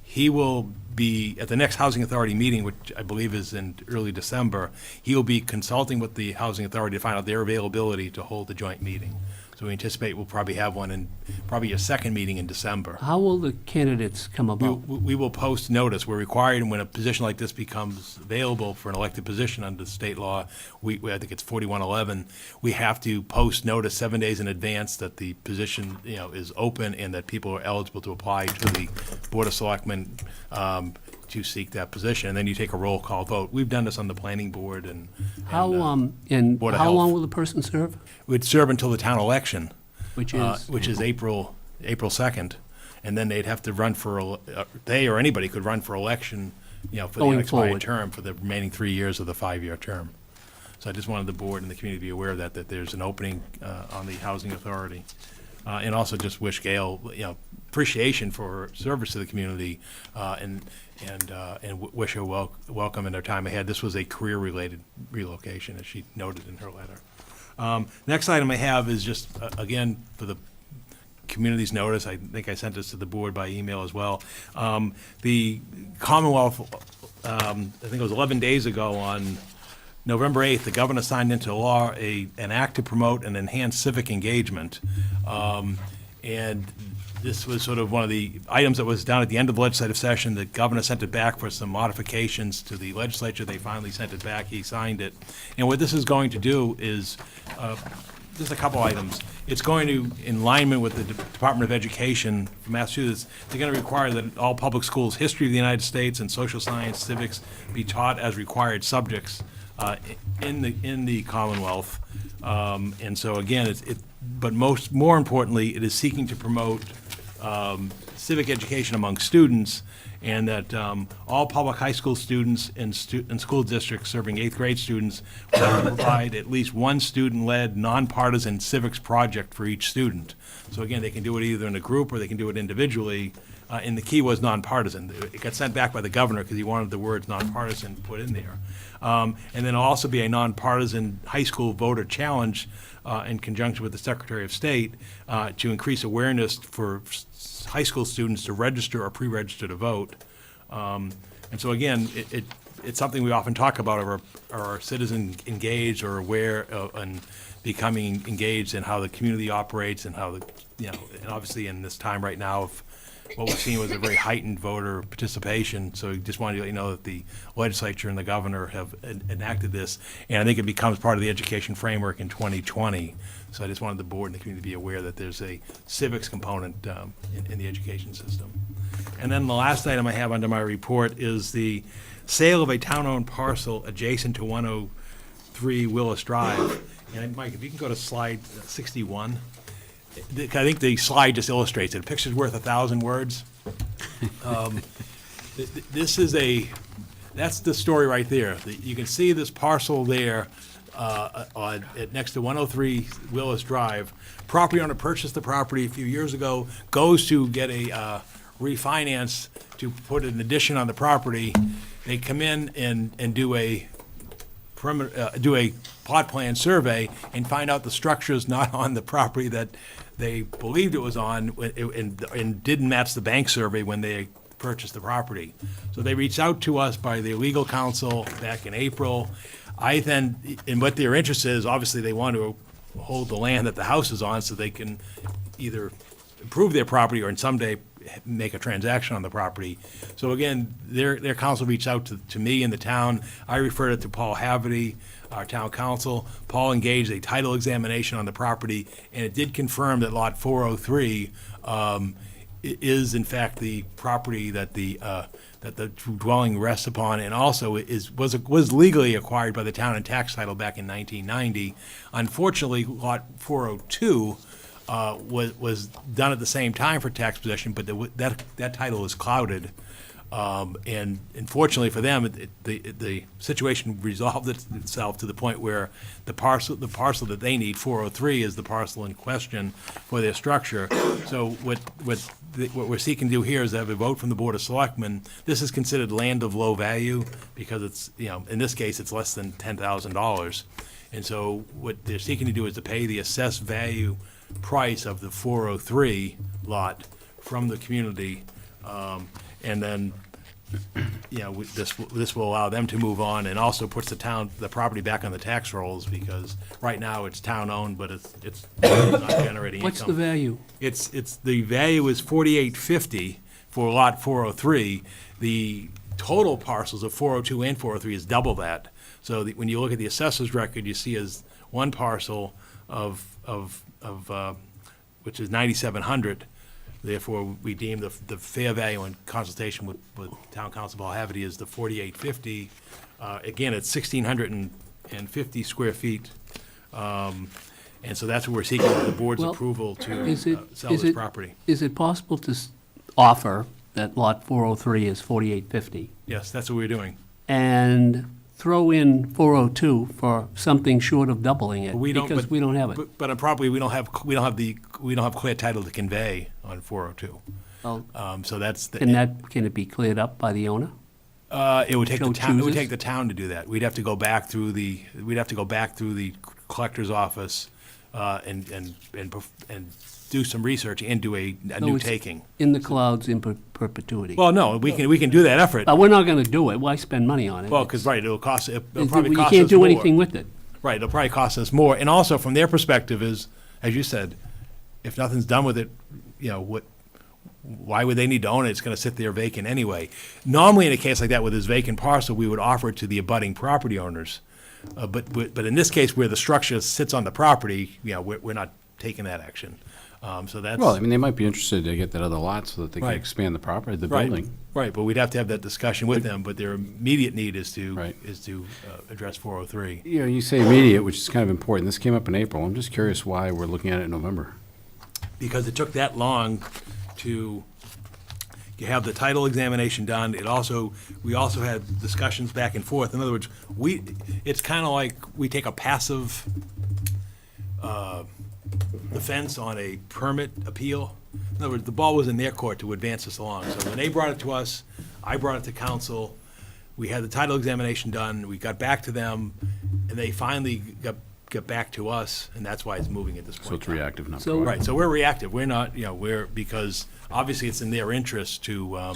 He will be, at the next Housing Authority meeting, which I believe is in early December, he will be consulting with the Housing Authority to find out their availability to hold the joint meeting. So we anticipate we'll probably have one in, probably a second meeting in December. How will the candidates come about? We will post notice. We're required, when a position like this becomes available for an elected position under state law, I think it's 4111, we have to post notice 7 days in advance that the position, is open and that people are eligible to apply to the Board of Selectmen to seek that position. And then you take a roll call vote. We've done this on the planning board and How Board of how Health. long will the person serve? Would serve until the town election, Which is? April 2nd, and then they'd have to run for, they or anybody could run for election, for the Going unexpired forward. term for the remaining 3 years of the 5-year term. So I just wanted the board and the community to be aware of that there's an opening on the Housing Authority. And also just wish Gail, appreciation for her service to the community, and wish her welcome in her time ahead. This was a career-related relocation, as she noted in her letter. Next item I have is just, again, for the community's notice, I think I sent this to the board by email as well. The Commonwealth, I think it was 11 days ago on November 8th, the governor signed into law an act to promote and enhance civic engagement. And this was sort of one of the items that was done at the end of the legislative session. The governor sent it back for some modifications to the legislature. They finally sent it back. He signed it. And what this is going to do is, just a couple items. It's going to, in alignment with the Department of Education from Massachusetts, they're going to require that all public schools, history of the United States and social science, civics, be taught as required subjects in the Commonwealth. And so again, but more importantly, it is seeking to promote civic education among students, and that all public high school students in school districts serving 8th grade students will have to provide at least one student-led, nonpartisan civics project for each student. So again, they can do it either in a group or they can do it individually, and the key was nonpartisan. It got sent back by the governor because he wanted the words nonpartisan put in there. And then it'll also be a nonpartisan high school voter challenge in conjunction with the Secretary of State to increase awareness for high school students to register or pre-register to vote. And so again, it's something we often talk about, are our citizens engaged or aware and becoming engaged in how the community operates and how and obviously in this time right now of what we've seen was a very heightened voter participation. So we just wanted to let you know that the legislature and the governor have enacted this, and I think it becomes part of the education framework in 2020. So I just wanted the board and the community to be aware that there's a civics component in the education system. And then the last item I have under my report is the sale of a town-owned parcel adjacent to 103 Willis Drive. And Mike, if you can go to slide 61. I think the slide just illustrates it. A picture's worth 1,000 words. That's the story right there. You can see this parcel there next to 103 Willis Drive. Property owner purchased the property a few years ago, goes to get a refinance to put an addition on the property. They come in and do a plot plan survey and find out the structure is not on the property that they believed it was on, and didn't match the bank survey when they purchased the property. So they reached out to us by their legal counsel back in April. And what they're interested in is, obviously they want to hold the land that the house is on so they can either improve their property or in someday make a transaction on the property. So again, their counsel reached out to me in the town. I referred it to Paul Haverty, our town council. Paul engaged a title examination on the property, and it did confirm that lot 403 is in fact the property that the dwelling rests upon, and also was legally acquired by the town in tax title back in 1990. Unfortunately, lot 402 was done at the same time for tax possession, but that title is clouded. And unfortunately for them, the situation resolved itself to the point where the parcel that they need, 403, is the parcel in question for their structure. So what we're seeking to do here is have a vote from the Board of Selectmen. This is considered land of low value because it's, in this case, it's less than $10,000. And so what they're seeking to do is to pay the assessed value price of the 403 lot from the community, and then this will allow them to move on, and also puts the property back on the tax rolls, because right now it's town owned, but it's not generating income. What's the value? The value is $48.50 for lot 403. The total parcels of 402 and 403 is double that. So when you look at the assessor's record, you see as one parcel of which is 9,700. Therefore, we deem the fair value in consultation with Town Council Paul Haverty is the 4850. Again, it's 1,650 square feet. And so that's what we're seeking, the board's approval to sell this property. Is it possible to offer that lot 403 is 4850? Yes, that's what we're doing. And throw in 402 for something short of doubling it, because we don't have it. But on property, we don't have clear title to convey on 402. Oh. So that's the. Can it be cleared up by the owner? It would take the town. It would take the town to do that. We'd have to go back through the collector's office, and do some research and do a new taking. In the clouds in perpetuity. Well, no, we can do that effort. But we're not going to do it. Why spend money on it? Well, because it'll cost. It'll probably cost us more. You can't do anything with it. Right, it'll probably cost us more. And also, from their perspective, as you said, if nothing's done with it, why would they need to own it? It's going to sit there vacant anyway. Normally, in a case like that with this vacant parcel, we would offer it to the abutting property owners. But in this case, where the structure sits on the property, we're not taking that action. So that's. Well, I mean, they might be interested to get that other lot so that they can Right. expand the property, the Right. building. Right, but we'd have to have that discussion with them, but their immediate need is to address 403. You say immediate, which is kind of important. This came up in April. I'm just curious why we're looking at it in November. Because it took that long to have the title examination done. We also had discussions back and forth. In other words, it's kind of like we take a passive defense on a permit appeal. In other words, the ball was in their court to advance us along. So when they brought it to us, I brought it to council. We had the title examination done. We got back to them, and they finally got back to us, and that's why it's moving at this point. So it's reactive, not Right, proactive. so we're reactive. We're not, because obviously it's in their interest to,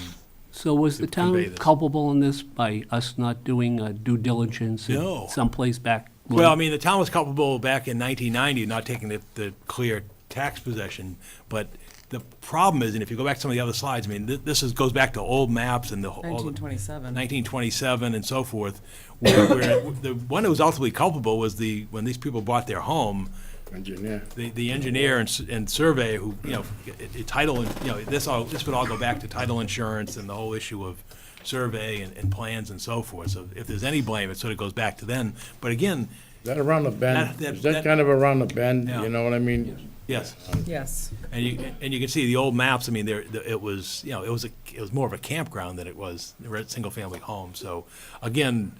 So was the to convey town this. culpable in this by us not doing due diligence No. someplace back? Well, I mean, the town was culpable back in 1990, not taking the clear tax possession, but the problem is, and if you go back to some of the other slides, I mean, this goes back to old maps and all the 1927. 1927 and so forth, where the one who was ultimately culpable was when these people bought their home, Engineer. the engineer and surveyor who, title, and, this would all go back to title insurance and the whole issue of survey and plans and so forth. So if there's any blame, it sort of goes back to then. But again. Is that around the bend? That- Is that that- kind of around the bend, Yeah. you know what I mean? Yes. Yes. And you can see the old maps. I mean, it was more of a campground than it was a single family home. So again,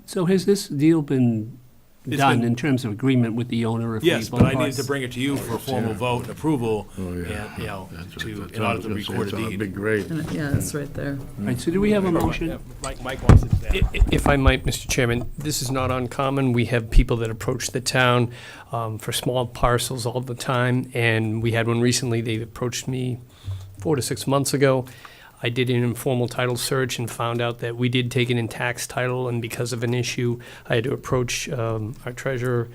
So has this deal been It's done been- in terms of agreement with the owner? If we yes, both but I needed parties- to bring it to you for a formal vote and approval, and in order to record a deed. Big grade. Yeah, it's right there. Right, so do we have a motion? Mike wants it back. If I might, Mr. Chairman, this is not uncommon. We have people that approach the town for small parcels all the time, and we had one recently. They approached me 4 to 6 months ago. I did an informal title search and found out that we did take it in tax title, and because of an issue, I had to approach our treasurer,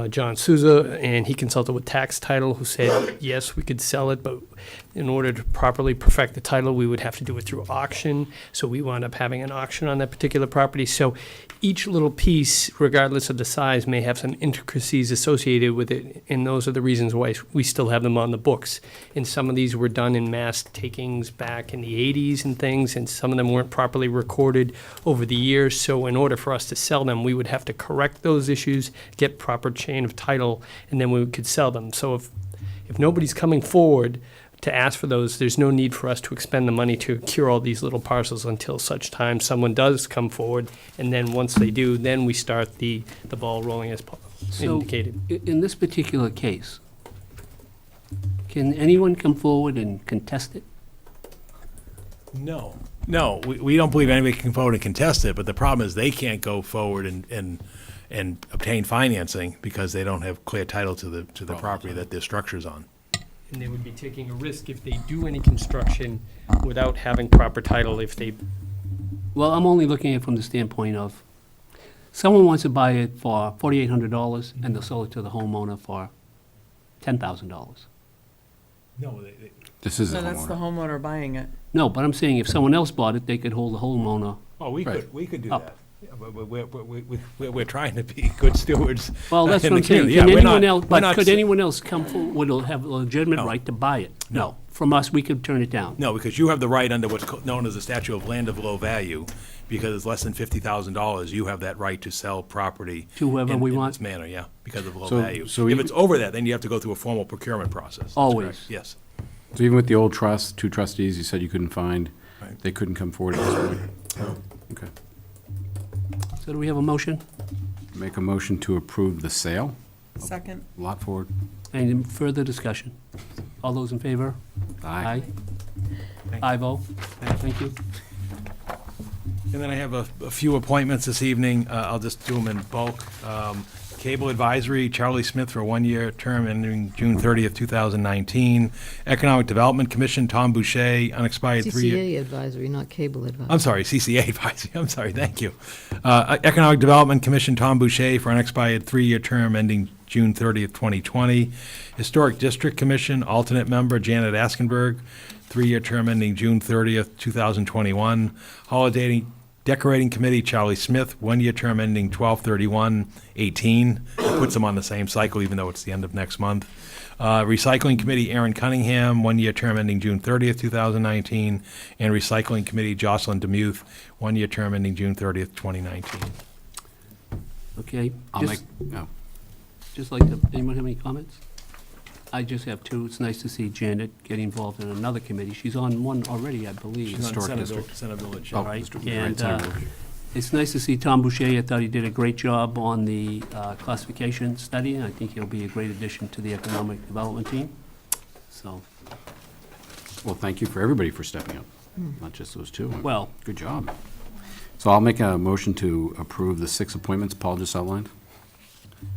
John Souza, and he consulted with tax title, who said, yes, we could sell it, but in order to properly perfect the title, we would have to do it through auction. So we wound up having an auction on that particular property. So each little piece, regardless of the size, may have some intricacies associated with it, and those are the reasons why we still have them on the books. And some of these were done in mass takings back in the 80s and things, and some of them weren't properly recorded over the years. So in order for us to sell them, we would have to correct those issues, get proper chain of title, and then we could sell them. So if nobody's coming forward to ask for those, there's no need for us to expend the money to cure all these little parcels until such time someone does come forward, and then once they do, then we start the ball rolling as So, indicated. in this particular case, can anyone come forward and contest it? No, we don't believe anybody can come forward and contest it, but the problem is they can't go forward and obtain financing because they don't have clear title to the property that their structure's on. And they would be taking a risk if they do any construction without having proper title if they. Well, I'm only looking at it from the standpoint of, someone wants to buy it for $4,800, and they'll sell it to the homeowner for $10,000. No, This is No, a that's the homeowner. homeowner buying it. No, but I'm saying if someone else bought it, they could hold the homeowner. Oh, we Right. could do Up. that. Yeah, but we're trying to be good stewards. Well, that's in what I'm the saying. community. Can Yeah, we're anyone not- else, we're but not could s- anyone else come forward, would have a legitimate No. right to buy it? No. From us, we could turn it down. No, because you have the right under what's known as the statute of land of low value, because it's less than $50,000, you have that right to sell property. To whoever in- we in want? this manner, yeah, because of low So- value. so If even- it's over that, then you have to go through a formal procurement process. That's Always. correct. Yes. So even with the old trust, 2 trustees you said you couldn't find, Right. they couldn't come forward at this point? Okay. So do we have a motion? Make a motion to approve the sale, Second. lot forward. Any further discussion? All those in favor? Aye. Aye vote. Thank you. And then I have a few appointments this evening. I'll just do them in bulk. Cable Advisory, Charlie Smith for a 1-year term ending June 30th, 2019. Economic Development Commission, Tom Boucher, unexpired 3-year. CCA advisory, not cable advisory. I'm sorry, CCA Advisory. I'm sorry, thank you. Economic Development Commission, Tom Boucher for unexpired 3-year term ending June 30th, 2020. Historic District Commission, alternate member Janet Askenberg, 3-year term ending June 30th, 2021. Holiday Decorating Committee, Charlie Smith, 1-year term ending 12/31/18. Puts them on the same cycle, even though it's the end of next month. Recycling Committee, Aaron Cunningham, 1-year term ending June 30th, 2019. And Recycling Committee, Jocelyn Demuth, 1-year term ending June 30th, 2019. Okay. I'll make, no. Just like to, anyone have any comments? I just have two. It's nice to see Janet get involved in another committee. She's on one already, I believe. She's on Historic Senate District. Senate Village. Oh, Right, District, and right, Center Village. it's nice to see Tom Boucher. I thought he did a great job on the classification study, and I think he'll be a great addition to the economic development team. So, Well, thank you for everybody for stepping up, not just those two. Well- Good job. So I'll make a motion to approve the 6 appointments Paul just outlined.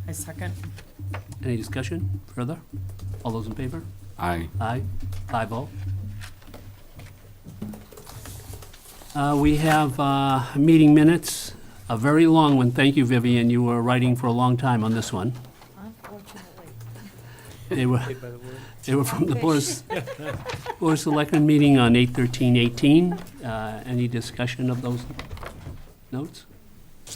I second. any discussion further? All those in favor? Aye. Aye. 5-0. We have meeting minutes, a very long one. Thank you, Vivian. You were writing for a long time on this one. Unfortunately. They were from the Board of Selectmen meeting on 8/13/18. Any discussion of those notes? Do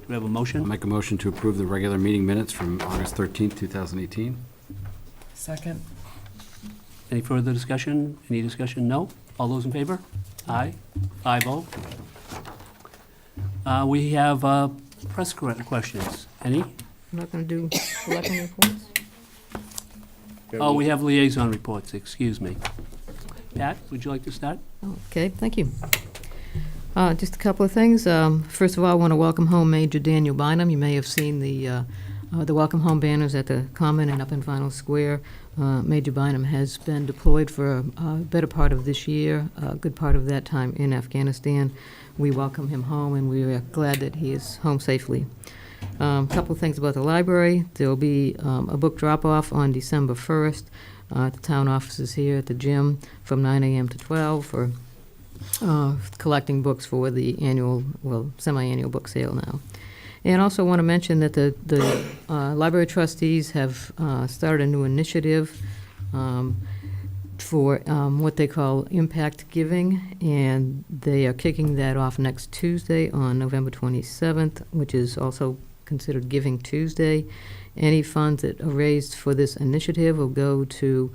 we have a I'll motion? make a motion to approve the regular meeting minutes from August 13th, 2018. Second. Any further discussion? Any discussion? No? All those in favor? Aye. 5-0. We have press questions. Any? I'm not going to do selectmen reports. Oh, we have liaison reports, excuse me. Pat, would you like to start? Okay, thank you. Just a couple of things. First of all, I want to welcome home Major Daniel Bynum. You may have seen the welcome home banners at the Common and up in Vinyl Square. Major Bynum has been deployed for a better part of this year, a good part of that time in Afghanistan. We welcome him home, and we are glad that he is home safely. A couple of things about the library. There will be a book drop-off on December 1st at the town offices here at the gym from 9 a.m. to 12 for collecting books for the annual, well, semi-annual book sale now. And also want to mention that the library trustees have started a new initiative for what they call impact giving, and they are kicking that off next Tuesday on November 27th, which is also considered Giving Tuesday. Any funds that are raised for this initiative will go to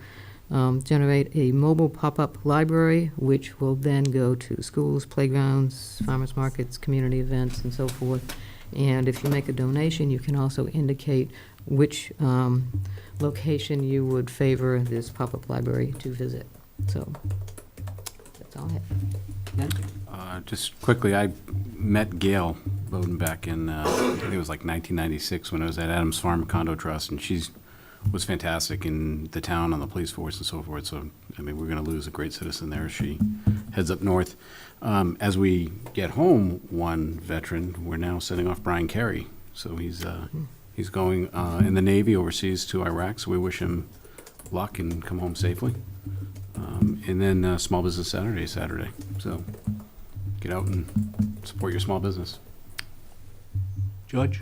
generate a mobile pop-up library, which will then go to schools, playgrounds, farmers markets, community events, and so forth. And if you make a donation, you can also indicate which location you would favor this pop-up library to visit. So that's all I have. Just quickly, I met Gail Bowden back in, I think it was like 1996 when I was at Adams Farm Condo Trust, and she was fantastic in the town, on the police force and so forth. So, I mean, we're going to lose a great citizen there as she heads up north. As we get home, one veteran, we're now sending off Brian Carey. So he's going in the Navy overseas to Iraq, so we wish him luck and come home safely. And then Small Business Saturday. So get out and support your small business. George?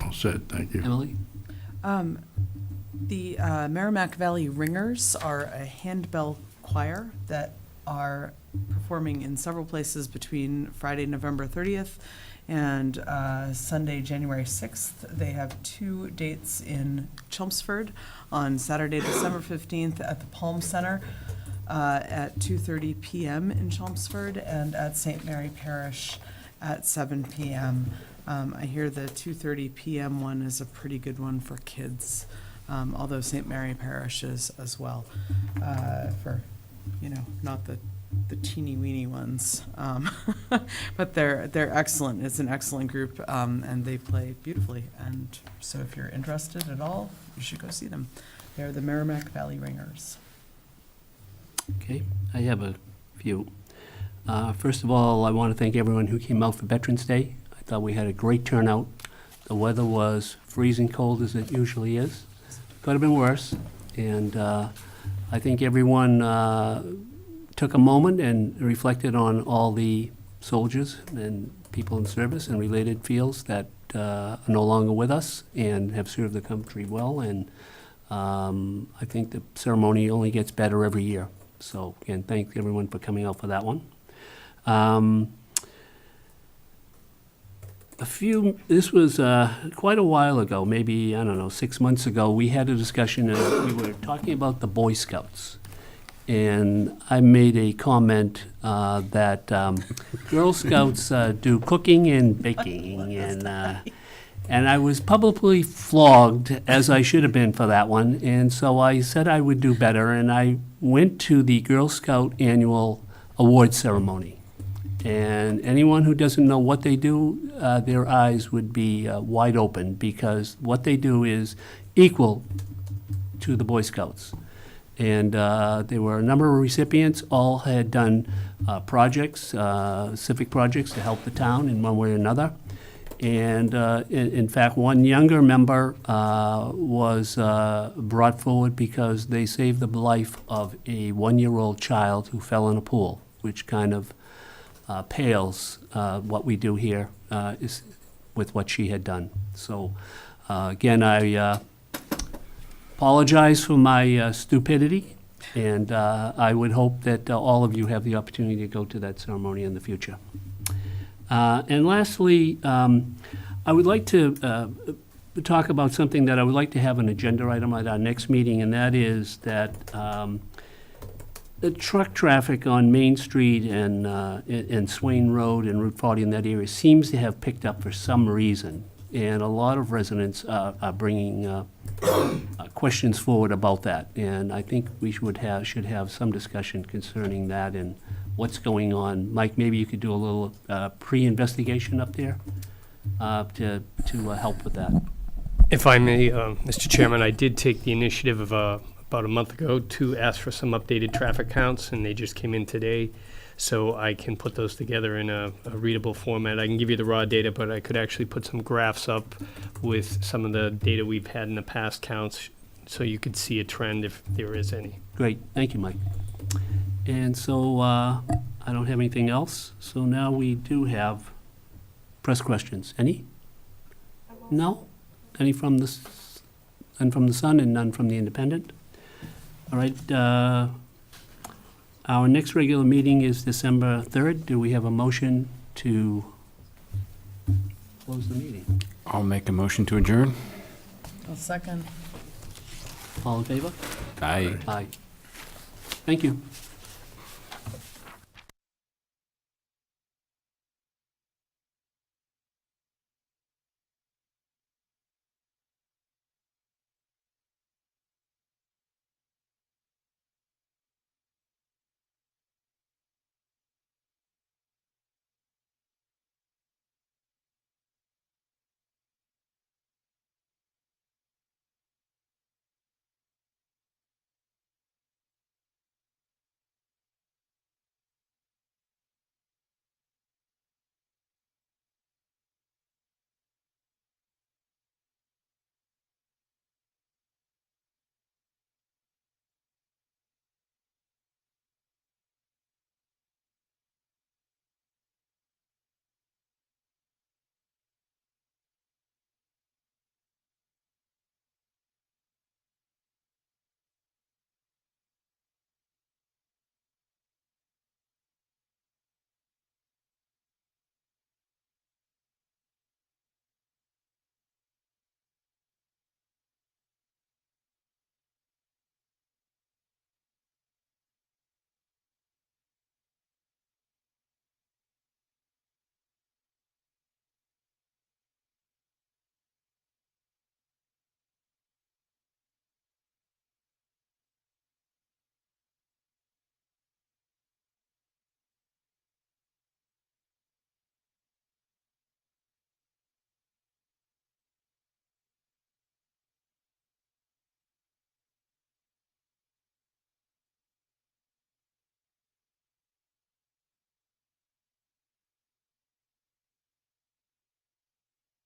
All set, thank you. Emily? The Merrimack Valley Ringers are a handbell choir that are performing in several places between Friday, November 30th and Sunday, January 6th. They have 2 dates in Chelmsford on Saturday, December 15th at the Palm Center at 2:30 p.m. in Chelmsford, and at St. Mary Parish at 7 p.m. I hear the 2:30 p.m. one is a pretty good one for kids, although St. Mary Parish is as well, for, not the teeny weeny ones, but they're excellent. It's an excellent group, and they play beautifully. And so, if you're interested at all, you should go see them. They're the Merrimack Valley Ringers. Okay, I have a few. First of all, I want to thank everyone who came out for Veterans Day. I thought we had a great turnout. The weather was freezing cold as it usually is. Could have been worse. And I think everyone took a moment and reflected on all the soldiers and people in service and related fields that are no longer with us and have served the country well, and I think the ceremony only gets better every year. So again, thank everyone for coming out for that one. This was quite a while ago, maybe, I don't know, 6 months ago, we had a discussion, and we were talking about the Boy Scouts. And I made a comment that Girl Scouts do cooking and baking, and I was publicly flogged, as I should have been for that one, and so I said I would do better, and I went to the Girl Scout annual award ceremony. And anyone who doesn't know what they do, their eyes would be wide open, because what they do is equal to the Boy Scouts. And there were a number of recipients, all had done projects, civic projects to help the town in one way or another. And in fact, one younger member was brought forward because they saved the life of a one-year-old child who fell in a pool, which kind of pales what we do here is with what she had done. So again, I apologize for my stupidity, and I would hope that all of you have the opportunity to go to that ceremony in the future. And lastly, I would like to talk about something that I would like to have an agenda item at our next meeting, and that is that the truck traffic on Main Street and Swain Road and Route 40 in that area seems to have picked up for some reason. And a lot of residents are bringing questions forward about that. And I think we should have some discussion concerning that and what's going on. Mike, maybe you could do a little pre-investigation up there to help with that. If I may, Mr. Chairman, I did take the initiative of about a month ago to ask for some updated traffic counts, and they just came in today. So I can put those together in a readable format. I can give you the raw data, but I could actually put some graphs up with some of the data we've had in the past counts, so you could see a trend if there is any. Great, thank you, Mike. And so I don't have anything else. So now we do have press questions. Any? No? Any from the none from the Sun and none from the Independent? All right. Our next regular meeting is December 3rd. Do we have a motion to close the meeting? I'll make a motion to adjourn. I'll second. All in favor? Aye. Aye. Thank you.